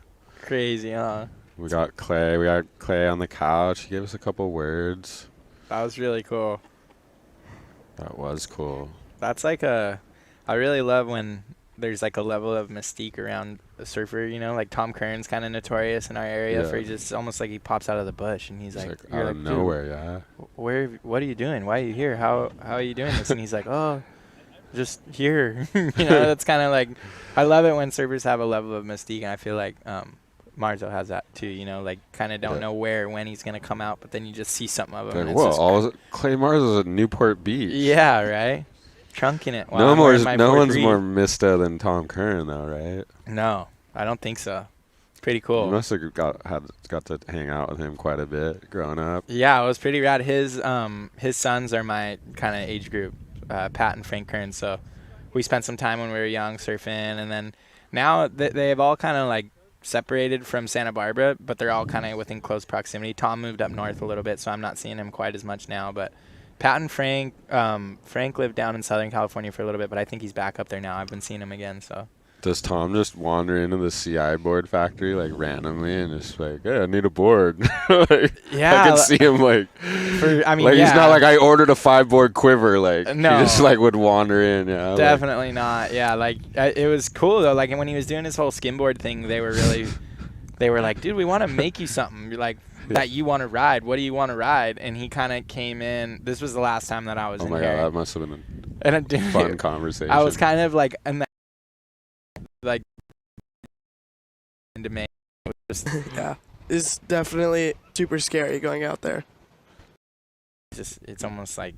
Crazy, huh? We got Clay. We got Clay on the couch. He gave us a couple words. That was really cool. That was cool. That's like I really love when there's like a level of mystique around a surfer, like Tom Curran's kind of notorious in our area Yeah. for just almost like he pops out of the bush and he's It's like, like you're out of "Dude, nowhere, yeah. what are you doing? Why are you here? How are you doing this?" And he's like, "Oh, just here." That's kind of like, I love it when surfers have a level of mystique, and I feel like Marzo has that too, like kind of don't know when he's going to come out, but then you just see something of him. Like, and whoa, Clay Marzo's at Newport Beach. Yeah, right? Trunking it. No one's more 4-3. Mista than Tom Curran, though, right? No, I don't think so. Pretty cool. You must have got to hang out with him quite a bit growing up. Yeah, it was pretty rad. His sons are my kind of age group, Pat and Frank Curran. So we spent some time when we were young surfing, and then now they've all kind of like separated from Santa Barbara, but they're all kind of within close proximity. Tom moved up north a little bit, so I'm not seeing him quite as much now. But Pat and Frank, Frank lived down in Southern California for a little bit, but I think he's back up there now. I've been seeing him again. So. Does Tom just wander into the CI board factory like randomly and just like, hey, I need a board? Like, Yeah, I can see him like, he's not like, I ordered a 5-board quiver. Like, No. he just like would wander in. Yeah, Definitely not. Yeah, it was cool though. Like when he was doing his whole skimboard thing, they were like, dude, we want to make you something like that you want to ride. What do you want to ride? And he kind of came in. This was the last time that I was in my here. God, that must have been And a fun conversation. I was kind of like, like into May. Yeah, it's definitely super scary going out there. It's almost like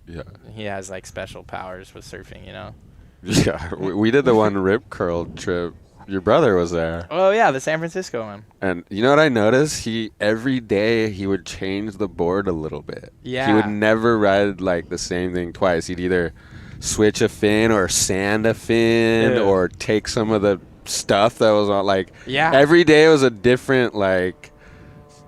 he has like special powers with surfing, Yeah, we did the one rip curl trip. Your brother was there. Oh yeah, the San Francisco one. And you know what I noticed? Every day he would change the board a little bit. Yeah. He would never ride like the same thing twice. He'd either switch a fin or sand a fin or take some of the stuff that was on every day was a different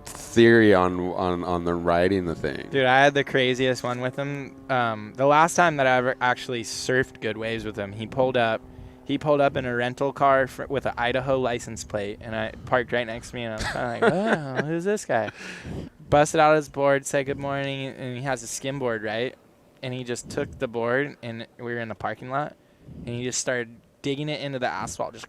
theory on the riding the thing. Dude, I had the craziest one with him. The last time that I ever actually surfed good waves with him, he pulled up in a rental car with an Idaho license plate, and I parked right next to me, and I was kind of like, oh, who's this guy? Busted out his board, said good morning, and he has a skimboard, right? And he just took the board, and we were in the parking lot, and he just started digging it into the asphalt, just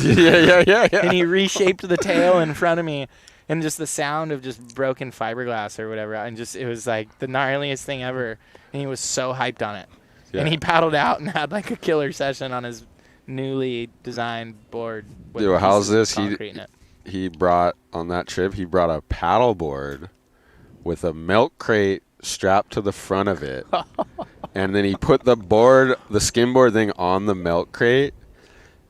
yeah. And he reshaped the tail in front of me, and just the sound of just broken fiberglass or whatever, and just it was like the gnarliest thing ever, and he was so hyped on it. Yeah. And he paddled out and had like a killer session on his newly designed board. Dude, how's this? He brought on that trip. He brought a paddle board with a milk crate strapped to the front of it, and then he put the skimboard thing on the milk crate.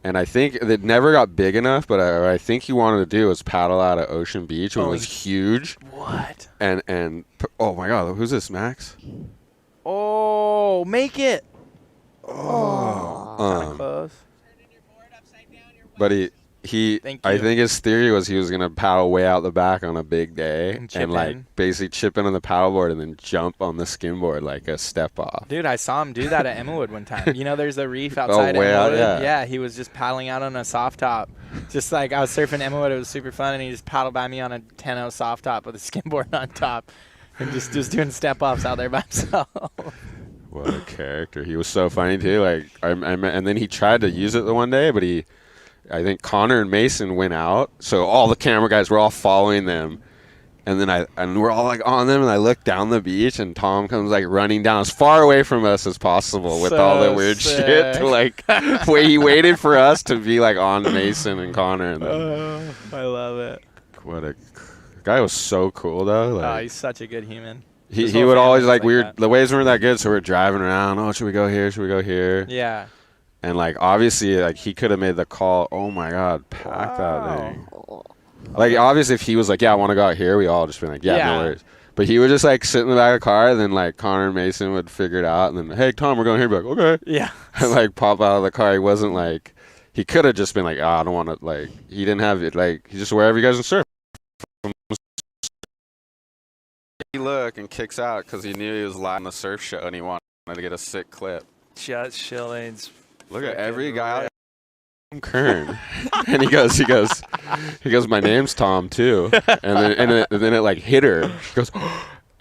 And I think it never got big enough, but I think he wanted to do was paddle out of Ocean Beach when it was huge. What? And oh my God, who's this, Max? Oh, make it. Oh. Close. But he Thank I you. think his theory was he was gonna paddle way out the back on a big day And chip like in. basically chip in on the paddleboard and then jump on the skimboard like a step off. Dude, I saw him do that at Emmawood one time. You know, there's a reef outside way out, Emmawood. yeah. He was just paddling out on a soft top. Just like I was surfing Emmawood, it was super fun, and he just paddled by me on a 10-0 soft top with a skimboard on top, and just doing step offs out there by himself. What a character! He was so funny too. Like and then he tried to use it the one day, but I think Connor and Mason went out, so all the camera guys were all following them, and then we're all like on them, and I look down the beach, and Tom comes like running down as far away from us as possible with all the weird shit. To like, he waited for us to be like on Mason and Connor. And then, I love it. what a guy was so cool though. Like, He's such a good human. he His he whole would always family's like that. the waves weren't that good, so we're driving around. Oh, should we go here? Should we go here? Yeah. And like obviously like he could have made the call. Oh my God, pack that thing. Like obviously if he was like, yeah, I want to go out here, we all just been like, yeah, no worries. But he would just like sit in the back of the car, and then like Connor and Mason would figure it out, and then hey Tom, we're going here. Be like, okay. Yeah. And like pop out of the car. He wasn't like, he could have just been like, I don't want to, like, he didn't have it. Like he just wherever you guys can surf. He look and kicks out because he knew he was live on the surf show and he wanted to get a sick clip. Just Shillings. Look at every guy. Curran. And he goes, my name's Tom too. And then it like hit her. She goes,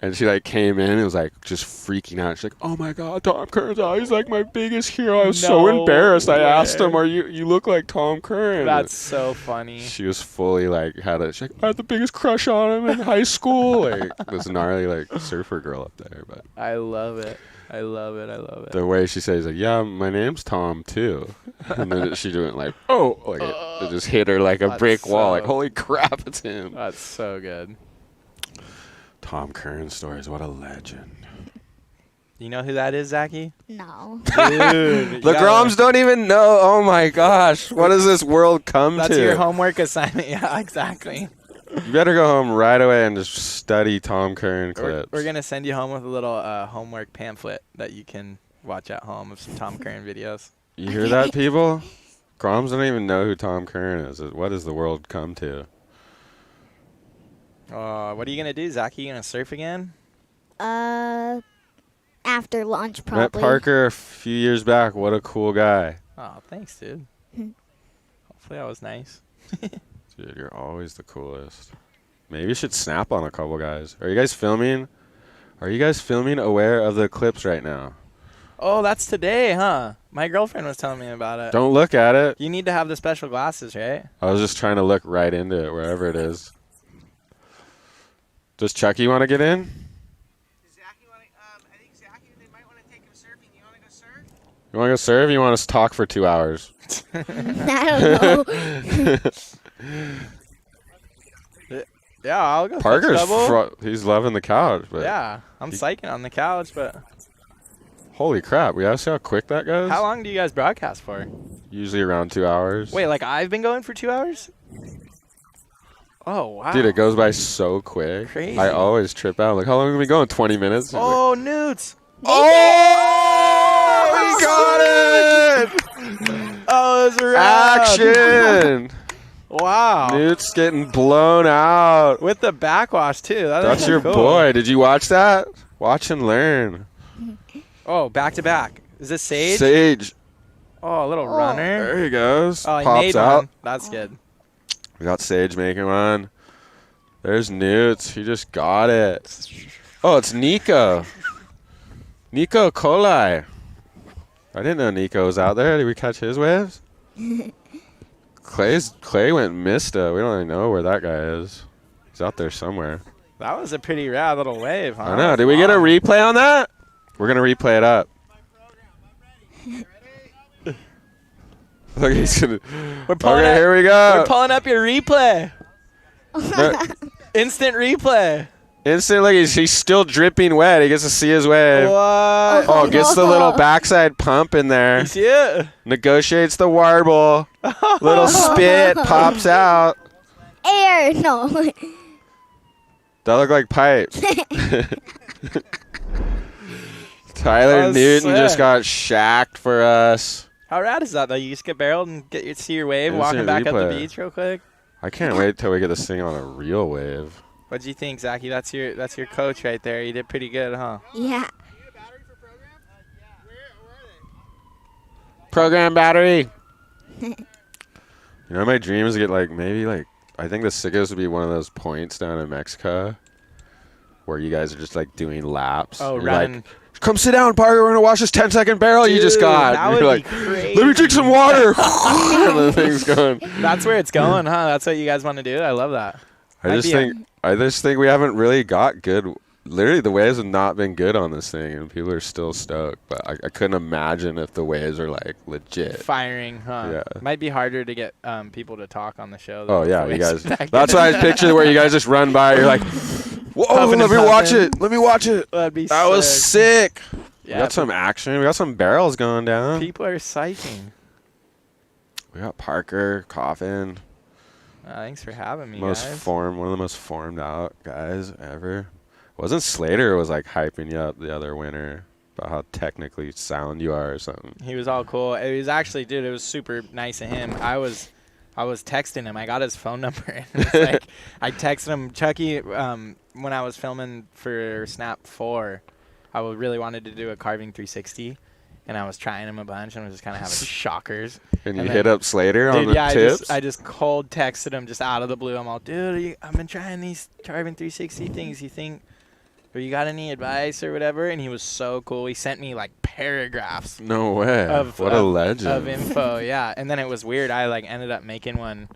and she like came in and was like just freaking out. She's like, oh my God, Tom Curran's out. He's like my biggest hero. I was so embarrassed. I asked him, you look like Tom Curran. That's so funny. She was fully like, she's like, I had the biggest crush on him in high school. Like this gnarly like surfer girl up there. But I love it. I love it. the way she says like, yeah, my name's Tom too. And then she went like, oh, like it just hit her like a brick wall. Like, holy crap, it's him. That's so good. Tom Curran stories, what a legend. You know who that is, Zachy? No. Dude, The Groms don't even know. Oh my gosh, what does this world come That's to? your homework assignment. Yeah, exactly. You better go home right away and just study Tom Curran clips. We're going to send you home with a little homework pamphlet that you can watch at home of some Tom Curran videos. You hear that, people? Groms don't even know who Tom Curran is. What does the world come to? What are you going to do, Zachy? You going to surf again? After lunch, Met probably. Parker a few years back. What a cool guy. Oh, thanks, dude. Hopefully that was nice. Dude, you're always the coolest. Maybe you should snap on a couple guys. Are you guys filming? Aware of the clips right now? Oh, that's today, huh? My girlfriend was telling me about it. Don't look at it. You need to have the special glasses, right? I was just trying to look right into it, wherever it is. Does Chucky want to get in? I think Zachy, they might want to take him surfing. You want to go surf? You want to go surf? Or you want us to talk for 2 hours? I don't know. Yeah, I'll go. Parker's double. he's loving the couch, but Yeah, I'm psyching on the couch, but holy crap, we gotta see how quick that goes. how long do you guys broadcast for? Usually around 2 hours. Wait, like I've been going for 2 hours? Oh, wow. Dude, it goes by so quick. Crazy. I always trip out. Like, how long have we going? 20 minutes? Oh, Newts. Oh, we got it! Oh, it was rad. Action! Wow. Newt's getting blown out. With the backwash, too. That's your cool. boy. Did you watch that? Watch and learn. Oh, back to back. Is this Sage? Sage. Oh, a little runner. There he goes. Oh, he Pops made out. one. That's good. We got Sage making one. There's Newts. He just got it. Oh, it's Nico. Nico Colai. I didn't know Nico was out there. Did we catch his waves? Clay went Mista. We don't even know where that guy is. He's out there somewhere. That was a pretty rad little wave, huh? I know. Did we get a replay on that? We're going to replay it up. Look, he's gonna. We're pulling Okay, up, here we go. We're pulling up your replay. Instant replay. Instantly, he's still dripping wet. He gets to see his wave. What? Oh, gets the little backside pump in there. You see it? Negotiates the warble. Little spit pops out. Air. No. That look like pipe. Tyler was Newton just sick. got shacked for us. How rad is that though? You just get barreled and see your wave Instant walking back up the replay. beach real quick. I can't wait till we get this thing on a real wave. What do you think, Zachy? That's your coach right there. You did pretty good, huh? Yeah. Program battery. You know, my dream is to get maybe I think the sickest would be one of those points down in Mexico where you guys are just doing laps. Oh, You're running. like, come sit down, Parker. We're gonna watch this 10-second barrel you just Dude, got. that And you're would like, be crazy. let me drink some water. And the thing's going. That's where it's going, huh? That's what you guys want to do? I love that. I just think we haven't really got good. Literally, the waves have not been good on this thing, and people are still stoked. But I couldn't imagine if the waves are legit. Firing, huh? Yeah. Might be harder to get people to talk on the show. Though, Oh yeah, if you the guys. waves are that That's good. why I picture where you guys just run by. You're like, whoa, Puffing let and me watch puffing. it. Let me watch it. That'd be That was sick. We Yeah, got some action. We got some barrels going down. people are psyching. We got Parker, Coffin. Thanks for having me, One of the most formed out guys ever. Wasn't Slater was hyping you up the other winter about how technically sound you are or something? He was all cool. It was actually, dude, it was super nice of him. I was texting him. I got his phone number. And it's I texted him, Chucky, when I was filming for Snapt 4, I really wanted to do a carving 360. And I was trying him a bunch and was just kind of having shockers. And you then- hit up Slater on Dude, the yeah, tips? I just cold texted him just out of the blue. I'm all, dude, I've been trying these carving 360 things. You think, or you got any advice or whatever? And he was so cool. He sent me paragraphs No way. What a legend. of info. Yeah, and then it was weird. I ended up making one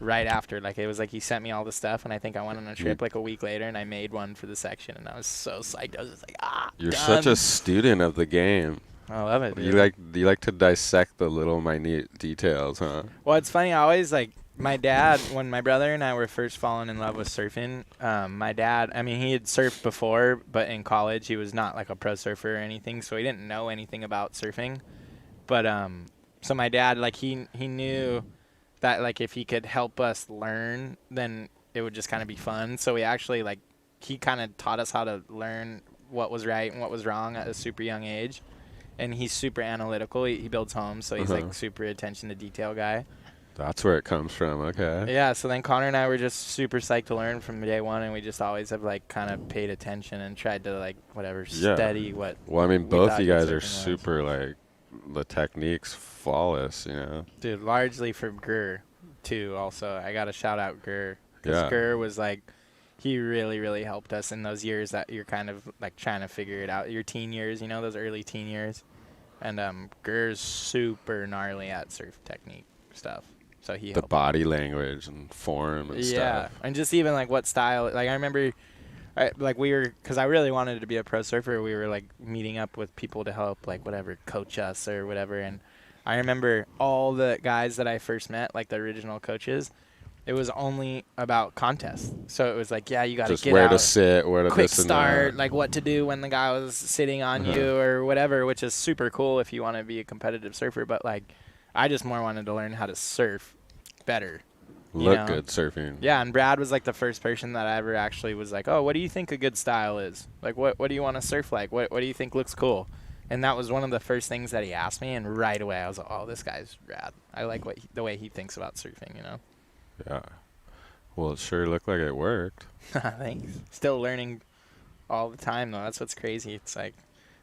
right after. It was he sent me all the stuff, and I think I went on a trip a week later, and I made one for the section, and I was so psyched. I was just You're done. such a student of the game. I love it. Dude. You like to dissect the little minute details, huh? Well, it's funny. I always my dad, when my brother and I were first falling in love with surfing, my dad, I mean, he had surfed before, but in college he was not a pro surfer or anything, so he didn't know anything about surfing. But so my dad, he knew that if he could help us learn, then it would just kind of be fun. So we actually he kind of taught us how to learn what was right and what was wrong at a super young age. And he's super analytical. He builds homes, so he's super attention to detail guy. That's where it comes from. Okay. Yeah, so then Connor and I were just super psyched to learn from day one, and we just always have kind of paid attention and tried to study what. Well, I mean, we both thought you good guys are surfing was. super the technique's flawless, you know. Dude, largely from Gur, too. Also, I gotta shout out Gur, because Yeah. Gur was he really, really helped us in those years that you're kind of trying to figure it out. Your teen years, those early teen years, and Gur's super gnarly at surf technique stuff. So he The helped. body language and form and Yeah, stuff. and just even what style. I remember, we were, because I really wanted to be a pro surfer. We were meeting up with people to help whatever coach us or whatever. And I remember all the guys that I first met, the original coaches. It was only about contests. So it was yeah, you got to Just get where out. to sit, where to Quick this and start, that. what to do when the guy was sitting on you or whatever, which is super cool if you want to be a competitive surfer. But I just more wanted to learn how to surf better. Look good surfing. Yeah, and Brad was the first person that I ever actually was oh, what do you think a good style is? What do you want to surf like? What do you think looks cool? And that was one of the first things that he asked me, and right away I was like, oh, this guy's rad. I like the way he thinks about surfing, Yeah. Well, it sure looked like it worked. Thanks. Still learning all the time, though. That's what's crazy. It's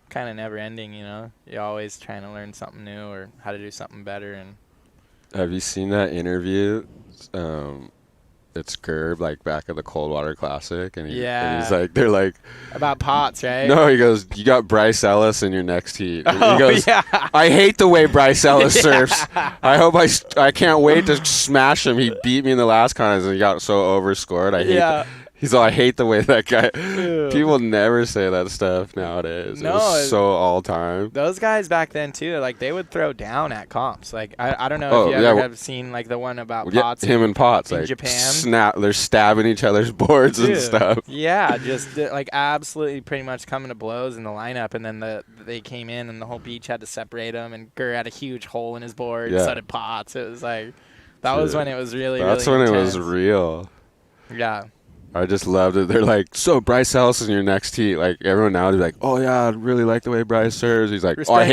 kind of never ending, You're always trying to learn something new or how to do something better. And Have you seen that interview? It's Gerb, back at the Coldwater Classic, and, and he's they're about pots, right? no, he goes, you got Bryce Ellis in your next heat. And Oh, he goes, yeah. I hate the way Bryce Ellis surfs. I hope I can't wait to smash him. He beat me in the last contest, and he got so overscored. I hate He's all, I hate the way that guy. Ew. People never say that stuff nowadays. No, it was so all time. Those guys back then too, they would throw down at comps. I don't know Oh, if you yeah, ever have seen the one about Yeah, Potts. him and Potts, in Japan. they're stabbing each other's boards and Dude, stuff. Yeah, just absolutely pretty much coming to blows in the lineup, and then they came in and the whole beach had to separate them, and Gur had a huge hole in his board. Yeah. So did Potts. It was that was when it was really. That's really when it was intense. real. Yeah. I just loved it. They're like, so Bryce Ellis is in your next tee. Like, everyone now would be like, oh, yeah, I really like the way Bryce serves. He's like, oh, I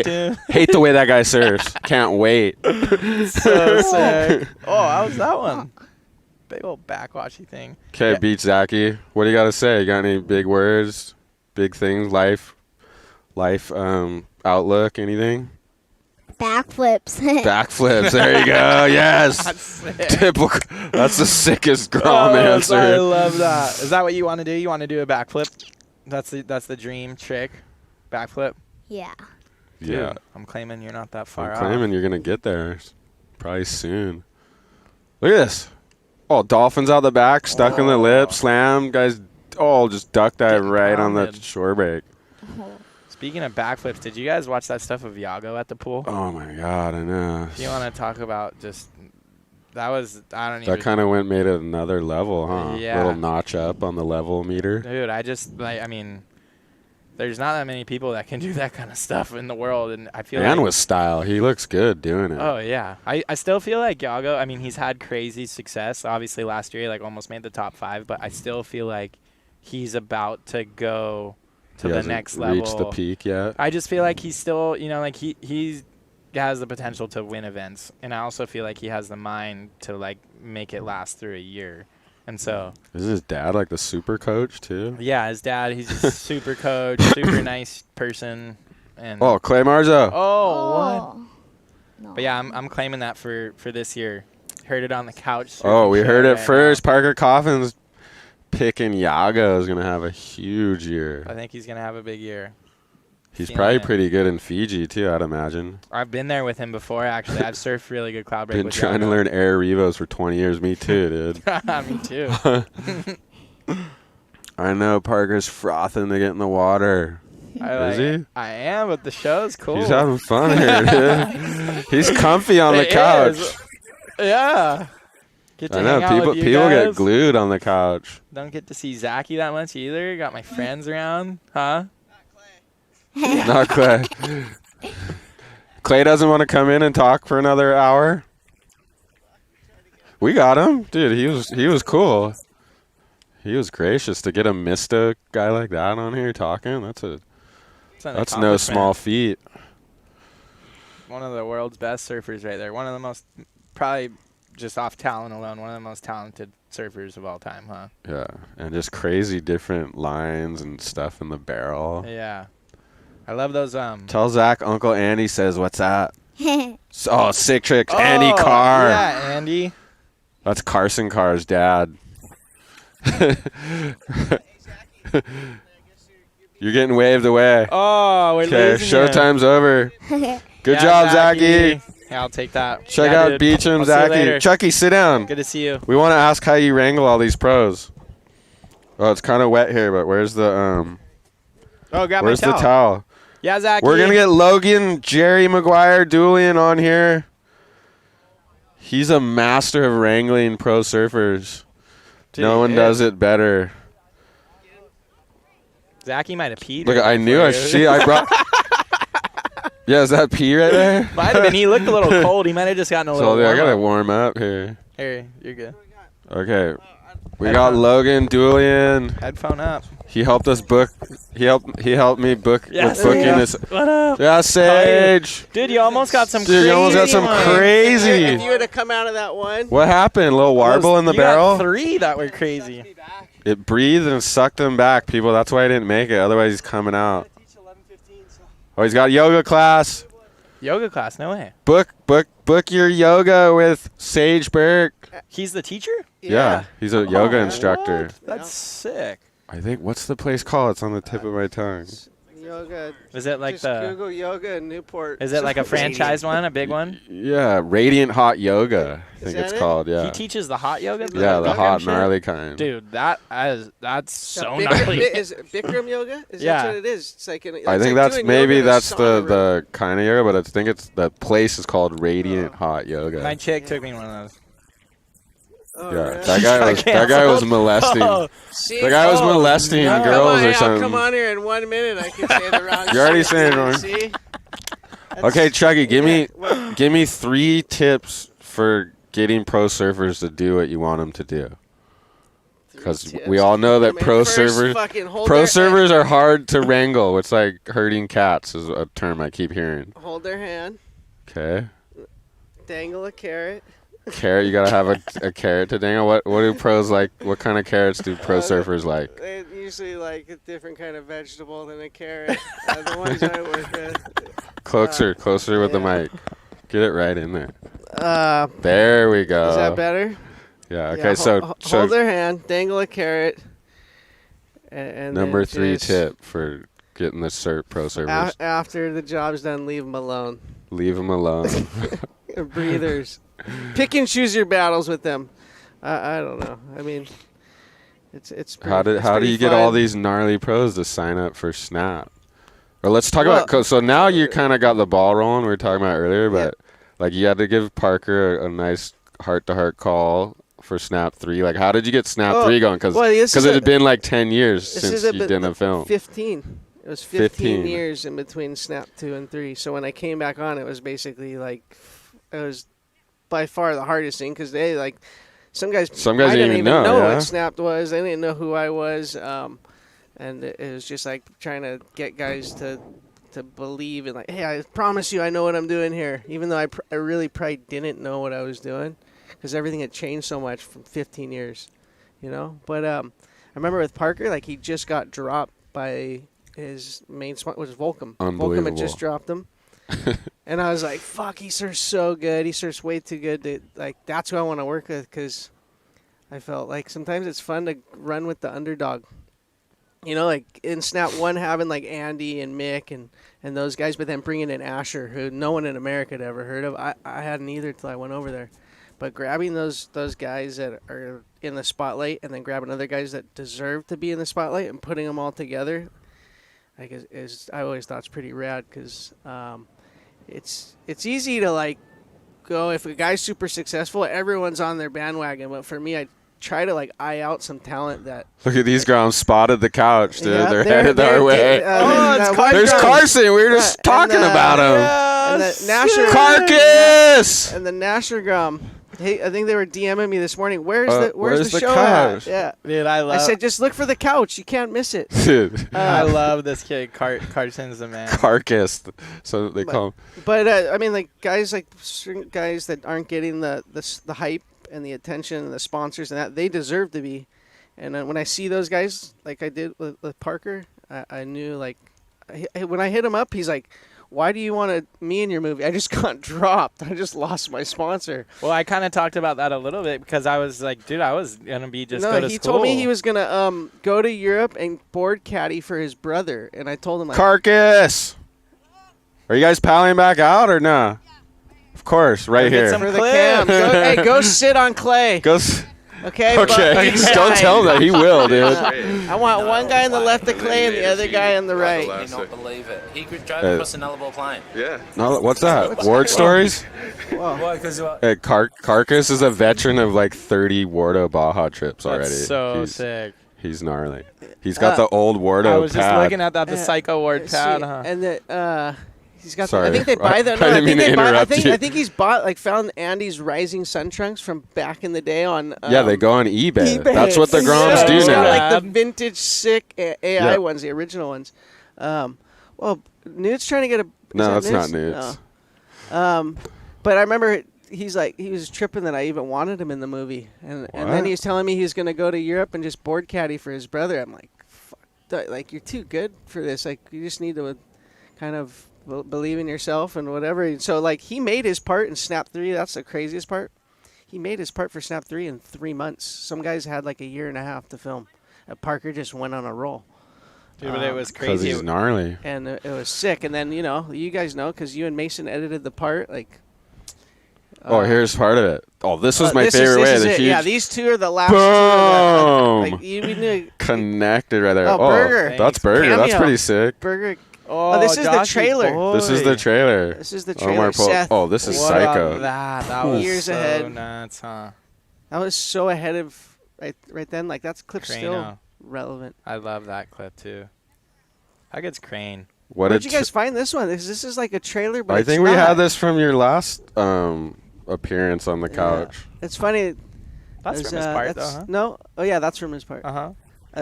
hate the way that guy serves. Can't wait. So sick. Oh, how was that one? Big old backwashy thing. Okay, Beach Zachy. What do you got to say? You got any big words, big things, life outlook, anything? Backflips. Backflips. There you go. Yes. That's sick. Typical. That's the sickest Grom answer. I love that. Is that what you want to do? You want to do a backflip? That's the dream trick. Backflip. Yeah. Yeah. Dude, I'm claiming you're not that far I'm off. claiming you're going to get there probably soon. Look at this. Oh, dolphins out the back, stuck in the lip, slam. Guys, just duck dive right on the shore break. Speaking of backflips, did you guys watch that stuff of Yago at the pool? Oh, my God, I know. Do you want to talk about just that was, I don't even. That kind of made it another level, huh? Yeah. Little notch up on the level meter. Dude, there's not that many people that can do that kind of stuff in the world, and I feel And with style. He looks good doing it. Oh, yeah. I still feel like Yago, he's had crazy success. Obviously, last year he almost made the top 5, but I still feel like he's about to go to the next level. Reached the peak yet. I just feel like he's still, he has the potential to win events, and I also feel like he has the mind to make it last through a year. And so, isn't his dad the super coach too? Yeah, his dad, he's a super coach, super nice person. And Clay Marzo. What? No. But yeah, I'm claiming that for this year. Heard it on the couch. We heard it first. Parker Coffin's picking Yago is gonna have a huge year. I think he's gonna have a big year. He's probably pretty good in Fiji too, I'd imagine. I've been there with him before, actually. I've surfed really good cloud break. Been with trying to learn air revos for 20 years. Me too, dude. Me too. I know Parker's frothing to get in the water. Is he? I am, but the show's cool. He's having fun here, dude. He's comfy on the couch. Yeah. Get to I know hang out with you people guys. get glued on the couch. Don't get to see Zachy that much either. Got my friends around, huh? Not Clay. Clay doesn't want to come in and talk for another hour. We got him, dude. He was cool. He was gracious to get a Mista guy like that on here talking. That's no small feat. One of the world's best surfers right there. One of the most, probably just off talent alone, one of the most talented surfers of all time, huh? Yeah, and just crazy different lines and stuff in the barrel. Yeah. I love those. Tell Zach Uncle Andy says what's that? Sick tricks. Andy Carr. Yeah, Andy. That's Carson Carr's dad. You're getting waved away. Oh, we're okay, losing showtime's over. Good job, Zachy. Yeah, I'll take that. Check out Beecham, Zachy. Chucky, sit down. Good to see you. We want to ask how you wrangle all these pros. Oh, it's kind of wet here, but where's the where's the towel? Yeah, Zachy. We're gonna get Logan, Jerry Maguire, Julian on here. He's a master of wrangling pro surfers. Dude, no one does it better. Zachy might have peed. Look, I knew I brought. Yeah, is that pee right there? Might have been. He looked a little cold. He might have just gotten a little. I gotta warm up here. Here, you're good. Okay, we got Logan, Julian. Headphone up. He helped us book. He helped me book with booking this. What up? Yeah, Sage. Dude, you almost got some. Dude, you almost got some crazy. If you would have come out of that one. What happened? A little warble in the barrel? Got 3 that were crazy. It breathed and sucked him back, people. That's why he didn't make it. Otherwise, he's coming out. Oh, he's got a yoga class. Yoga class? No way. Book your yoga with Sage Burke. He's the teacher? Yeah, he's a yoga instructor. That's sick. I think, what's the place called? It's on the tip of my tongue. Yoga. Is it like Just the? Google yoga in Newport. Is it like a franchise one, a big one? Yeah, Radiant Hot Yoga, I think it's that it? called. Yeah. He teaches the hot yoga. Yeah, the Bikram hot shit? gnarly kind. Dude, that's so Bikram, gnarly. Is it Bikram yoga? Is Yeah. that what it is? It's like I think that's maybe that's the kind of yoga, but I think it's the place is called Radiant Hot Yoga. My chick took me one of those. Oh, Yeah, really? that guy was molesting. See? The guy was molesting No. girls or I'll something. come on here in 1 minute. I can say the wrong. You're already shit. saying it wrong. See? Okay, Chucky, give What? me 3 tips for getting pro surfers to do what you want them to do. because tips. we all know that Man, pro first servers fucking hold pro their- servers are hard to wrangle. It's like herding cats is a term I keep hearing. Hold their hand, Okay. dangle a carrot. Carrot, you gotta have a carrot to dangle. What do pros like? What kind of carrots do pro surfers like? They usually like a different kind of vegetable than a carrot. The ones I work with. Closer with the yeah. mic. Get it right in there. Uh, There we go. is that better? Yeah. Okay. Yeah, So hold their hand, dangle a carrot. And number then 3 just tip for getting the pro servers: after the job's done, leave them alone. leave them alone. Breathers. Pick and choose your battles with them. I don't know. I mean, it's pretty, How do it's pretty you get all fun. these gnarly pros to sign up for Snapt? Or let's talk Well- about. So now you kind of got the ball rolling. We were talking about earlier, but like you had to give Parker a nice heart-to-heart call for Snapt 3. Like, how did you get Snapt 3 going? Because it had been like 10 years since you did a film. 15. It was 15 years in between Snapt 2 and 3. So when I came back on, it was basically like it was by far the hardest thing because they like some guys I didn't even know yeah? what Snapt was. They didn't know who I was, and it was just like trying to get guys to believe in like, hey, I promise you, I know what I'm doing here, even though I really probably didn't know what I was doing because everything had changed so much from 15 years, you know. But I remember with Parker, like he just got dropped by his main spot was Volcom. Volcom had just dropped him. And I was like, fuck, he surfs so good. He surfs way too good. Like, that's who I want to work with because I felt like sometimes it's fun to run with the underdog. You know, like in Snapt 1 having like Andy and Mick and those guys, but then bringing in Asher, who no one in America had ever heard of. I hadn't either till I went over there. But grabbing those guys that are in the spotlight and then grabbing other guys that deserve to be in the spotlight and putting them all together, like I always thought it's pretty rad because it's easy to like go if a guy's super successful, everyone's on their bandwagon. But for me, I try to like eye out some talent that. Look at these girls spotted the couch, dude. Yeah, they're headed our way. There's Carson. Carson. We were just talking about him. And the Nasher Carcass. and the Nasher Gum. Hey, I think they were DMing me this morning. Where's the show couch? at? Yeah, Dude, I said just look for the couch. You can't miss it. Dude. I love this kid. Carson's the man. Carcass. So they call him. But I mean, like certain guys that aren't getting the hype and the attention and the sponsors and that they deserve to be. And when I see those guys, like I did with Parker, I knew like when I hit him up, he's like, "Why do you want me in your movie? I just got dropped. I just lost my sponsor." Well, I kind of talked about that a little bit because I was like, dude, I was gonna be go to No, he school. told me he was gonna go to Europe and board caddy for his brother, and I told him like, Carcass. Are you guys palling back out or no? Of course, right Get here. some for the clips. cam. Hey, go sit on Clay. Okay. Okay. but each Don't guy. tell him that. He will, dude. I want one guy on the left of Clay and the other guy on the right. You don't believe it. He could drive across an elbow plane. Yeah. No, what's that? Ward stories? Well, because Hey, Carcass is a veteran of like 30 Wardo Baja trips already. That's so sick. He's gnarly. He's got the old Wardo pad. I was just looking at that, the Psycho Ward pad, See, huh? And the he's got. Sorry. I think they buy them. I didn't mean to interrupt you. I think he's found Andy's Rising Sun Trunks from back in the day on. Yeah, they go on eBay. eBay. That's what the Groms So do it's now. like the vintage sick AI Yeah. ones, the original ones. Well, Newt's trying to get a. No, is that's that not Newt's. No. But I remember he was tripping that I even wanted him in the movie, and then he was telling me he was going to go to Europe and just board caddy for his brother. I'm like, fuck, like you're too good for this. Like you just need to kind of believe in yourself and whatever. So like he made his part in Snapt 3. That's the craziest part. He made his part for Snapt 3 in 3 months. Some guys had like a year and a half to film. Parker just went on a roll. Dude, but it was Because crazy. he's gnarly. And it was sick. And then, you guys know, because you and Mason edited the part, like. Here's part of it. Oh, this was my this favorite way. is The it. huge Yeah, these two are the last Boom! two. Like, we knew connected right there. Oh, Burger. That's Thanks. Burger. That's Cameo. pretty sick. Burger. Oh, this is the Zachy trailer. boy. This is the trailer. This is the Omar trailer. Paul- Seth. Oh, this is What psycho. about that? That was Years so ahead. nuts, huh? That was so ahead of right then. Like, that's clip still Crano. relevant. I love that clip too. That gets Crane. Where'd you guys find this one? This is like a trailer, but I it's think we not. had this from your last appearance on the couch. It's funny. That's from his part, though, huh? No. Oh, yeah, that's from his part. Uh-huh.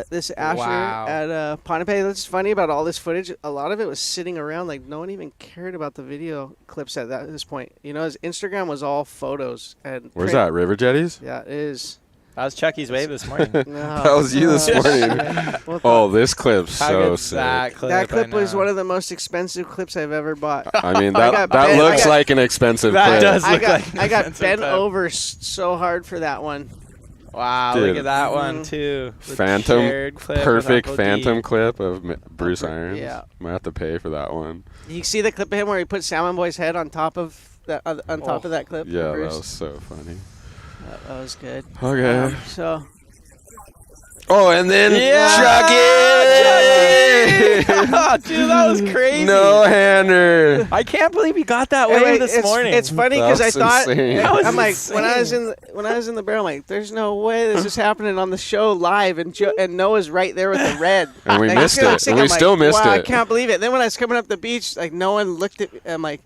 This Asher at Pohnpei. That's funny about all this footage. A lot of it was sitting around. Like, no one even cared about the video clips at this point. You know, his Instagram was all photos. And Where's that? River Jetties? Yeah, it is. That was Chucky's wave this morning. That was you this morning. Oh, this clip's so sick. That clip was one of the most expensive clips I've ever bought. I mean, that looks like an expensive clip. That does look like an I got expensive bent over so hard for that one. Wow, Dude. look at that one, too. The Phantom, clip perfect with Uncle Phantom D. clip of Bruce Irons. Yeah. Might have to pay for that one. You see the clip of him where he put Salmon Boy's head on top of that of that clip? Yeah, Bruce? that was so funny. That was good. Okay. So. Oh, and then Chucky! Dude, that was crazy. No-hander. I can't believe he got that wave this morning. It's funny because I thought insane. I'm like when I was in the barrel, I'm like, there's no way this is happening on the show live, and Noah's right there with the red, And we like, missed I feel it. sick. And we I'm still like, missed wow, it. I can't believe it. Then when I was coming up the beach, like no one looked at me. I'm like,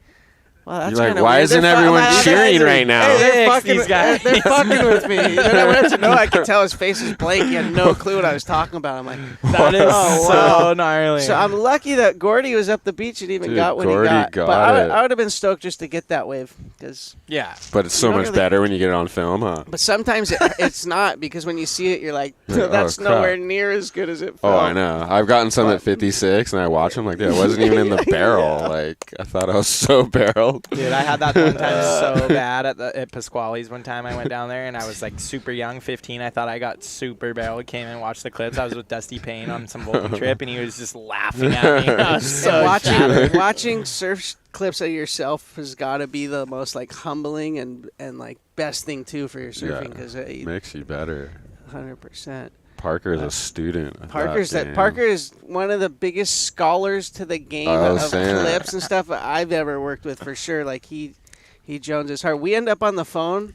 well, that's You're like, kinda why weird. isn't They're everyone I'm like, cheering right now? Hey, they're Dicks, fucking, these guys. they're fucking with me. And then I went to Noah. I could tell his face was blank. He had no clue what I was talking about. I'm like, That is oh, so wow. gnarly. So I'm lucky that Gordy was up the beach and even Dude, got what Gordy he got. got But it. I would have been stoked just to get that wave because. Yeah. But it's so You don't much really- better when you get it on film, huh? But sometimes it's not because when you see it, you're like, You're like, that's oh, crap. nowhere near as good as it Oh, felt. I know. I've gotten some at 56, and I watch them like, dude, it wasn't even in the barrel. Like, I thought I was so barreled. Dude, I had that one time so bad at Pasquale's one time. I went down there and I was like super young, 15. I thought I got super barreled. Came and watched the clips. I was with Dusty Payne on some Volcan trip, and he was just laughing at me. I was so Watching surf clips of yourself has got to be the most like humbling and like best thing too for your surfing because makes you better. 100%. Parker is a student. of Parker is one of the biggest scholars to the game of clips and stuff I've ever worked with for sure. Like he jones his heart. We end up on the phone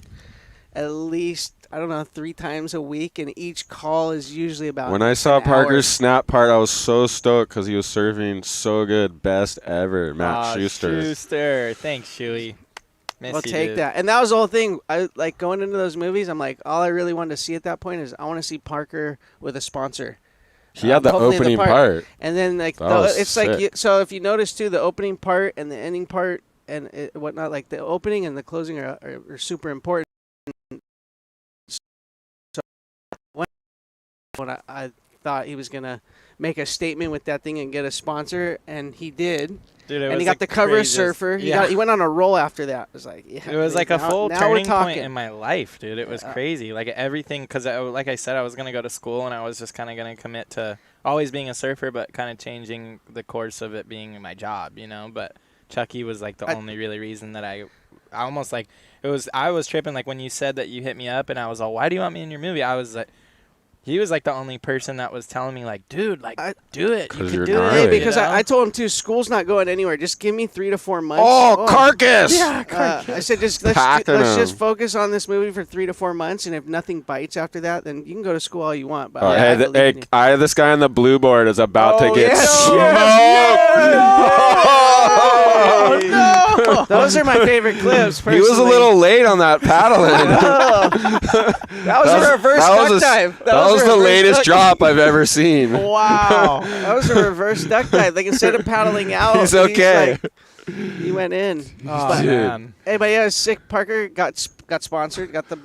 at least, I don't know, 3 times a week, and each call is usually about When I saw an Parker's hour. snap part, I was so stoked because he was surfing so good. Best ever. Matt Schuster. Schuster. Thanks, Shuey. I'll take that. And that was the whole thing. I like going into those movies. I'm like, all I really wanted to see at that point is I want to see Parker with a sponsor. He had the hopefully opening part. And then like it's sick. like so if you notice too, the opening part and the ending part and whatnot, like the opening and the closing are super important. So when I thought he was gonna make a statement with that thing and get a sponsor, and he did. Dude, and he got the cover surfer. He went on a roll after that. It was like, yeah. It was like a full now turning we're talking. point in my life, dude. It was crazy. Like everything, because like I said, I was going to go to school and I was just kind of going to commit to always being a surfer, but kind of changing the course of it being my job, you know. But Chucky was like the only really reason that I almost like it was. I was tripping like when you said that you hit me up and I was all, why do you want me in your movie? I was like. He was like the only person that was telling me like, dude, like do it. You can do it. Hey, because I told him too, school's not going anywhere. Just give me 3 to 4 months. Oh, carcass! Yeah, carcass. I said let's just focus on this movie for 3 to 4 months, and if nothing bites after that, then you can go to school all you want. But This guy on the blue board is about to get smoked. Oh, no. Those are my favorite clips. He was a little late on that paddling. That was a reverse duck dive. That was the latest drop I've ever seen. Wow. That was a reverse duck dive. Like instead of paddling out, he's okay. He went in. Oh, man. Hey, but yeah, it was sick. Parker got sponsored. Got the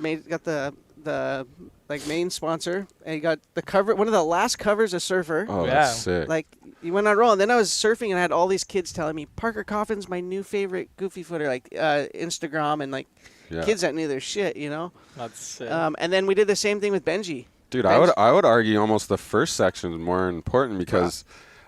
main sponsor, and he got the cover. One of the last covers of Surfer. Oh, that's sick. Like he went on a roll, and then I was surfing, and I had all these kids telling me Parker Coffin's my new favorite goofy footer, like Instagram and like kids that knew their shit, you know. That's sick. And then we did the same thing with Benji. Dude, I would argue almost the first section is more important because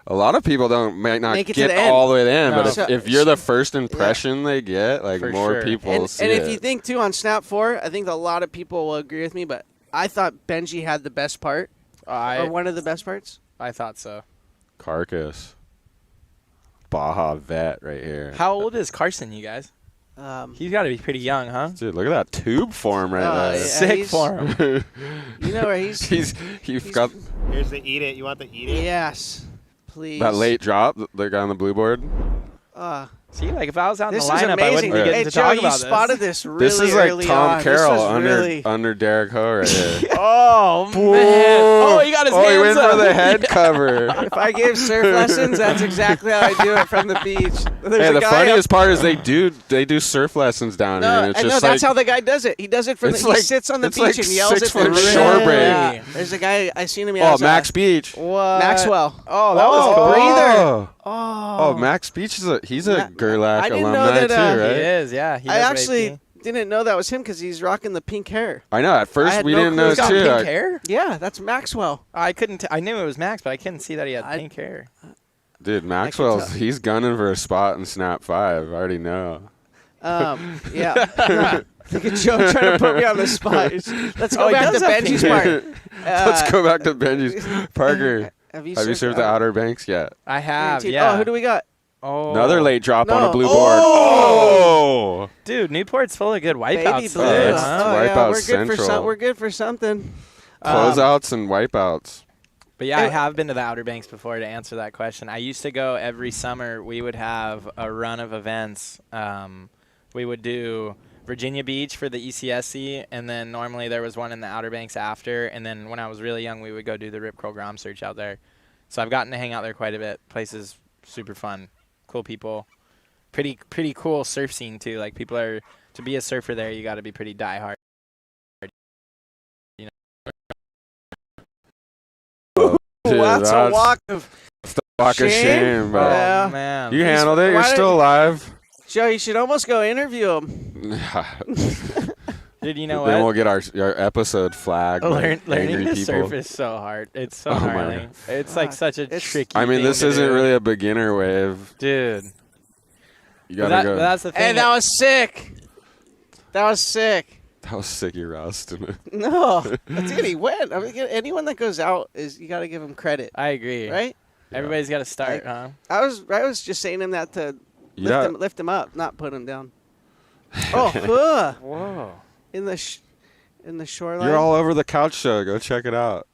a lot of people might not get all the way to the end. No. But if you're the first impression they get, like more people see and it. if you think too on Snapt 4, I think a lot of people will agree with me, but I thought Benji had the best part, or one of the best parts. I thought so. Carcass. Baja vet right here. How old is Carson, you guys? He's got to be pretty young, huh? Dude, look at that tube form right there. Sick form. You know where he's got. Here's the eat it. You want the eat it? Yes, please. That late drop, the guy on the blue board. See, like if I was out in This the is lineup, I amazing. wouldn't be Hey, getting to Joe, talk you about this. spotted this really This is like early Tom on. Carroll This was really... under Derek Ho right here. Oh man! Oh, he got his hands he went up. for the head cover. If I gave surf lessons, that's exactly how I do it from the beach. Hey, the funniest part is they do surf lessons down here. And it's just that's how the guy does it. He does it from the, he sits on the beach and yells at the shore break. Yeah. There's a guy I seen him. Oh, Max Beach. What? Maxwell. Oh, that was cool. Breather. Oh, Max Beach he's a Gerlach didn't know alumni that, too, right? He is, yeah. He I does actually wave didn't know that was him because he's rocking the pink hair. I know. At first we didn't know He's got too. pink hair? Yeah, that's Maxwell. I couldn't. I knew it was Max, but I couldn't see that he had pink hair. Dude, Maxwell's he's gunning for a spot in Snapt 5. I already know. Yeah. Look at Joe trying to put me on the spot. Let's go back to Benji's part. Let's go back to Benji's. Parker, have you surfed the Outer Banks yet? I have, yeah. Oh, who do we got? Oh. Another late drop on a blue board. Oh! Dude, Newport's full of good Baby wipeouts. blue. Today, It's huh? wipeout we're good central. we're good for something. Closeouts and wipeouts. But yeah, I have been to the Outer Banks before to answer that question. I used to go every summer. We would have a run of events. We would do Virginia Beach for the ECSC, and then normally there was one in the Outer Banks after. And then when I was really young, we would go do the Rip Curl Grom Search out there. So I've gotten to hang out there quite a bit. Place is super fun, cool people, pretty cool surf scene too. Like people are to be a surfer there, you got to be pretty diehard. You know. Dude, that's a walk of shame. But Yeah. Oh man, you handled it. You're still alive. Joe, you should almost go interview him. Dude, you know Then what? we'll get our episode flagged. Learning angry to people. surf is so hard. It's so Oh my gnarly. God. It's like such a tricky. I mean, thing this to isn't do. really a beginner wave. Dude. You gotta go. That's the thing. Hey, that was sick. That was sick. That was sick, you rousting. No, that's it. He went. I mean, anyone that goes out you got to give him credit. I agree. Right? Everybody's got to start, huh? I was just saying him that to lift him up, not put him down. Oh, whoa! In the shoreline. You're all over the couch show. Go check it out.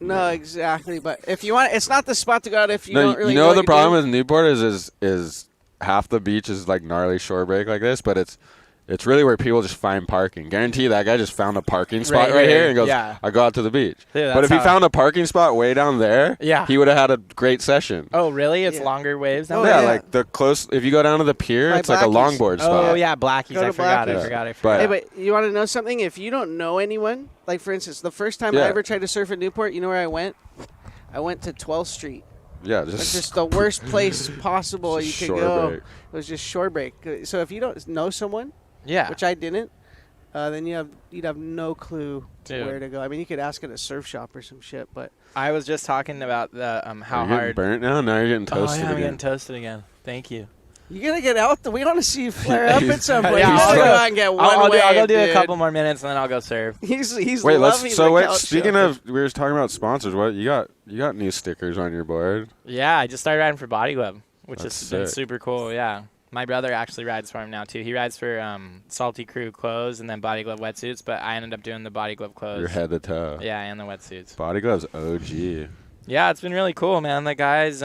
No, exactly. But if you want, it's not the spot to go out if you don't really. You know what the you problem do. with Newport is half the beach is like gnarly shore break like this, but it's really where people just find parking. Guarantee that guy just found a parking spot right here and goes, yeah. I go out to the beach. Yeah, but if he found a parking spot way down there, Yeah. he would have had a great session. Oh, really? It's longer waves down yeah, there? like the close. If you go down to the pier, By it's like a Blackie's. longboard spot. Oh, yeah, Blackie's. Go to I forgot. Blackie's. I forgot. But- Hey, but you want to know something? If you don't know anyone, like for instance, the first time I Yeah. ever tried to surf at Newport, you know where I went? I went to 12th Street. Yeah, It's just the worst place possible you Just could shore go. break. It was just shore break. So if you don't know someone, Yeah. which I didn't, then you'd have no clue to Dude. where to go. I mean, you could ask at a surf shop or some shit, but I was just talking about the how Are you getting hard. burnt now? Now you're getting Oh, toasted yeah, I'm again. getting toasted again. Thank you. you gotta get out. We want to see you flare up at some point. Yeah, you I'll gotta go- go out and get one I'll go wave, do a dude. couple more minutes and then I'll go surf. He's Wait, loving the couch speaking show. of, we were talking about sponsors. What you got new stickers on your board? Yeah, I just started riding for Body Glove, which That's has been sick. super cool. Yeah. My brother actually rides for him now, too. He rides for Salty Crew clothes and then Body Glove wetsuits, but I ended up doing the Body Glove clothes. Your head to toe. Yeah, and the wetsuits. Body gloves OG. Yeah, it's been really cool, man. The guys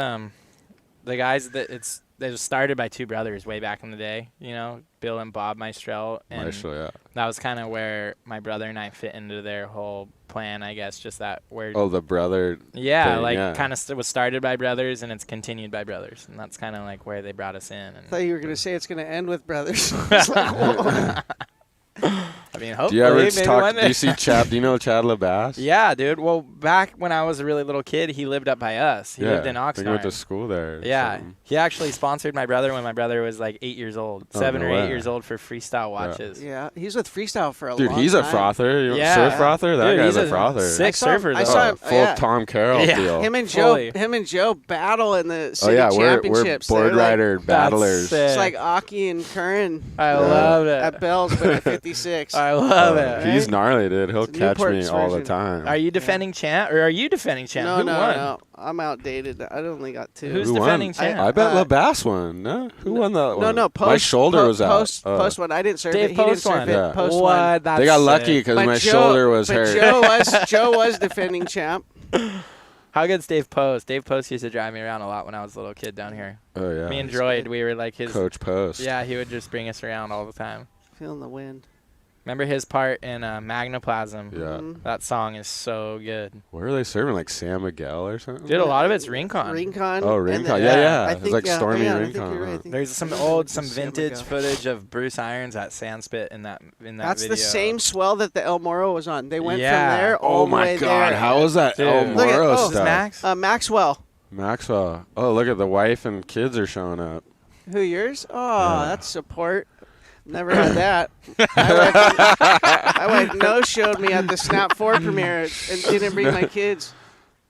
that they was started by two brothers way back in the day, you know, Bill and Bob Maestrel. And Maestro, yeah. that was kind of where my brother and I fit into their whole plan, I guess, just that where Oh, the brother. yeah, thing, like yeah. kind of was started by brothers and it's continued by brothers. And that's kind of like where they brought us in. I And thought you were gonna say it's gonna end with brothers. It's like, whoa. I mean, hopefully, Do you ever maybe talk? one Do day. you see Chad? Do you know Chad LeBass? Yeah, dude. Well, back when I was a really little kid, he lived up by us. He lived in I think he went to Oxnard. school there. or Yeah, something. he actually sponsored my brother when my brother was like 8 years old, Oh, 7 no or 8 way. years old for freestyle watches. Yeah, he's with freestyle for a Dude, long he's a time. frother. You know, Yeah. surf frother. That Dude, guy's he's a a frother. sick surfer, I though. saw him. Full yeah. Tom Carroll Yeah. deal. Him and Fully. Joe battle in the Oh city yeah, we're championships. board They're like- rider battlers. sick. It's like Aki and Curran I love it. at Bell's, but at 56. I love Oh, it. He's gnarly, dude. He'll It's a catch me Newport's all the version. time. Are you defending champ or are you defending champ? No, Who no, won? no. I'm outdated. I only got two. Who's Who won? defending champ? I bet Uh, LeBass won. No, who won that one? No, Post. My shoulder was out. Post one. I didn't serve Dave it. He didn't Post serve won. it. Yeah. Post What? one. That's They got sick. lucky because But my Joe- shoulder was but hurt. Joe was Defending champ. How good's Dave Post? Dave Post used to drive me around a lot when I was a little kid down here. Oh yeah. Me and Droid, we were like his Coach Post. Yeah, he would just bring us around all the time. Feeling the wind. Remember his part in Magnaplasm? Yeah. That song is so good. Where are they serving? Like San Miguel or something? Dude, a lot of it's Rincon. Rincon. Oh, Rincon. Yeah. I It's think, like Stormy I Rincon. think you're right. I huh? think There's some vintage footage of Bruce Irons at Sandspit in that That's video. the same swell that the El Moro was on. They went Yeah. from there all Oh the my way God! there. How was that Dude. El Look at- Moro oh, stuff? Max? Maxwell. Maxwell. Oh, look at the wife and kids are showing up. Who, yours? Oh, that's support. Never had that. My wife no-showed me at the Snapt 4 premiere and didn't bring my kids.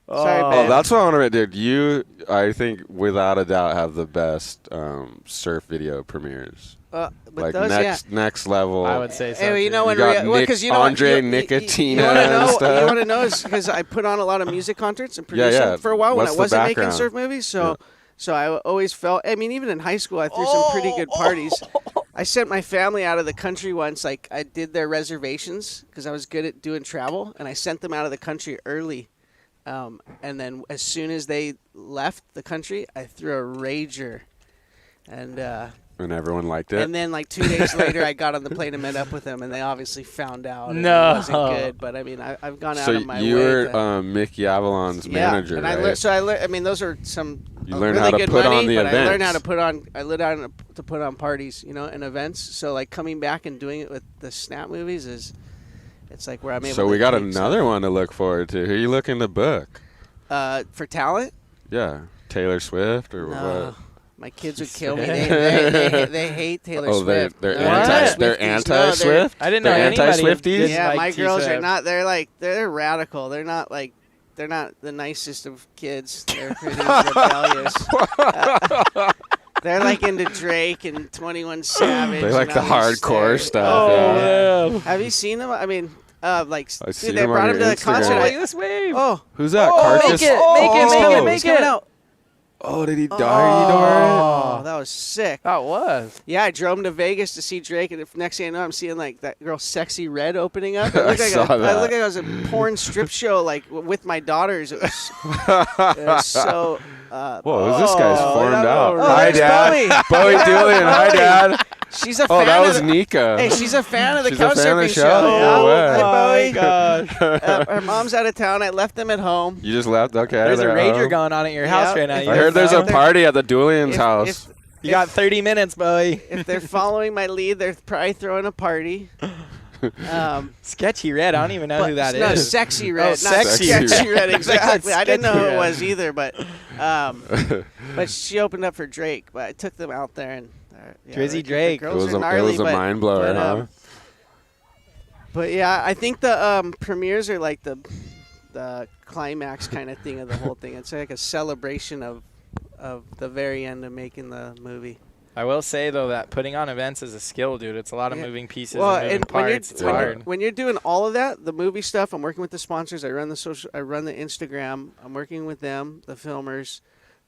Sorry, Oh, babe. that's what I want to admit, dude. You, I think, without a doubt, have the best surf video premieres. But Like those, next level. I would say so. Hey, you know too. when got well, 'cause you know Andre what, Nicotina you want to and know? stuff. You want to know is because I put on a lot of music concerts and produced Yeah, yeah. them for a while What's when I the wasn't making background? surf movies. So I always felt. I mean, even in high school, I threw some pretty good parties. I sent my family out of the country once. Like I did their reservations because I was good at doing travel, and I sent them out of the country early. And then as soon as they left the country, I threw a rager, and everyone liked it. and then like 2 days later, I got on the plane and met up with them, and they obviously found out No. it wasn't good. But I mean, I've gone out So of my you way. were Mickey Avalon's manager, and right? I mean, those are some You learned really how to good put money, on the but events. I learned how to put on. I learned how to put on parties, and events. So like coming back and doing it with the Snapt movies it's like where I'm able. So to we got take another one to look forward to. Who are you looking to book? for talent. Yeah, Taylor Swift or No. what? My kids would kill me. They hate Taylor Oh, Swift. they're No, they're Swifties. anti-Swift. I didn't know They're anybody anti-Swifties. did Yeah, like my girls are T-Swift. not. They're radical. They're not the nicest of kids. They're pretty rebellious. They're like into Drake and 21 Savage. They like and the all these hardcore things. stuff. Oh, yeah. Have you seen them? I mean, like, I've seen dude, they them on brought him your to the concert. Instagram. Look at this wave. Oh, Who's that? Oh, Carcass? make it, he's coming out. Oh, did he die? Oh, that was sick. That was. Yeah, I drove him to Vegas to see Drake, and the next thing I know, I'm seeing like that girl, Sexy Red, opening up. It looked saw I that. looked like I was a porn strip show, like with my daughters. It was so. Whoa, this guy's formed out. Oh, Hi, there's Dad. Bowie Doolin. Hi, Dad. She's a Oh, fan that of was the, Nika. Hey, she's a fan of the She's a couch fan of the surfing show? show. No way. Hi, Bowie. gosh. Her mom's out of town. I left them at home. You just left? Okay. There's a they're rager home. going on at your house right now. If You I they're- heard there's a if they're- party at the Doolin's house. You got 30 minutes, Bowie. If they're following my lead, they're probably throwing a party. Sketchy Red. I don't even know who that is. No, Sexy Red. Oh, not Sexy Sketchy Red. Exactly. I didn't know who Sketchy it Red. was either, but she opened up for Drake. But I took them out there and Drizzy the Drake. It girls was are a gnarly, but- mind blower, but, huh? But yeah, I think the premieres are like the climax kind of thing of the whole thing. It's like a celebration of the very end of making the movie. I will say, though, that putting on events is a skill, dude. It's a lot of Yeah. moving pieces Well, and moving and when parts. It's you're, hard. when you're doing all of that, the movie stuff, I'm working with the sponsors. I run the social. I run the Instagram. I'm working with them, the filmers,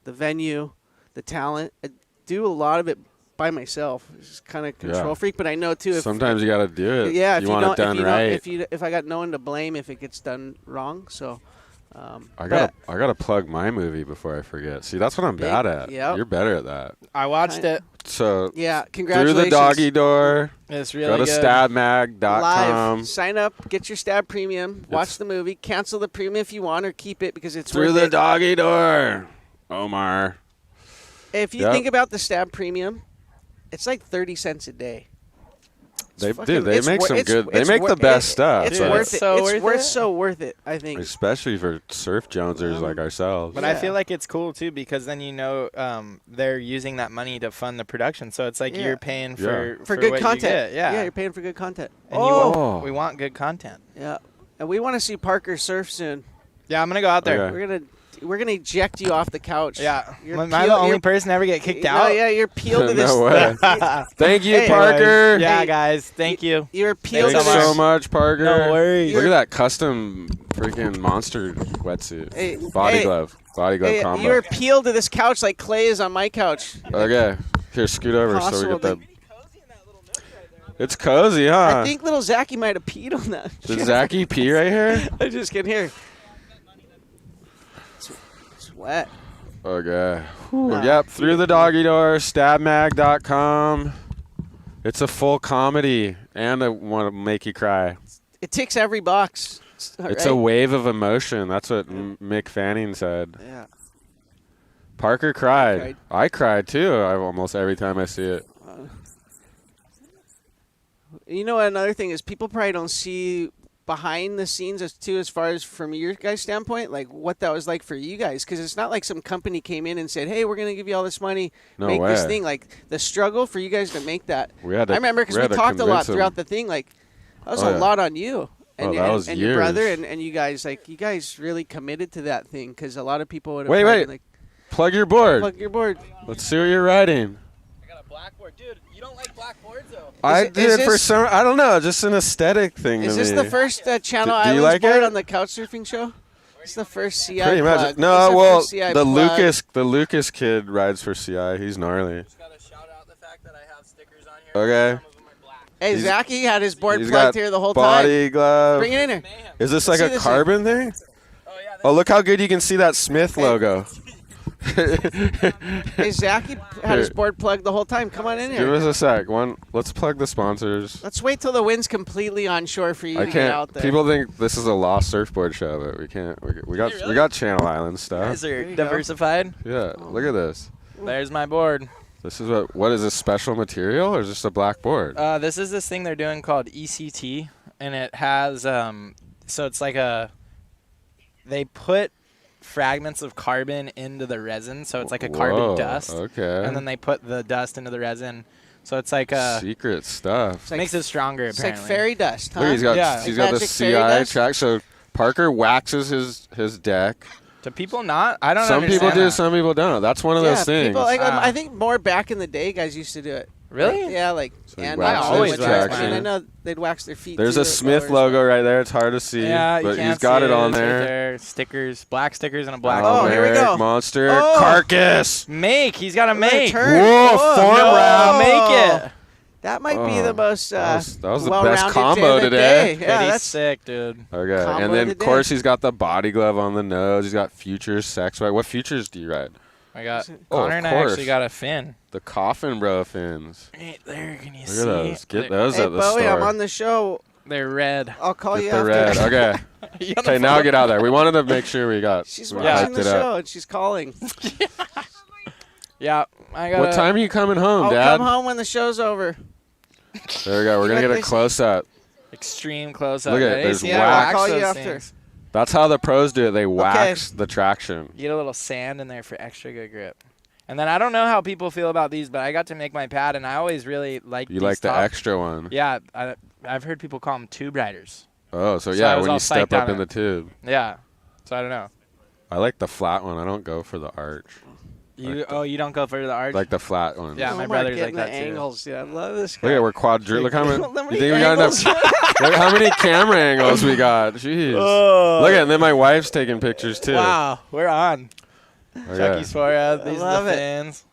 the venue, the talent. I do a lot of it by myself. It's just kind of control Yeah. freak, but I know too. If, Sometimes you got to do it. yeah, if you you want don't, it done if you right. don't, if I got no one to blame if it gets done wrong, so. I gotta plug my movie before I forget. See, that's what I'm bad at. Yep. You're better at that. I watched it. So Yeah, through congratulations. the doggy door. It's really Go to good. stabmag.com. Live. Sign up. Get your Stab Premium. Watch the movie. Cancel the premium if you want, or keep it because it's Through worth the it. doggy door, Omar. If you Yep. think about the Stab Premium, it's like 30 cents a day. They fucking- They it's make wor- some it's- good. They it's make wor- the best it- stuff. It's but- worth it. so It's worth worth it. so worth it. I think. especially for surf jonesers like ourselves. But I feel like it's cool, too, because then they're using that money to fund the production. So it's like Yeah. you're paying Yeah. For good what you content. get. Yeah. you're paying for good content. And we want good content. Yeah, and we want to see Parker surf soon. Yeah, I'm going to go out there. Okay. We're gonna eject you off the couch. Yeah. You're Am I peel- the only you're- person to ever get kicked No, out? yeah, you're peeled to this. No way. Thank you, Hey, Parker. Yeah, Hey, guys. Thank you. You're peeled Thanks to this. so much, Parker. No worries. Look at that custom freaking monster wetsuit. Hey, Body hey, glove Hey, combo. you're peeled to this couch like Clay is on my couch. Okay, here, scoot over so we Possible get that. It's cozy, huh? I think little Zachy might have peed on that. Did Zachy pee right here? I just get here. wet. Okay. Yep, through the doggy door, stabmag.com. It's a full comedy and I want to make you cry. It ticks every box. It's a wave of emotion. That's what Mick Fanning said. Yeah. Parker cried. I cried too. Almost every time I see it. You know, another thing is people probably don't see behind the scenes as far as from your guys' standpoint, like what that was like for you guys, because it's not like some company came in and said, "Hey, we're gonna give you all this money, make this thing." Like the struggle for you guys to make that. I remember because we talked a lot throughout the thing. Like that was a lot on you and your brother and you guys. Like you guys really committed to that thing because a lot of people would have. Wait. Like, plug your board. Plug your board. Let's see what you're writing. I got a blackboard, dude. You don't like blackboards though. I did for some. I don't know. Just an aesthetic thing. Is to this me. the first Channel do you Islands like board it? on the couch surfing show? It's the first CI Pretty plug. much. No, well, the plug. Lucas kid rides for CI. He's gnarly. Just gotta shout out the fact that I have stickers on here. Okay. Some of them are black. Hey, Zachy had his board He's plugged got here the whole body time. glove. Bring it in here. Is this like See a this carbon thing? Oh, look how good you can see that Smith logo. Hey, Zachy had his board plugged the whole time. Come on in here. Give us a sec. Let's plug the sponsors. Let's wait till the wind's completely onshore for you I to get out can't. there. People think this is a lost surfboard show, but we can't. We got Channel Island stuff. Guys are diversified. Yeah, look at this. There's my board. This is what is this special material or is this a black board? This is this thing they're doing called ECT, and it has so it's like they put fragments of carbon into the resin, so it's like a carbon dust. Okay. And then they put the dust into the resin, so it's like a secret stuff. Makes it stronger. It's apparently. like fairy dust, huh? Look, he's got the Magic fairy CI dust? track. So Parker waxes his deck. Do people not? I don't. Some people understand do, that. some people don't. That's one of those things. People, I think more back in the day, guys used to do it. Really? Like, yeah, like and wax I their always traction. and I know they'd wax their feet. There's too, a Smith lowers. logo right there. It's hard to see, Yeah, you but can't he's got see it on It's right there. Stickers, black stickers, and a black. Oh, here we Merrick, go. Monster, Oh. Carcass. Make. He's got to make. Turn. Whoa, Oh, form no. round. Make it. That might be the most that was the well-rounded best combo day of the today. day. Yeah, Pretty that's sick, dude. Okay, Combo and then of of the course day. he's got the body glove on the nose. He's got Futures Sex Ride. What Futures do you ride? I got Oh, Connor of and I course. actually got a fin. The Coffin Bro fins. Right there, can you Look see? at those. Get those Hey, at the Bowie, store. I'm on the show. They're red. I'll call you Get the red. after. Okay. You on the Okay, now phone? get out there. We wanted to make sure we got. She's we watching hyped the it up. show and she's calling. Yeah, I got. What time are you coming home, I'll Dad? come home when the show's over. There we go. We're gonna got get a this? close up. Extreme close up. Look at it. Hey, There's see, I wax. wax I'll call you those after. things. That's how the pros do it. They wax the traction. You get a little sand in there for extra good grip. And then I don't know how people feel about these, but I got to make my pad, and I always really like. You these like the top- extra one? Yeah, I've heard people call them tube riders. Oh, so So I yeah, was when all you step psyched up on in it. the tube. Yeah, so I don't know. I like the flat one. I don't go for the arch. You you don't go for the arch. Like the flat one. Yeah, my Oh, brother's getting like the that too. angles. Yeah, I love this guy. Look at we're quadru. Look how many. Look how You many think we got angles. enough? Look how many camera angles we got. Jeez. Look at, and then my wife's taking pictures too. Wow, we're on. Okay. Chucky's forehead. These love are the it. fins.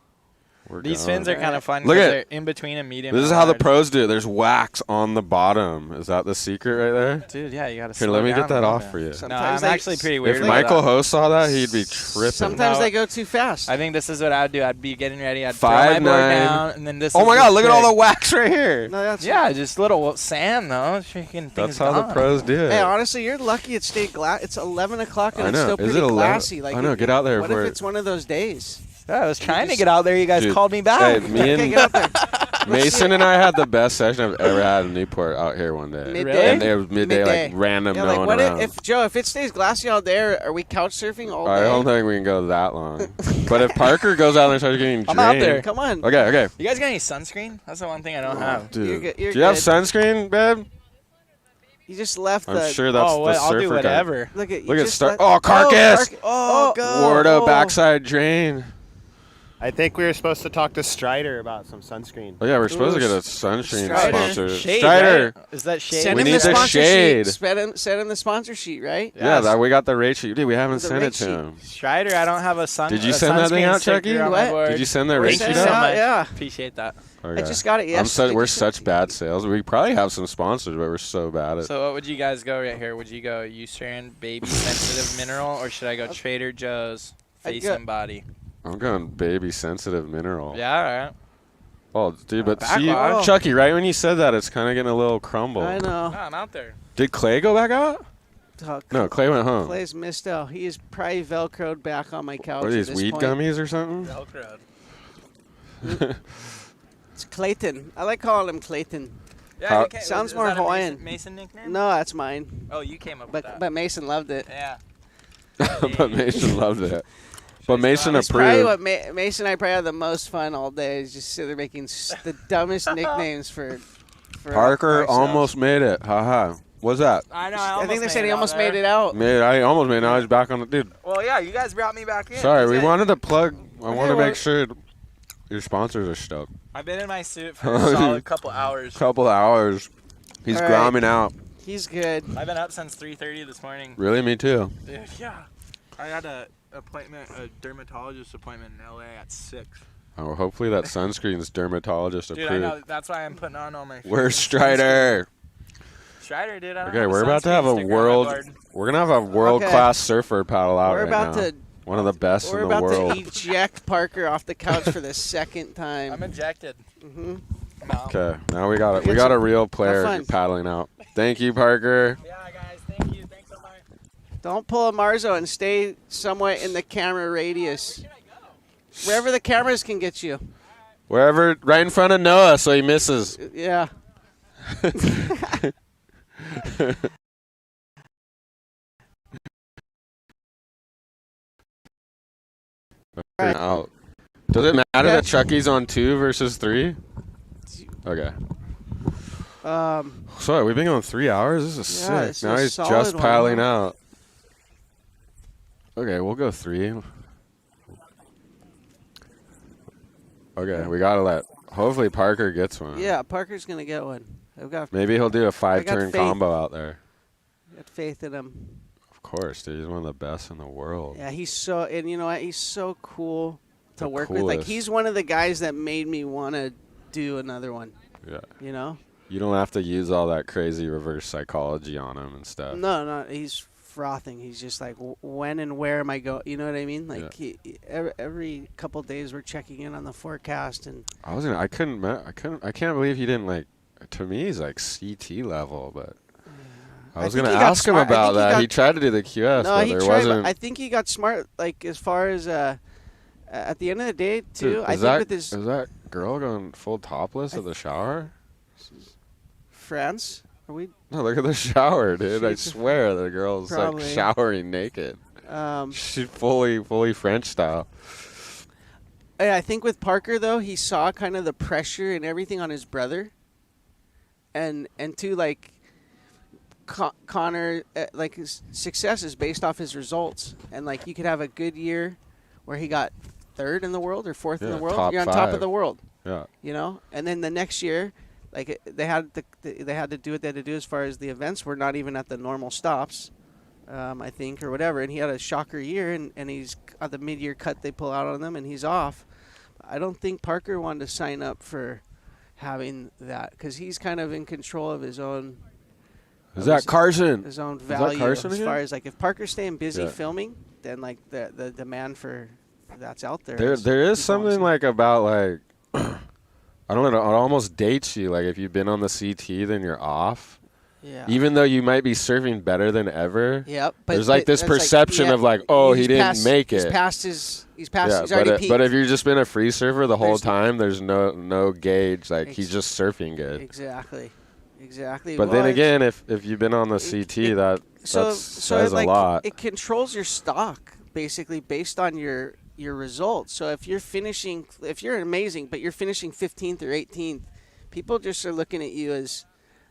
We're These going. fins are kind of fun Look because at- they're in between a medium. This is and how the large. pros do it. There's wax on the bottom. Is that the secret right there? Dude, yeah, you gotta. Here, slow let me down get a that little off bit. for you. No, Sometimes I'm they- actually pretty weird. If with Michael that. Host saw that, he'd be tripping. Sometimes No. they go too fast. I think this is what I'd do. I'd be getting ready. I'd throw my 5'9". board down, and then this. Oh is my the God! Look at all trick. the wax right here. No, that's Yeah, just little sand though. Freaking That's things how the gone. pros do it. Hey, honestly, you're lucky it stayed glass. It's 11 o'clock and I it's know. still Is pretty it 11? glassy. Like, I know. Get out there What for if it. it's one of those days? Yeah, I was trying to get out there. You guys Dude, called me back. Hey, me Okay, and get out there. Mason and I had the best session I've ever had in Newport out here one day. Midday? And it was midday, like random Yeah, no like one what around. if Joe? If it stays glassy out there, are we couch surfing all I day? don't think we can go that long. But if Parker goes out there and starts getting drained. I'm out there. Come on. Okay. You guys got any sunscreen? That's the one thing I don't have. Dude. You're good- you're do you have good. sunscreen, babe? You just left I'm the. sure that's Oh, the I'll surfer do guy. whatever. Look at you Look at just Star. let- Oh, Carcass! Oh, Wardo backside drain. I think we were supposed to talk to Strider about some sunscreen. Oh yeah, we're supposed to get a sunscreen Strider. sponsor. Shade, Strider. right? Is that shade? Send We him need the the sponsor shade. sheet. Send him the sponsor sheet, right? Yeah, that we got the rate sheet. Dude, we haven't The sent rate it to sheet. him. Strider, I don't have a sun. Did you a send that thing sunscreen out, sticker Chucky? on What? my board. Did you send that We're rate sending sheet it out? out, yeah. Appreciate that. Okay. I just got it I'm yesterday. we're such bad sales. We probably have some sponsors, but we're so bad at. So what would you guys go right here? Would you go Eucerin Baby Sensitive Mineral, or should I go Trader Joe's face go- and body. I'm going baby sensitive mineral. Yeah, all right. Oh, dude, but see, Backward. Chucky, right when you said that, it's kind of getting a little crumble. I know. No, I'm out there. Did Clay go back out? No, Clay went home. Clay's missed out. He is probably velcroed back on my couch. What are these, at this weed point. gummies or something? Velcroed. It's Clayton. I like calling him Clayton. Yeah, Sounds is more that a Hawaiian. Mason nickname? No, that's mine. Oh, you came up with that. But Mason loved it. Yeah. But Mason loved it. But Mason It's probably approved. what Mason and I probably have the most fun all day is just sit there making the dumbest nicknames for Parker ourselves. almost made it. Haha. What's that? I know. I think they said he almost made it out. I almost made it. Now he's back on the dude. Well, yeah, you guys brought me back in. Sorry, That's we it. wanted to plug. I want to well- make sure your sponsors are stoked. I've been in my suit for a solid couple hours. Couple of hours. He's All right. gromming out. He's good. I've been up since 3:30 this morning. Really, me too. Dude, yeah. I had a dermatologist appointment in LA at 6. Oh, hopefully that sunscreen's dermatologist Dude, approved. I know. That's why I'm putting on all my. Where's freaking Strider? Strider, dude. I don't Okay, have we're about to have a sunscreen sticker on my world. board. We're gonna have a world-class surfer paddle out We're right about now. to. One of the best We're in the about world. to eject Parker off the couch for the second time. I'm ejected. Mm-hmm. No. Okay, now we got it. We Get got a some- real have player fun. paddling out. Thank you, Parker. Yeah, guys. Thank you. Thanks so much. Don't pull a Marzo and stay somewhat in the camera radius. Wherever the cameras can get you. Wherever, right in front of Noah, so he misses. Yeah. Right. Out. Does it matter Yeah. that Chucky's on 2 versus 3? Okay. Sorry, we've been going 3 hours. This is Yeah, it's sick. Now a he's solid just one, piling huh? out. Okay, we'll go 3. Okay, we gotta let. Hopefully Parker gets one. Yeah, Parker's gonna get one. I've got Maybe he'll do a I 5-turn got faith. combo out there. faith in him. Of course, dude. He's one of the best in the world. Yeah, he's so, and you know what? He's so cool to The work with. Like, coolest. he's one of the guys that made me want to do another one. Yeah. You know? You don't have to use all that crazy reverse psychology on him and stuff. No, he's frothing. He's just like, when and where am I going? You know what I mean? Like, every couple days we're checking in on the forecast, and I can't believe he didn't like. To me, he's like CT level, but I was think gonna he got ask him smart. I about think he that. got- He tried to do the QS, no, but he there tried. wasn't. I think he got smart. Like, as far as at the end of the day, too. Dude, I is think that with his is that girl going full topless at the shower? friends, are we? No, look at the shower, dude. I She's- swear the girl's Probably. like showering naked. She's fully French style. I think with Parker though, he saw kind of the pressure and everything on his brother, and to like Connor, like his success is based off his results, and like you could have a good year where he got third in the world or fourth in Yeah, the world. top You're on top 5. of the world. Yeah. You know, and then the next year, like they had to do what they had to do as far as the events were not even at the normal stops. I think, or whatever, and he had a shocker year, and he's at the mid-year cut they pull out on them, and he's off. I don't think Parker wanted to sign up for having that because he's kind of in control of his own. Is that Carson? His own Is that value Carson as again? far as like if Parker's staying busy Yeah. filming, then like the demand for that's out there. There is people wanna something see. like about like I don't know. It almost dates you. Like if you've been on the CT, then you're off. Yeah. Even though you might be surfing better than ever. Yep. But there's like this that's like, perception yeah, of like, oh, he he's didn't past- make it. He's past his. He's but already peaked. but if you've just been a free surfer the whole There's- time, there's no gauge. Like he's just surfing good. Exactly. Exactly. But Well, then it's- again, if you've been on the CT, that says like, a lot. It controls your stock basically based on your results. So if you're amazing, but you're finishing 15th or 18th, people just are looking at you as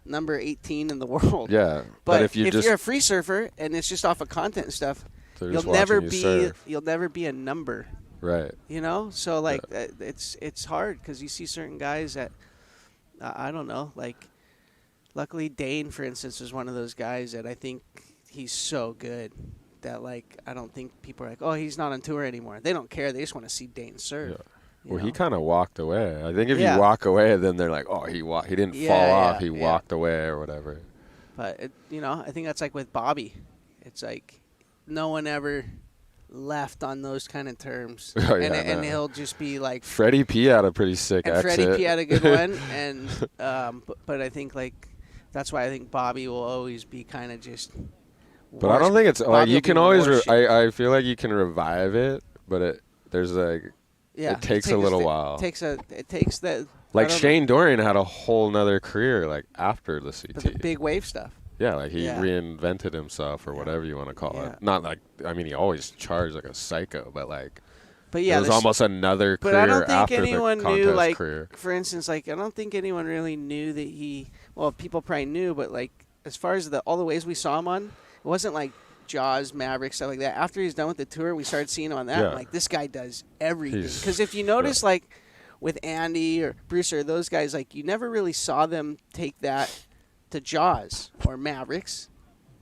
number 18 in the world. Yeah, But if if you're a free surfer and it's just off of content and stuff, They're you'll just never watching be you surf. you'll never be a number. Right. You know, so like it's hard because you see certain guys that I don't know. Like, luckily Dane, for instance, is one of those guys that I think he's so good that like I don't think people are like, oh, he's not on tour anymore. They don't care. They just want to see Dane surf. Yeah. Well, he kind of walked away. I think if Yeah. you walk away, then they're like, oh, he didn't Yeah, fall off. yeah, He yeah. walked away or whatever. But I think that's like with Bobby. It's like no one ever left on those kind of terms. Oh, yeah, and no. he'll just be like. Freddie P had a pretty sick And exit. Freddie P had a good one, and but I think like that's why I think Bobby will always be kind of just. But I don't think it's like you can always. Shit. I feel like you can revive it, but there's like it takes a little while. It takes that. Like Shane Dorian had a whole nother career like after the CT. The big wave stuff. Yeah, like he reinvented himself or whatever you want to call it. Not like he always charged like a psycho, but like. But yeah, it was almost another career but I don't think after anyone the contest knew, like, career. for instance, like I don't think anyone really knew that he. Well, people probably knew, but like as far as all the waves we saw him on, it wasn't like Jaws, Maverick, stuff like that. After he's done with the tour, we started seeing him on that. Yeah. I'm like, this guy does everything. Because if you notice, like with Andy or Bruce or those guys, like you never really saw them take that to Jaws or Mavericks.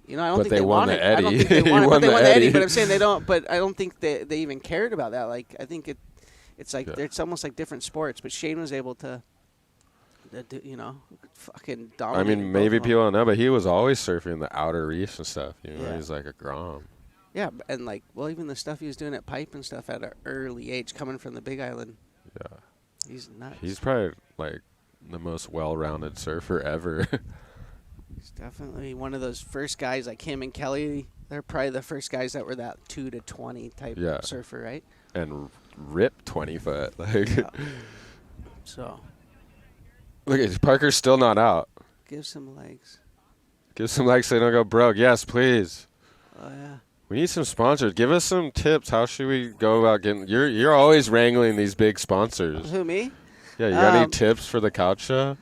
You know, I don't think they won wanted. the Eddie. I don't think they He wanted, won but they the won the Eddie. Eddie. But I'm saying they don't. But I don't think they even cared about that. Like I think it's like it's almost like different sports. But Shane was able to you know, fucking dominate. I mean, maybe people don't know, but he was always surfing the outer reefs and stuff. You know, he's like a Grom. Yeah, and like, well, even the stuff he was doing at Pipe and stuff at an early age, coming from the Big Island. Yeah, he's nuts. He's probably like the most well-rounded surfer ever. He's definitely one of those first guys, like him and Kelly. They're probably the first guys that were that 2 to 20 type surfer, right? And rip 20 foot, like. So. Look at Parker's still not out. Give some legs. Give some legs so they don't go broke. Yes, please. Oh yeah. We need some sponsors. Give us some tips. How should we go about getting? You're always wrangling these big sponsors. Who, me? Yeah, you got any tips for the couch show?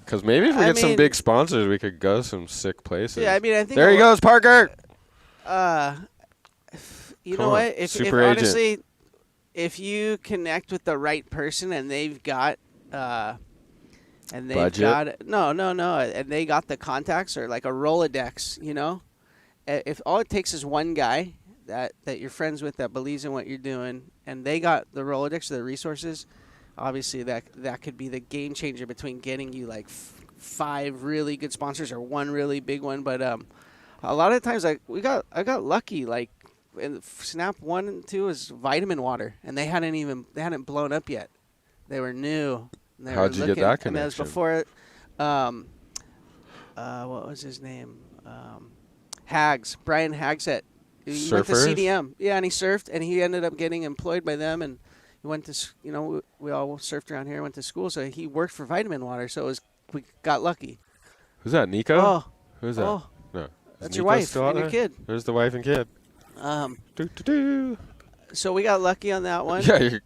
Because maybe if we get some big sponsors, we could go some sick places. Yeah, I mean, I think there he goes, Parker. You know what? If Super honestly, agent. if you connect with the right person and they've got and they've Budget? got and they got the contacts or like a Rolodex, you know, if all it takes is one guy that you're friends with that believes in what you're doing, and they got the Rolodex or the resources, obviously that could be the game changer between getting you like 5 really good sponsors or one really big one. But a lot of times, like I got lucky. Like in Snapt 1 and 2 is vitamin water, and they hadn't blown up yet. They were new. How'd you get that connection? And that was before. What was his name? Brian Hagsett. He went to CDM. Yeah, and he surfed, and he ended up getting employed by them, and he went to, you know, we all surfed around here, went to school, so he worked for Vitamin Water, so we got lucky. Who's that, Nico? Oh. Who's that? Oh. No. That's your wife and your kid. There's the wife and kid. So we got lucky on that one. Yeah,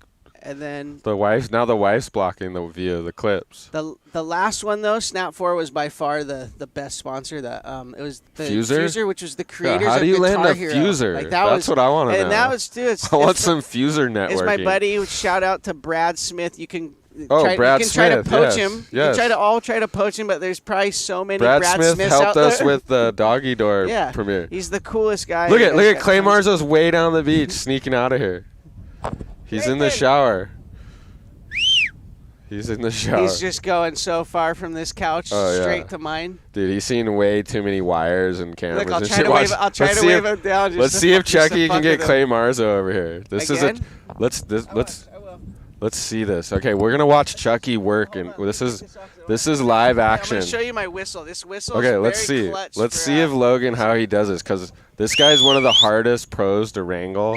and then the wife's blocking the view of the clips. The last one though, Snapt 4 was by far the best sponsor. It was the Fuser, which was the creators how do you of land Guitar a Hero. Fuser? Like, That's what I want to know. And that was dude. I want some Fuser networking. It's my buddy. Shout out to Brad Smith. You can. Brad you can try to Smith, poach yes, him. yes. You can try to poach him, but there's probably so many Brad Smiths Smith out helped there. us with the Doggy Door yeah, premiere. He's the coolest guy. Look at Clay Marzo's way down the beach, sneaking out of here. He's in the shower. He's in the shower. He's just going so far from this couch straight to mine. Dude, he's seen way too many wires and cameras. Look, I'll and try shit. to wave. I'll try to wave him down. Just Let's see if Chucky can get Clay Marzo over here. This Again? is let's see this. Okay, we're gonna watch Chucky work, and this is live action. I'm gonna show you my whistle. This whistle. Okay, is let's very see. clutch Let's for, see if Logan how he does this, because this guy's one of the hardest pros to wrangle.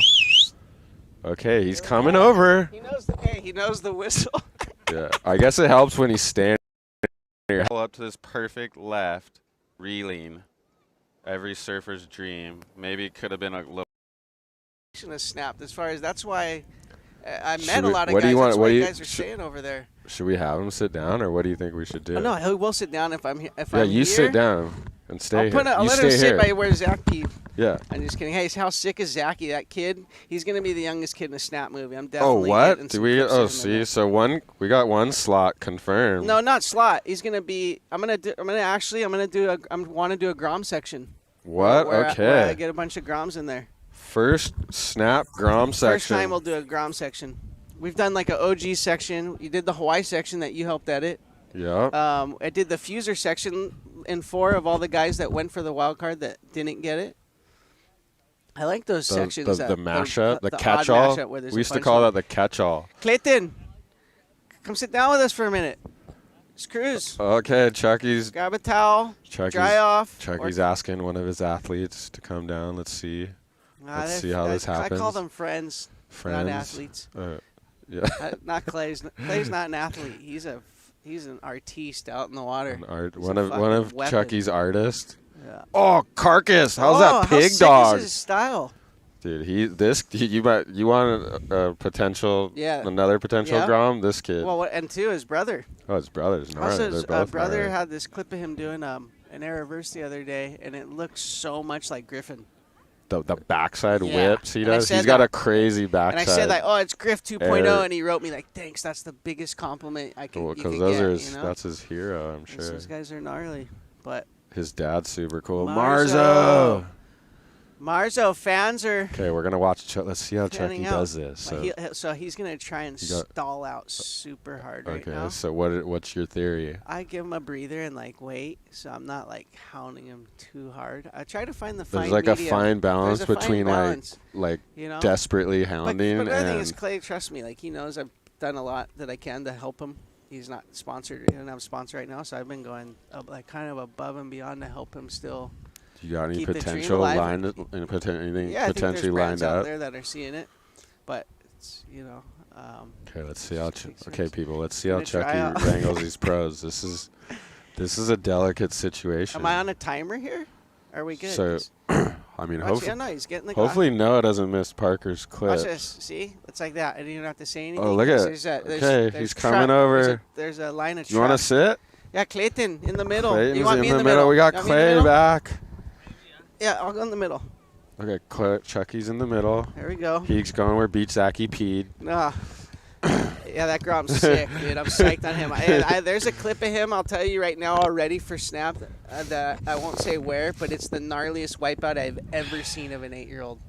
Okay, he's coming over. He knows the whistle. Yeah, I guess it helps when he's standing here. Pull up to this perfect left, reeling. Every surfer's dream. Maybe it could have been a little. Snapped. As far as that's why I met a lot of guys. That's why you guys are staying over there. Should we have him sit down, or what do you think we should do? Oh, no, he will sit down if I'm here. Yeah, you sit down and stay here. I'll let him sit by where Zach peed. Yeah. I'm just kidding. Hey, how sick is Zachy? That kid, he's gonna be the youngest kid in the Snapt movie. I'm definitely. Oh, what? Getting Do we? Oh, see, so we got one slot confirmed. No, not slot. He's gonna be. I want to do a Grom section. What? Okay. Where I get a bunch of Groms in there. First Snapt Grom section. First time we'll do a Grom section. We've done like an OG section. You did the Hawaii section that you helped edit. Yeah. I did the Fuser section in 4 of all the guys that went for the wild card that didn't get it. I like those sections. The mashup, the odd catch-all. mashup where there's We a used to bunch call of that the catch-all. Clayton, come sit down with us for a minute. Let's cruise. Okay, Chucky's. Grab a towel. Dry off. Chucky's asking one of his athletes to come down. Let's see. Let's see how this happens. I call them friends. Friends. Not athletes. Yeah. Not Clay's. Clay's not an athlete. He's an artiste out in the water. One of weapon. Chucky's artists. Yeah. Oh, Carcass! How's that how pig sick dog? Is his style? Dude, you want a potential, another potential Grom? This kid. Well, and two, his brother. Oh, his brother's gnarly. Also, They're his both brother gnarly. had this clip of him doing an air reverse the other day, and it looked so much like Griffin. The backside Yeah. whips he And I does. said He's got that- a crazy backside. And I said, like, oh, it's Griff 2.0, air. and he wrote me, like, thanks, that's the biggest compliment I can Because you those could are get, his, you know? that's his hero, I'm sure. Those guys are gnarly, but His dad's super cool. Marzo. Marzo fans are. Okay, we're gonna watch. Let's see how Chucky fanning out. does this. But so he's gonna try and stall out super hard right now. Okay, so what's your theory? I give him a breather and like wait, so I'm not like hounding him too hard. I try to find the fine There's like medium. a fine balance There's a fine between balance, like you know? desperately hounding But the other thing and is Clay, trust me, like he knows I've done a lot that I can to help him. He's not sponsored. He doesn't have a sponsor right now, so I've been going like kind of above and beyond to help him still. you got any keep the dream potential alive. anything Yeah, I think potentially there's brands lined out up? there that are seeing it, but it's Okay, let's see how. Okay, people, let's see how gonna try Chucky out. wrangles these pros. This is a delicate situation. Am I on a timer here? Are we good? So, I mean, Watch, hopefully, yeah, no, he's getting the hopefully Noah doesn't miss Parker's clip. Watch this. See? It's like that. I didn't even have to say anything. Oh, look at There's it. there's Okay, he's coming truck. over. There's a line of You want to truck. sit? Yeah, Clayton in the middle. Clayton's you want me in the middle. We got You want me in the Clay middle? back. Yeah, I'll go in the middle. Okay, Chucky's in the middle. There we go. He's going where Beach Zachy peed. Nah. Yeah, that Grom's sick, dude. I'm psyched on him. There's a clip of him, I'll tell you right now already for Snapt. That I won't say where, but it's the gnarliest wipeout I've ever seen of an 8-year-old.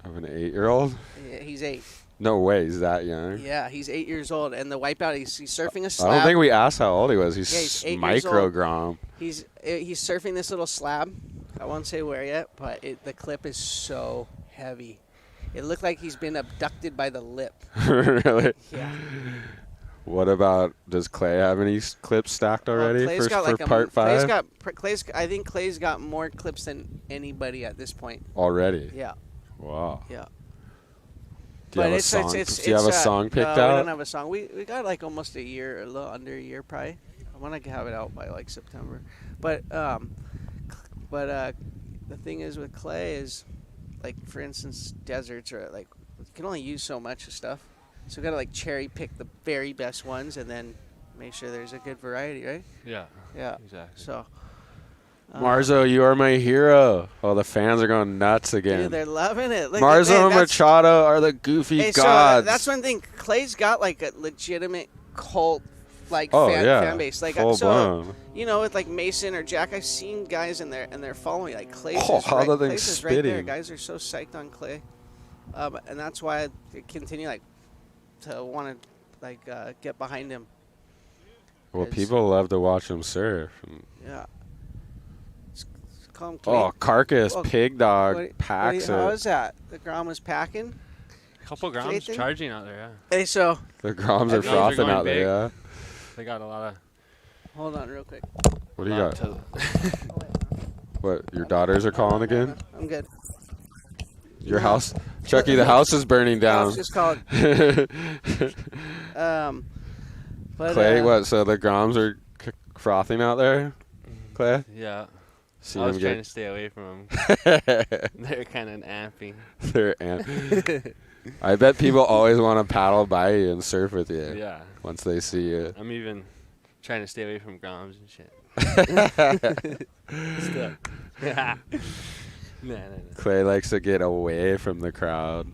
Of an 8-year-old? Yeah, he's 8. No way, he's that young. Yeah, he's 8 years old, and the wipeout, he's surfing a slab. I don't think we asked how old he was. Yeah, He's 8 years micro old. Grom. He's surfing this little slab. I won't say where yet, but the clip is so heavy. It looked like he's been abducted by the lip. Really? Yeah. What about, does Clay have any clips stacked already Clay's got for like part 5? I think Clay's got more clips than anybody at this point. Already? Yeah. Wow. Yeah. Do you have a song? Do you have a song picked out? No, we don't have a song. We got like almost a year, a little under a year probably. I want to have it out by like September. But the thing is with Clay is, like for instance, deserts are like you can only use so much of stuff. So we gotta like cherry pick the very best ones and then make sure there's a good variety, right? Yeah. Yeah. Exactly. So. Marzo, you are my hero. Oh, the fans are going nuts again. Dude, they're loving it. Look, Marzo and man, Machado are the goofy hey, gods. So that's one thing. Clay's got like a legitimate cult, like fan base. Like full so, blown. you know, with like Mason or Jack, I've seen guys in there and they're following. Like Clay's how the thing's Clay's is right there. spitting. Guys are so psyched on Clay, and that's why I continue like to want to like get behind him. Well, people love to watch him surf. Yeah. Call him Clay. Oh, Carcass, Well, pig dog, packs How it. is that? The Grom was packing. A couple grams Clayton? charging out there, yeah. Hey, so. The Groms The are Groms frothing going out there, big. yeah. They got a lot of. Hold on, real quick. What do you got? What, your daughters are calling again? I'm good. Your house? Chucky, the house is burning down. House is called. But, Clay, what? So the Groms are frothing out there? Clay? Yeah. See I was them trying get- to stay away from them. They're kind of amping. I bet people always want to paddle by you and surf with you. Yeah. Once they see you. I'm even trying to stay away from groms and shit. Still. No. Clay likes to get away from the crowd.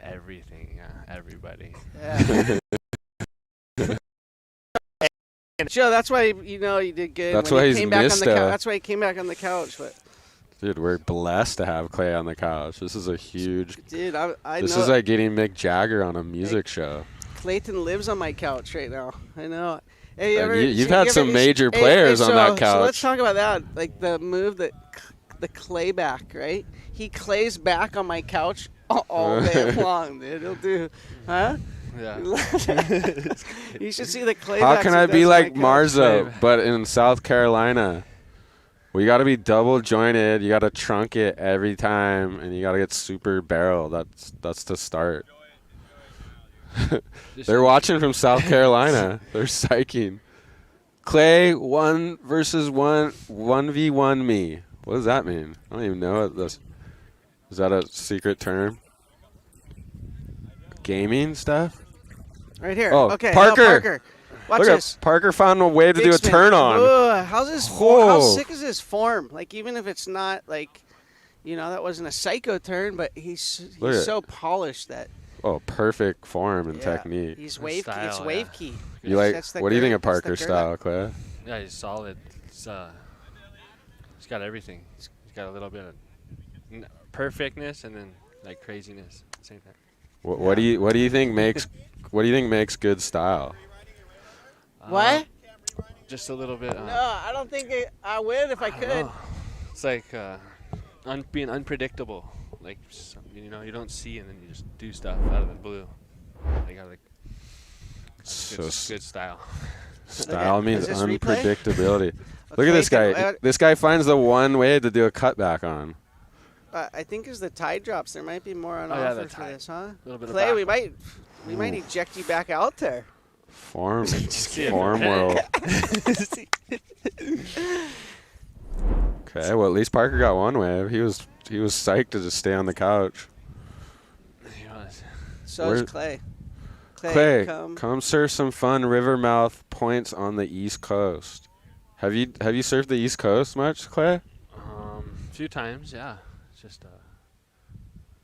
Everything, yeah. Everybody. Yeah. Joe, that's why you did good. That's when why he he's came back on missed the a- That's why he came back on the couch. But Dude, we're blessed to have Clay on the couch. This is a huge. dude, I This know is like getting Mick Jagger on a music show. Clayton lives on my couch right now. I know. Hey, And you've had some major players on that So let's couch. talk about that. Like the move the clay back, right? He clays back on my couch all day long, dude. He'll do, huh? Yeah. You should see the clay How backs can he I does be on like my couch. Marzo, but in South Carolina? We got to be double jointed. You got to trunk it every time, and you got to get super barrel. That's the start. They're watching from South Carolina. They're psyching. Clay 1 versus 1, 1v1 me. What does that mean? I don't even know what this. Is that a secret term? Gaming stuff? Right here. Oh, Okay. Parker. No, Parker. Watch Look this. at Parker found a way to Big do a spin. turn on. Ugh, how's his form? How Whoa. sick is his form? Like, even if it's not like, that wasn't a psycho turn, but he's Look at- so polished that. Oh, perfect form and Yeah, technique. He's wave. Style, It's wave key. You like? That's the What do you think of Curran- that's the Parker's Curran. style, Clay? Yeah, he's solid. He's got everything. He's got a little bit of perfectness and then like craziness at the same time. What do you think makes good style? What? Just a little bit. No, I don't think I would if I could. It's like being unpredictable. Like you don't see and then you just do stuff out of the blue. I got good style. Style Okay, means is this replay? unpredictability. Look Okay, at this guy. can- This guy finds the one way to do a cutback on. I think as the tide drops, there might be more on Oh, yeah, offer the for tide. this, huh? Little bit of Clay, we back. might eject you back out there. Form kidding. world. Okay, well at least Parker got one wave. He was psyched to just stay on the couch. He was. So is Clay. Clay, come. come surf some fun rivermouth points on the East Coast. Have you surfed the East Coast much, Clay? A few times, yeah. It's just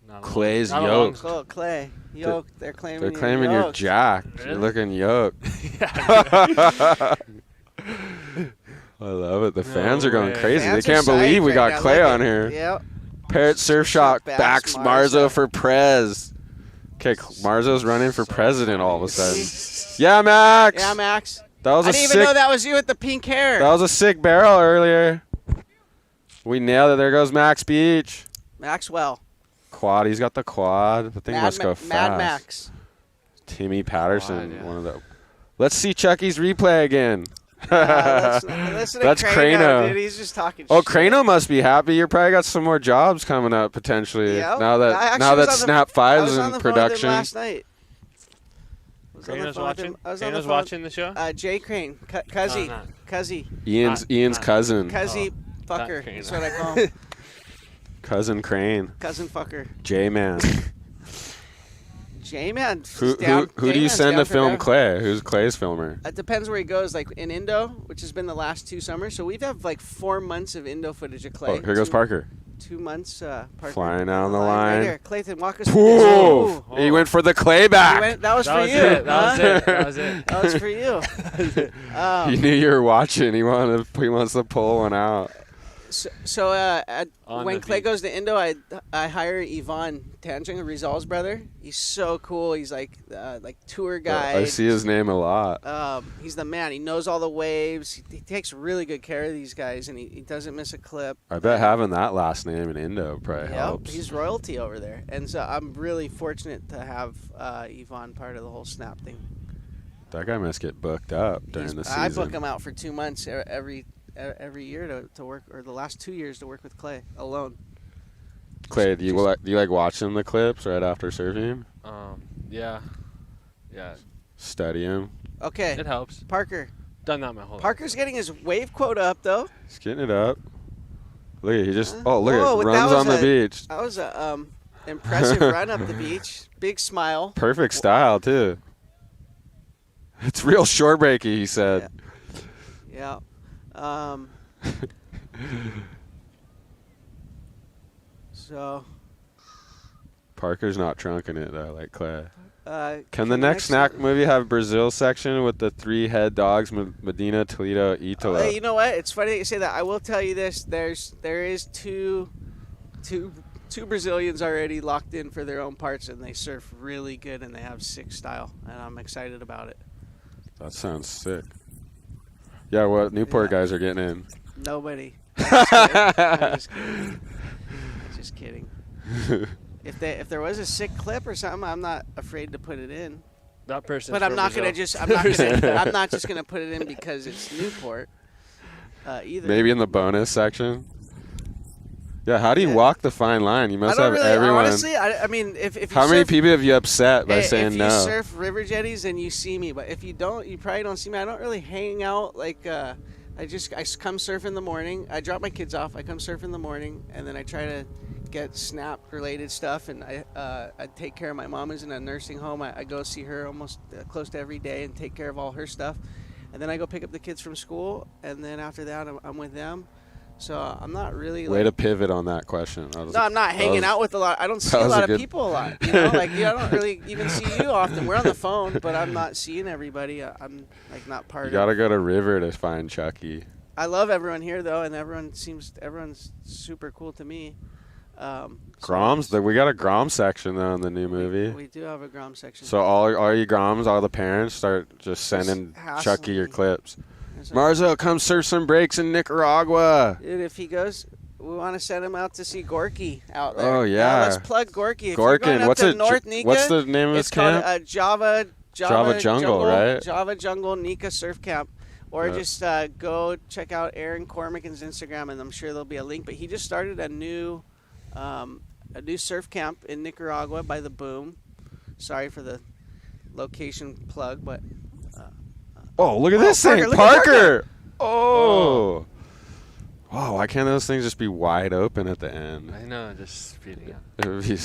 not a Clay's long- not a long- yoked. Cool, Clay. Yoked. They're claiming They're claiming you're yoked. jacked. You're Really? looking yoked. I love it. The fans are going way. crazy. Fans They are can't believe psyched we right got now. Clay Look on at- here. Yep. Parrot Surf Shop backs Marzo Marzo. for Prez. Okay, Marzo's running for president all of a sudden. Yeah, Max. Yeah, Max. That was I a didn't sick. even know that was you with the pink hair. That was a sick barrel earlier. We nailed it. There goes Max Beach. Maxwell. Quad. He's got the quad. The thing must go fast. Mad Max. Timmy Patterson. Quad, yeah. One of the. Let's see Chucky's replay again. Listen That's to Crano, Crano. dude. He's just talking Oh, shit. Crano must be happy. You probably got some more jobs coming up potentially. Yep. Now I that actually was on the- Snap I 5's was on in the phone with him production. last night. Was on the Crano's phone with him. watching. I was on the Crano's phone. watching the show. Jay Crane. Cuzzy. not. Cuzzy. Ian's not- cousin. Cuzzy not fucker. Crane. That's what I call him. Cousin Crane. Cousin fucker. J-Man. J-Man. Who do you send to film Clay? Who's Clay's filmer? It depends where he goes. Like in Indo, which has been the last 2 summers. So we've had like 4 months of Indo footage of Clay. Oh, here goes Parker. 2 months. Parker. Flying down the Right line. here. Clayton, walk us through Whoa! this. Ooh. He went for the Clay back. That was That for was you. it. That was huh? it. That was it. That was for you. He knew you were watching. He wants to pull one out. So On when the Clay beach. goes to Indo, I hire Yvonne Tanjung, Rizal's brother. He's so cool. He's like tour guide. I see his name a lot. He's the man. He knows all the waves. He takes really good care of these guys, and he doesn't miss a clip. I bet having that last name in Indo probably Yep, helps. he's royalty over there. And so I'm really fortunate to have Yvonne part of the whole Snap thing. That guy must get booked up during the season. I book him out for 2 months every year to work, or the last 2 years to work with Clay alone. Clay, do you like watching the clips right after surfing? Yeah. Study him. Okay. It helps. Parker. Done that my whole life. Parker's getting his wave quota up though. He's getting it up. Look at he just. Look Whoa, at that runs was on the beach. That was a impressive run up the beach. Big smile. Perfect style too. It's real shore breaky, he said. Yeah. So. Parker's not trunking it though, like Clay. Can the next snack movie have Brazil section with the 3 head dogs, Medina, Toledo, Itola? Hey, you know what? It's funny that you say that. I will tell you this. There is two Brazilians already locked in for their own parts, and they surf really good, and they have sick style, and I'm excited about it. That sounds sick. Yeah, what Newport guys are getting in? Nobody. I'm just kidding. If there was a sick clip or something, I'm not afraid to put it in. That person. But I'm not gonna just gonna put it in because it's Newport. Either. Maybe in the bonus section. Yeah, how do you walk the fine line? You must have everyone. Honestly, I mean, if you how many people have you upset by saying no? If you surf river jetties, then you see me. But if you don't, you probably don't see me. I don't really hang out like. I come surf in the morning. I drop my kids off. I come surf in the morning, and then I try to get Snapt related stuff. And I take care of my mom who's in a nursing home. I go see her almost close to every day and take care of all her stuff. And then I go pick up the kids from school, and then after that, I'm with them. So I'm not really. Way to pivot on that question. No, I'm not hanging out with a lot. I don't see a lot of people a lot. You know, like I don't really even see you often. We're on the phone, but I'm not seeing everybody. I'm like not part of. You gotta go to River to find Chucky. I love everyone here though, and everyone's super cool to me. Groms, we got a Grom section though in the new movie. We do have a Grom section. So all you Groms, all the parents start just sending Chucky your clips. Marzo, come surf some breaks in Nicaragua. Dude, if he goes, we want to send him out to see Gorky out there. Oh yeah. Let's plug Gorky. If Gorkin, what's the name of his camp? It's called Java Jungle, right? Java Jungle Nika Surf Camp. Or just go check out Aaron Cormican's Instagram, and I'm sure there'll be a link. But he just started a new surf camp in Nicaragua by the Boom. Sorry for the location plug, but. Oh, look at this thing, Parker! Oh. Wow, why can't those things just be wide open at the end? I know, just speeding up. It would be.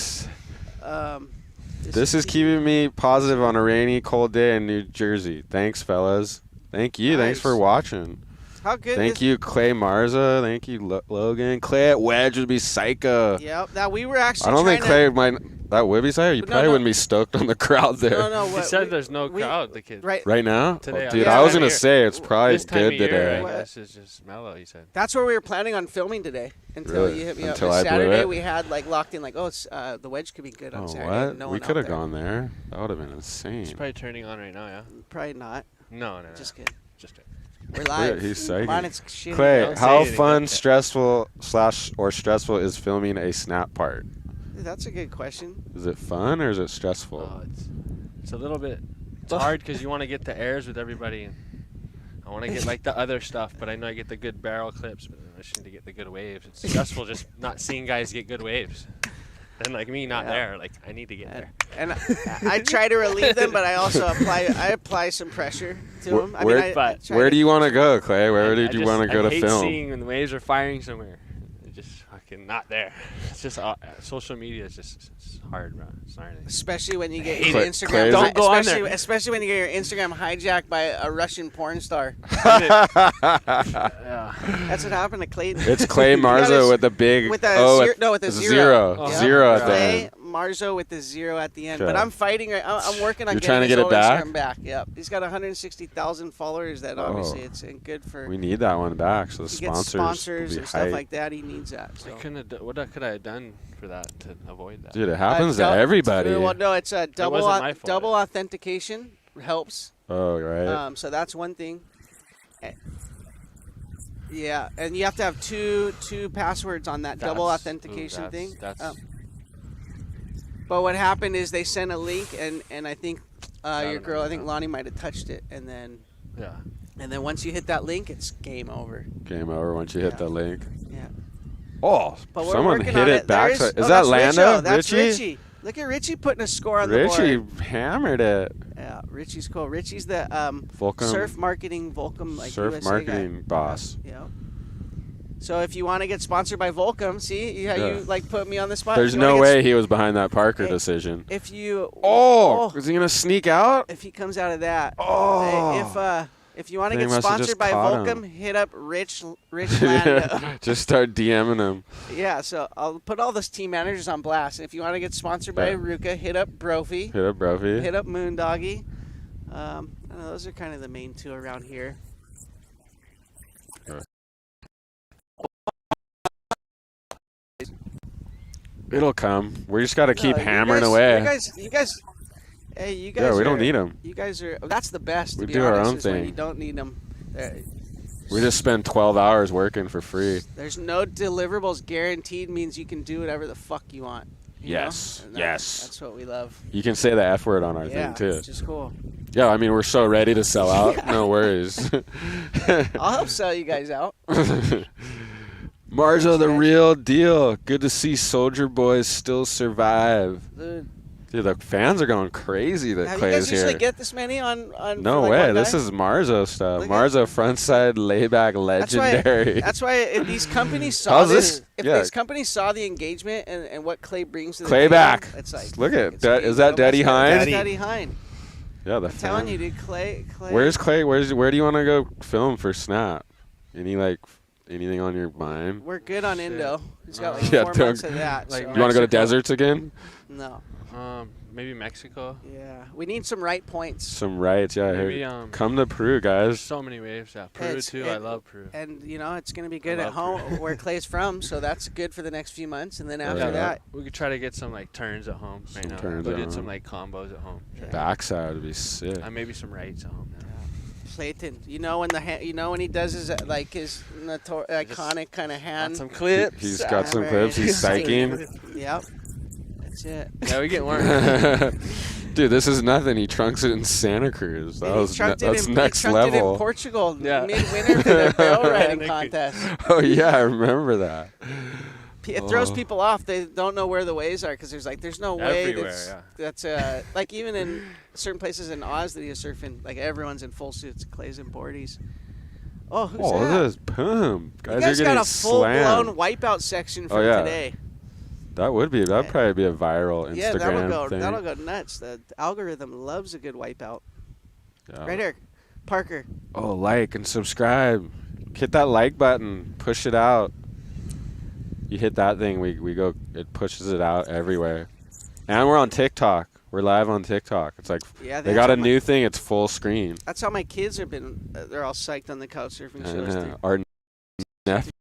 This is keeping me positive on a rainy, cold day in New Jersey. Thanks, fellas. Thank you. Nice. Thanks for watching. How good Thank you, Clay Marzo. Thank you, Logan. Clay at Wedge would be psycho. Yep. Now, we were actually I don't think Clay might. That would be psycho. You probably wouldn't be stoked on the crowd there. No. He said there's no crowd, the kid. Right now? Today, Dude, I was going to say it's probably this time good of year, today. I guess it's just mellow, he said. That's where we were planning on filming today until Really? you hit me Until up. I blew Saturday, it? we had locked in it's the Wedge could be good on Saturday. What? No We one could have out there. gone there. That would have been insane. It's probably turning on right now, yeah? Probably not. No. Just kidding. Just kidding. We're live. He's psychic. Come on, it's shitty. Clay, how fun, stressful is filming a Snap part? Dude, that's a good question. Is it fun or is it stressful? Oh, it's a little bit. It's hard because you want to get the airs with everybody. And I want to get like the other stuff, but I know I get the good barrel clips, but I just need to get the good waves. It's stressful just not seeing guys get good waves. And like me, not there. Like I need to get there. And I try to relieve them, but I also apply some pressure to them. Where do you want to go, Clay? Where did you want to go to film? I hate seeing when the waves are firing somewhere. They're just fucking not there. It's just social media is just it's hard, bro. It's gnarly. Especially when you get your Instagram. Don't go on there. Especially when you get your Instagram hijacked by a Russian porn star. That's what happened to Clayton. It's Clay Marzo with the big with a zero. Oh, zero at the Clay end. Marzo with the zero at the end. Okay. But I'm fighting. I'm working on You're getting trying to his get it old back? Instagram back. Yep. He's got 160,000 followers. That obviously it's good for. We need that one back. So the to get sponsors and stuff like that. He needs that. So. What could I have done for that to avoid that? Dude, it happens to everybody. Well, no, it's a double fault. authentication helps. Oh, right. So that's one thing. Yeah, and you have to have two passwords on that double authentication thing. But what happened is they sent a link, and I think your girl, I think Lonnie might have touched it, and then once you hit that link, it's game over. Game over once you hit the link. Yeah. Oh, but we're someone working hit on it back. Is that that's Lando? That's Richie? Richie. Look at Richie putting a score on the board. Richie hammered it. Yeah, Richie's cool. Richie's the Volcom, surf marketing Volcom surf USA marketing guy. boss. Yeah. So if you want to get sponsored by Volcom, see how you put me on the spot. There's no way he was behind that Parker decision. If you is he gonna sneak out? If he comes out of that. Oh. If you want to get sponsored by Volcom, hit up Rich Lando. Just start DMing him. Yeah, so I'll put all those team managers on blast. If you want to get sponsored by Ruka, hit up Brophy. Hit up Moondoggy. I don't know, those are kind of the main two around here. It'll come. We just got to keep hammering away. You guys. Hey, you guys. Yeah, we don't need them. You guys are. That's the best. We to be do our honest, own is when thing. you don't need them. We just spend 12 hours working for free. There's no deliverables guaranteed means you can do whatever the fuck you want. You Yes, know? yes. That's what we love. You can say the F word on our Yeah, thing, too. which is cool. Yeah, I mean, we're so ready to sell out. No worries. I'll help sell you guys out. Marzo, the real deal. Good to see Soldier Boys still survive. Dude, the fans are going crazy that Have you Clay's guys usually here. get this many on No for like way. one This guy? is Marzo stuff. Look Marzo frontside layback legendary. That's why if these companies saw How's this, this? if Yeah. these companies saw the engagement and what Clay brings to the Clay table, back. it's like Look at it's that. me. Is that Daddy Hine? That's Daddy Hine. Yeah, the I'm telling fan. you, dude. Clay. Where's Clay? Where do you want to go film for Snapt? Anything on your mind? We're good on Indo. He's got like Yeah, 4 Doug. months of that. Like so. You want to go to Mexico. deserts again? No. Maybe Mexico. Yeah, we need some right points. Some rights, yeah. Maybe, Here. Come to Peru, There's guys. so many waves. Yeah, Peru It's- too. I love Peru. And you know it's gonna be good I at love home where Clay's from, so that's good for the next few months. And then after yeah. that, We could try to get some like turns at home right Some now. turns Go at get some home. like combos at home. Backside would be sick. Maybe some rights at home. Yeah. Clayton, you know when he does his iconic kind of hand. some clips. He's got some clips. He's psyching. Yep. That's it. Yeah, we get more. Dude, this is nothing. He trunks it in Santa Cruz. That's next he trunked it level. in Portugal Yeah. midwinter for their barrel riding contest. Oh yeah, I remember that. It throws Oh. people off. They don't know where the waves are because there's no way Everywhere, that's like even in certain places in Oz that he's surfing, like everyone's in full suits. Clay's in boardies. Oh, who's Oh, that? look at this boom. You Guys are guys getting got a full-blown slammed. wipeout section from Oh, yeah. today. That'd probably be a viral Instagram Yeah, that'll thing. go nuts. The algorithm loves a good wipeout. Yeah. Right here, Parker. Oh, like and subscribe. Hit that like button. Push it out. You hit that thing, we go. It pushes it out everywhere. And we're on TikTok. We're live on TikTok. It's like Yeah, they got a new thing. It's full screen. That's how my kids have been. They're all psyched on the couch surfing shows. Too. Our nephew,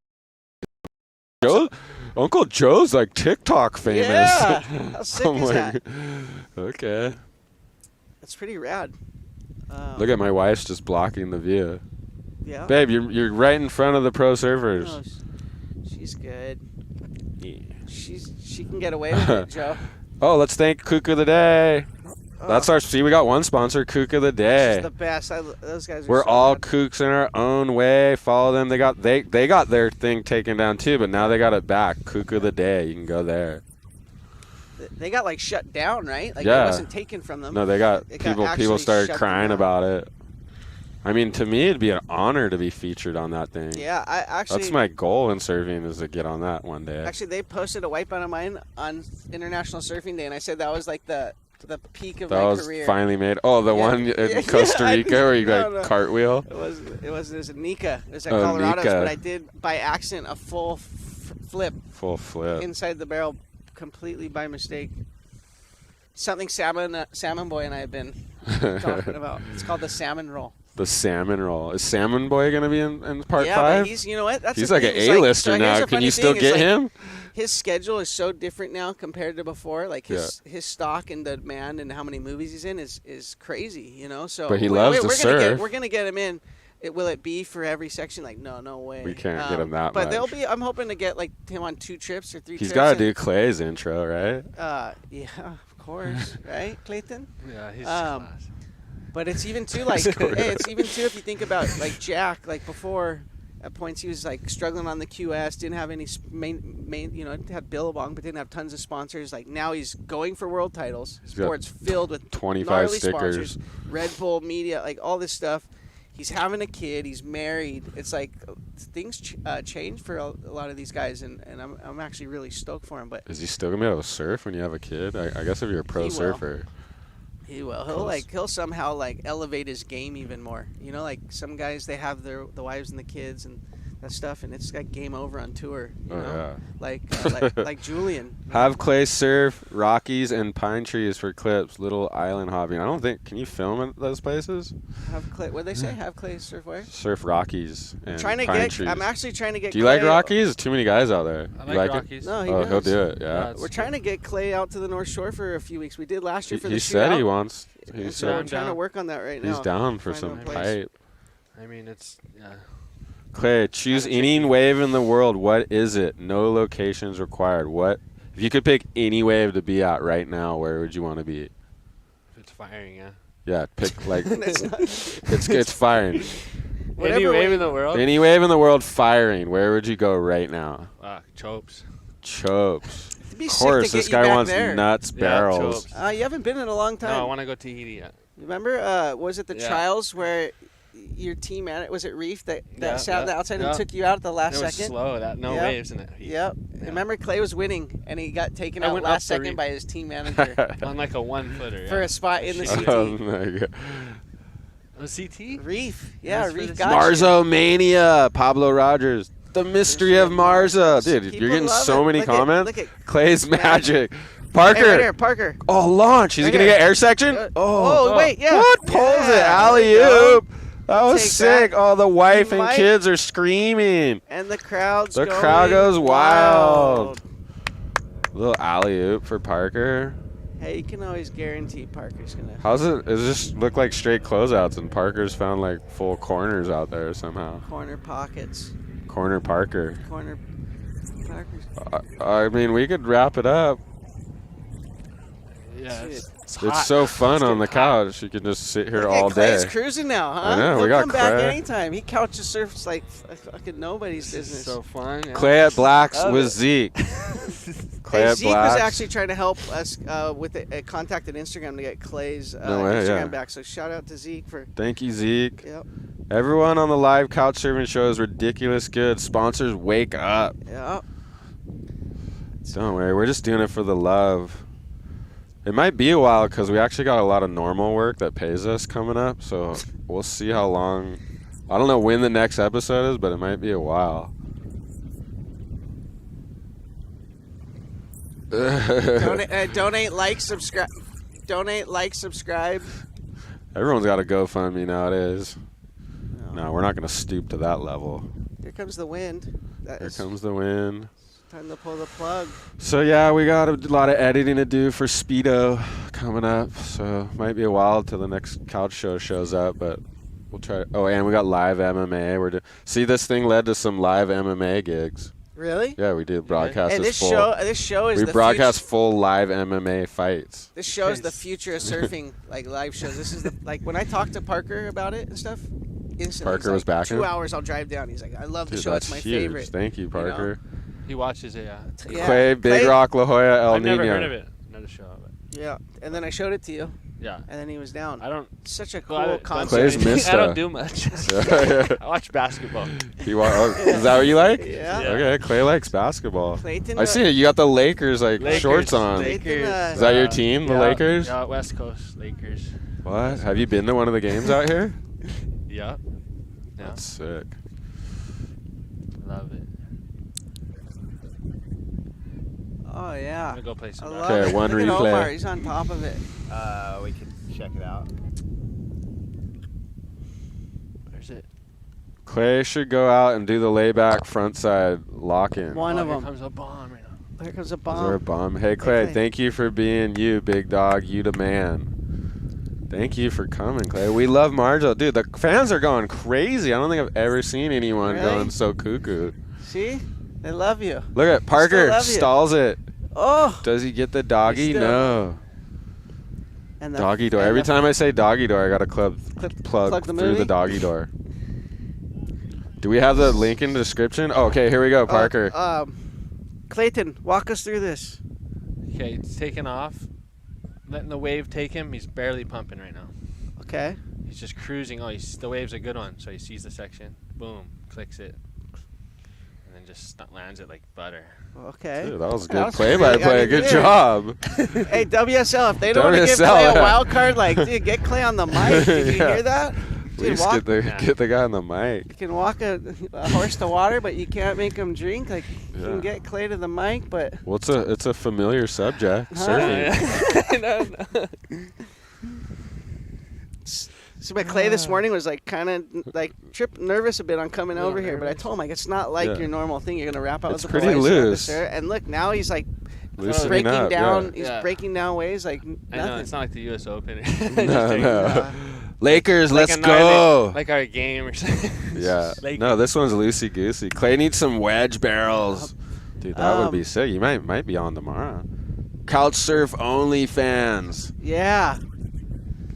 Joe, Uncle Joe's like TikTok famous. Yeah, how sick I'm is like, that? okay. That's pretty rad. Look at my wife's just blocking the view. Yeah. Babe, you're right in front of the pro surfers. Oh, she's good. Yeah. She can get away with it, Joe. Oh, let's thank Kook of the Day. Oh. That's our. See, we got one sponsor, Kook of the Day. She's the best. Those guys are We're so all rad. kooks in our own way. Follow them. They got their thing taken down too, but now they got it back. Kook of the Day. You can go there. They got like shut down, right? Like Yeah. it wasn't taken from them. No, they got It got people actually started shut crying down. about it. I mean, to me, it'd be an honor to be featured on that thing. Yeah, I actually. That's my goal in surfing, is to get on that one day. Actually, they posted a wipeout of mine on International Surfing Day, and I said that was like the peak of That my was career. finally made. Oh, the Yeah. one in Yeah, Costa I Rica did- where you no, like no. cartwheel. It was a Nika. It was at Oh, Colorado's, Nika. but I did by accident a full flip Full flip. inside the barrel, completely by mistake. Something Salmon Boy and I have been talking about. It's called the salmon roll. The salmon roll. Is Salmon Boy gonna be in part Yeah, 5? but he's, you know what? That's He's the like thing. an It's A-lister so here's now. the Can funny you still thing is, get him? His schedule is so different now compared to before. Like his stock and the demand and how many movies he's in is crazy, you know. So But he loves to surf. We're gonna get him in. Will it be for every section? Like no way. We can't get him that but much. they'll be. I'm hoping to get like him on 2 trips or 3 He's trips. got to and- do Clay's intro, right? Yeah, of course, right, Clayton? Yeah, he's Um, class. But it's even too like hey, it's even too if you think about like Jack, like before at points he was like struggling on the QS, didn't have any main you know, had Billabong but didn't have tons of sponsors. Like now he's going for world titles. His got board's filled with 25 gnarly stickers. sponsors, Red Bull media, like all this stuff. He's having a kid. He's married. It's like things change for a lot of these guys, and I'm actually really stoked for him. But Is he still gonna be able to surf when you have a kid? I guess if you're a pro He will. surfer. he will. Close. He'll somehow like elevate his game even more. You know, like some guys they have the wives and the kids and that stuff, and it's like game over on tour. You Oh, know, yeah. like Julian. Have Clay surf Rockies and pine trees for clips. Little island hopping. I don't think. Can you film at those places? Have Clay. What they say? Have Clay surf where? Surf Rockies and Trying to pine get. trees. I'm actually trying to get. Do you like Clay- Rockies? There's too many guys out there. I You like it? Rockies. No, he Oh, he'll does. do it. Yeah. We're trying to get Clay out to the North Shore for a few weeks. We did last year for the He said he shootout. wants. He And so I'm said trying to work on that right now. he's down for Find some a place. pipe. I mean, it's yeah. Clay, choose any wave in the world. What is it? No locations required. What? If you could pick any wave to be at right now, where would you want to be? If it's firing, yeah. Yeah, pick like It's not- it's firing. Any wave in the world? Any wave in the world firing. Where would you go right now? Chopes. Chopes. It'd be Of sick course, to this get you guy back wants there. nuts barrels. Chopes. You haven't been in a long time. No, I want to go Tahiti yet. Remember, was it the Yeah. trials where your team was it Reef that sat on the outside yeah. and took you out at the last It was second? slow. No Yep. waves in it. Yep. Remember, Clay was winning, and he got taken I out went last up the second reef. by his team manager On like a 1-footer. for a spot in the CT. Oh my God. A CT? Reef. Yeah, That's for Reef the got you. Marzo Mania. Pablo Rogers. The mystery of Marzo. Dude, People you're getting love so it. many Look at- comments. look at Clay's magic. Hey, Parker. right here, Parker. Oh, launch. He's Right going to here. get air section? Oh, wait, yeah. What? Pulls Yeah, it. Alley there you go. oop. That was Take sick. that. Oh, the wife You and might- kids are screaming. And the crowd's The going crowd goes wild. Little alley oop for Parker. Hey, you can always guarantee Parker's going to How's it? It just look like straight closeouts, and Parker's found like full corners out there somehow. corner pockets. Corner Parker. Corner Parker's. I mean, we could wrap it up. Yeah, It's hot. so fun It's on the getting hot. couch. You can just sit here Look all at Clay's day. cruising now, huh? I know, we He'll got come back Clay. anytime. He couch surfs like fucking nobody's business. So fun. Yeah. Clay at Blacks Love with it. Zeke. Clay Hey, at Zeke was Blacks. actually trying to help us with a contacted Instagram to get Clay's No way, Instagram yeah. back. So shout out to Zeke for. Thank you, Zeke. Yep. Everyone on the live couch surfing show is ridiculous good. Sponsors, wake up. Yep. Don't worry, we're just doing it for the love. It might be a while because we actually got a lot of normal work that pays us coming up. So we'll see how long. I don't know when the next episode is, but it might be a while. Donate, like, subscribe. Donate, like, subscribe. Everyone's got a GoFundMe nowadays. No, we're not going to stoop to that level. Here comes the wind. Here comes the wind. Time to pull the plug. So yeah, we got a lot of editing to do for Speedo coming up. So might be a while till the next couch show shows up, but we'll try. Oh, and we got live MMA. See, this thing led to some live MMA gigs. Really? Yeah, we did broadcast. Hey, this full. show is we the broadcast full live MMA fights. This shows the future of surfing, like live shows. This is the like when I talked to Parker about it and stuff. Instantly, Parker he's was like, backing 2 it? hours, I'll drive down. He's like, I love the Dude, show. It's that's my huge. favorite. Thank you, Parker. He watches it. Yeah. Clay, Big Rock, La Jolla, El I've Nino. never heard of it. Another show of it. Yeah, and then I showed it to you. Yeah. And then he was down. I don't. Such a cool Well, concept. Clay's missed I don't it. do much. Yeah. I watch basketball. Is that what you like? Yeah. Okay, Clay likes basketball. Clayton, I see it. You got the Lakers Lakers, shorts on. Lakers. Is that your team, the yeah, Lakers? Yeah, West Coast Lakers. What? Have you been to one of the games out here? Yeah. Yeah. That's sick. Love it. Oh yeah. I'm gonna go play some I basketball. love Okay, it. one Look at replay. Omar. He's on top of it. We can check it out. Where's it? Clay should go out and do the layback frontside lock-in. One of Here them. comes a bomb right now. Here comes a Is there a bomb. bomb? Hey, Clay, Clay. thank you for being you, big dog. You the man. Thank you for coming, Clay. We love Marzo. Dude, the fans are going crazy. I don't think I've ever seen anyone Really? going so cuckoo. See? They love you. Look at Parker. love you. Stalls it. Oh. Does he get the doggy? still- No. And the, Doggy door. and Every the- time I say doggy door, I got to plug plug the through movie? the doggy door. Do we have the link in the description? Oh, okay, here we go, Parker. Clayton, walk us through this. Okay, it's taking off. Letting the wave take him. He's barely pumping right now. Okay. He's just cruising. Oh, the wave's a good one. So he sees the section. Boom. Clicks it. And then just lands it like butter. Okay. Dude, that was That good was play-by-play. pretty- Good yeah. job. Hey, WSL, if they don't want to give WSL, Clay a yeah. wild card, like, dude, get Clay on the mic. Did you Yeah. hear that? Dude, Please walk, get the guy on the mic. you can walk a horse to water, but you can't make him drink. Like, you Yeah. can get Clay to the mic, but... Well, it's a familiar subject. Huh? Surfing. So, but Clay this morning was like kind of like nervous a bit on coming over here, but I told him like it's not like Yeah. your normal thing. You're gonna wrap out It's with the pretty boys and loose. and look, now he's like Loosening breaking up, down. yeah. He's Yeah. breaking down waves like I know nothing. it's not like the U.S. Open. No, no. Lakers, Like let's a gnarly- go. Like our game or something. Yeah. Lakers. No, this one's loosey goosey. Clay needs some wedge barrels. Dude, that would be sick. You might be on tomorrow. Couch surf only fans. Yeah.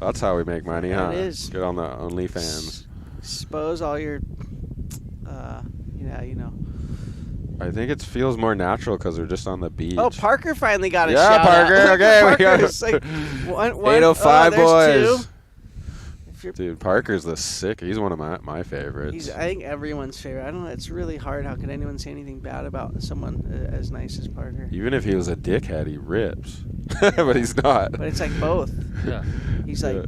That's how we make money, huh? It is. Get on the OnlyFans. Expose all your, I think it feels more natural because we're just on the beach. Oh, Parker finally got a Yeah, shout Parker, out. okay, we got Parker's like 805 there's boys. two. If you're- Dude, Parker's the sick. He's one of my favorites. I think everyone's favorite. I don't know. It's really hard. How could anyone say anything bad about someone as nice as Parker? Even if he was a dickhead, he rips. But he's not. But it's like both. Yeah. He's like,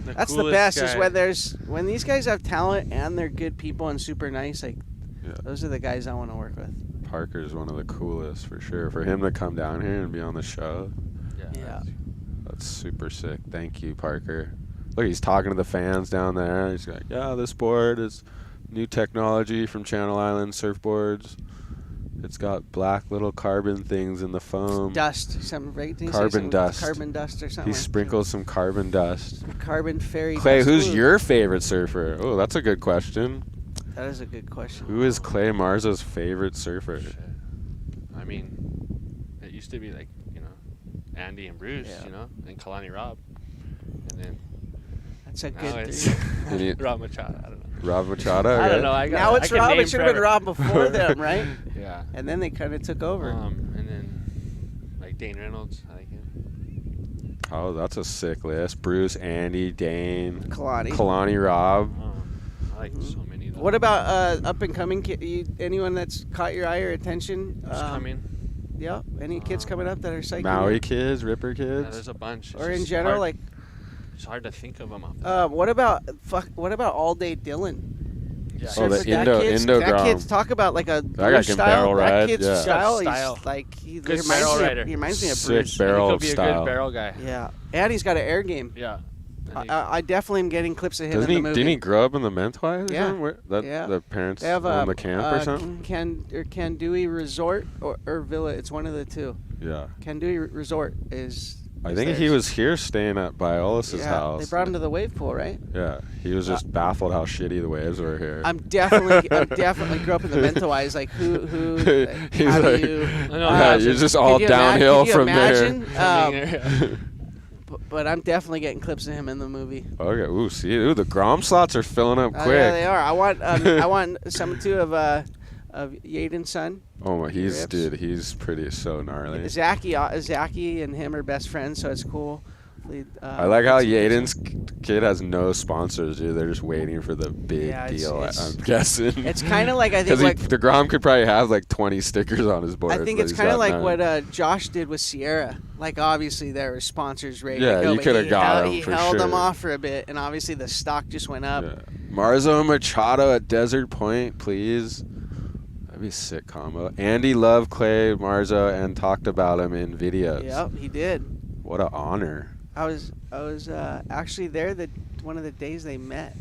The that's the coolest best. guy. Is when these guys have talent and they're good people and super nice. Like, those are the guys I want to work with. Parker's one of the coolest for sure. For him to come down here and be on the show, Yeah. that's super sick. Thank you, Parker. Look, he's talking to the fans down there. He's like, yeah, this board is new technology from Channel Island Surfboards. It's got black little carbon things in the foam. Dust. Some right? Didn't he say Carbon something with dust. Carbon dust or something. He sprinkled some carbon dust. Carbon fairy. Clay, dust. who's Ooh, your favorite surfer? Oh, that's a good question. That is a good question. Who is Clay Marzo's favorite surfer? I mean, it used to be like, Andy and Bruce, and Kalani Rob. And then That's a now good. it's Rob Machado. I don't know. Rob Machado? I Okay. don't know. Now it's Rob. It should have been Rob before them, right? Yeah. And then they kind of took over. And then like Dane Reynolds, I like him. Oh, that's a sick list. Bruce, Andy, Dane, Kalani. Rob. I like so many of them. What about up and coming anyone that's caught your eye or attention? Who's coming? Yeah. Any kids coming up that are psychic? Maui kids, Ripper Yeah, kids. there's a bunch. Or in general, like. It's hard to think of them off. What about all day Dylan? Yeah. Oh, the Indo that Grom. kid's talk about like a That guy Bruce can style. barrel That ride, kid's yeah. style, Style. he's like he Good reminds barrel me. rider. He reminds me of Sick Bruce. barrel He'll be a style. good barrel guy. Yeah, and he's got an air game. Yeah. I definitely am getting clips of him Doesn't in he? the movie. Didn't he grow up in the Mentwise? Or Yeah. something? Where, Yeah. The parents They have own the camp or something. Kandui Resort or Villa. It's one of the two. Yeah. Kandui Resort is. I think he was here staying at Biolis's house. They brought him to the wave pool, right? Yeah, he was just baffled how shitty the waves were here. I'm definitely grew up in the mental-wise. Like who He's how like, do you? yeah, you're just all downhill from there. But I'm definitely getting clips of him in the movie. Okay, ooh, see, the Grom slots are filling up quick. Yeah, they are. I want some too of Yaden's son. Oh, he's Rips. he's pretty so gnarly. Zachy and him are best friends, so it's cool. I like how Yaden's kid has no sponsors, dude. They're just waiting for the big deal. I'm guessing. It's kind of like I think because the Grom could probably have like 20 stickers on his board. I think but it's he's kind of got like none. what Josh did with Sierra. Like obviously there were sponsors ready Yeah, to go, you but coulda got he him for held them sure. off for a bit, and obviously the stock just went up. Yeah. Marzo and Machado at Desert Point, please. That'd be a sick combo. Andy loved Clay Marzo and talked about him in videos. Yep, he did. What an honor. I was actually there one of the days they met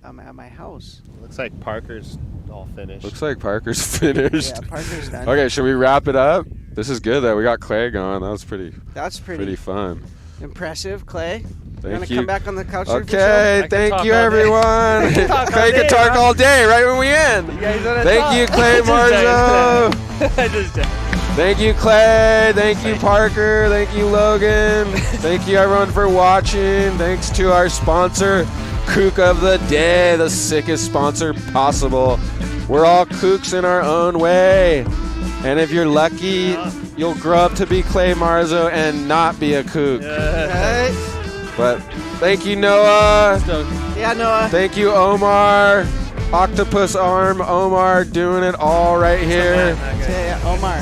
at my house. Looks like Parker's all finished. Looks like Parker's finished. Yeah, Parker's done. Okay, should we wrap it up? This is good that we got Clay going. That was That's pretty fun. Impressive, Clay. You Thank want to you. come back on the couch? Okay, thank you, everyone. Clay can talk all day right when we end. Thank you, Clay Marzo. Thank you, Clay. Thank you, Parker. Thank you, Logan. Thank you, everyone, for watching. Thanks to our sponsor, Kook of the Day, the sickest sponsor possible. We're all kooks in our own way. And if you're lucky, you'll grow up to be Clay Marzo and not be a kook. But thank you, Noah. Yeah, Noah. Thank you, Omar. Octopus arm, Omar, doing it all right here. Yeah, Omar.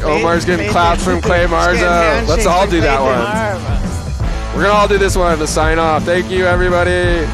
Omar's getting claps from Clay Marzo. Let's all do that one. We're going to all do this one to sign off. Thank you, everybody.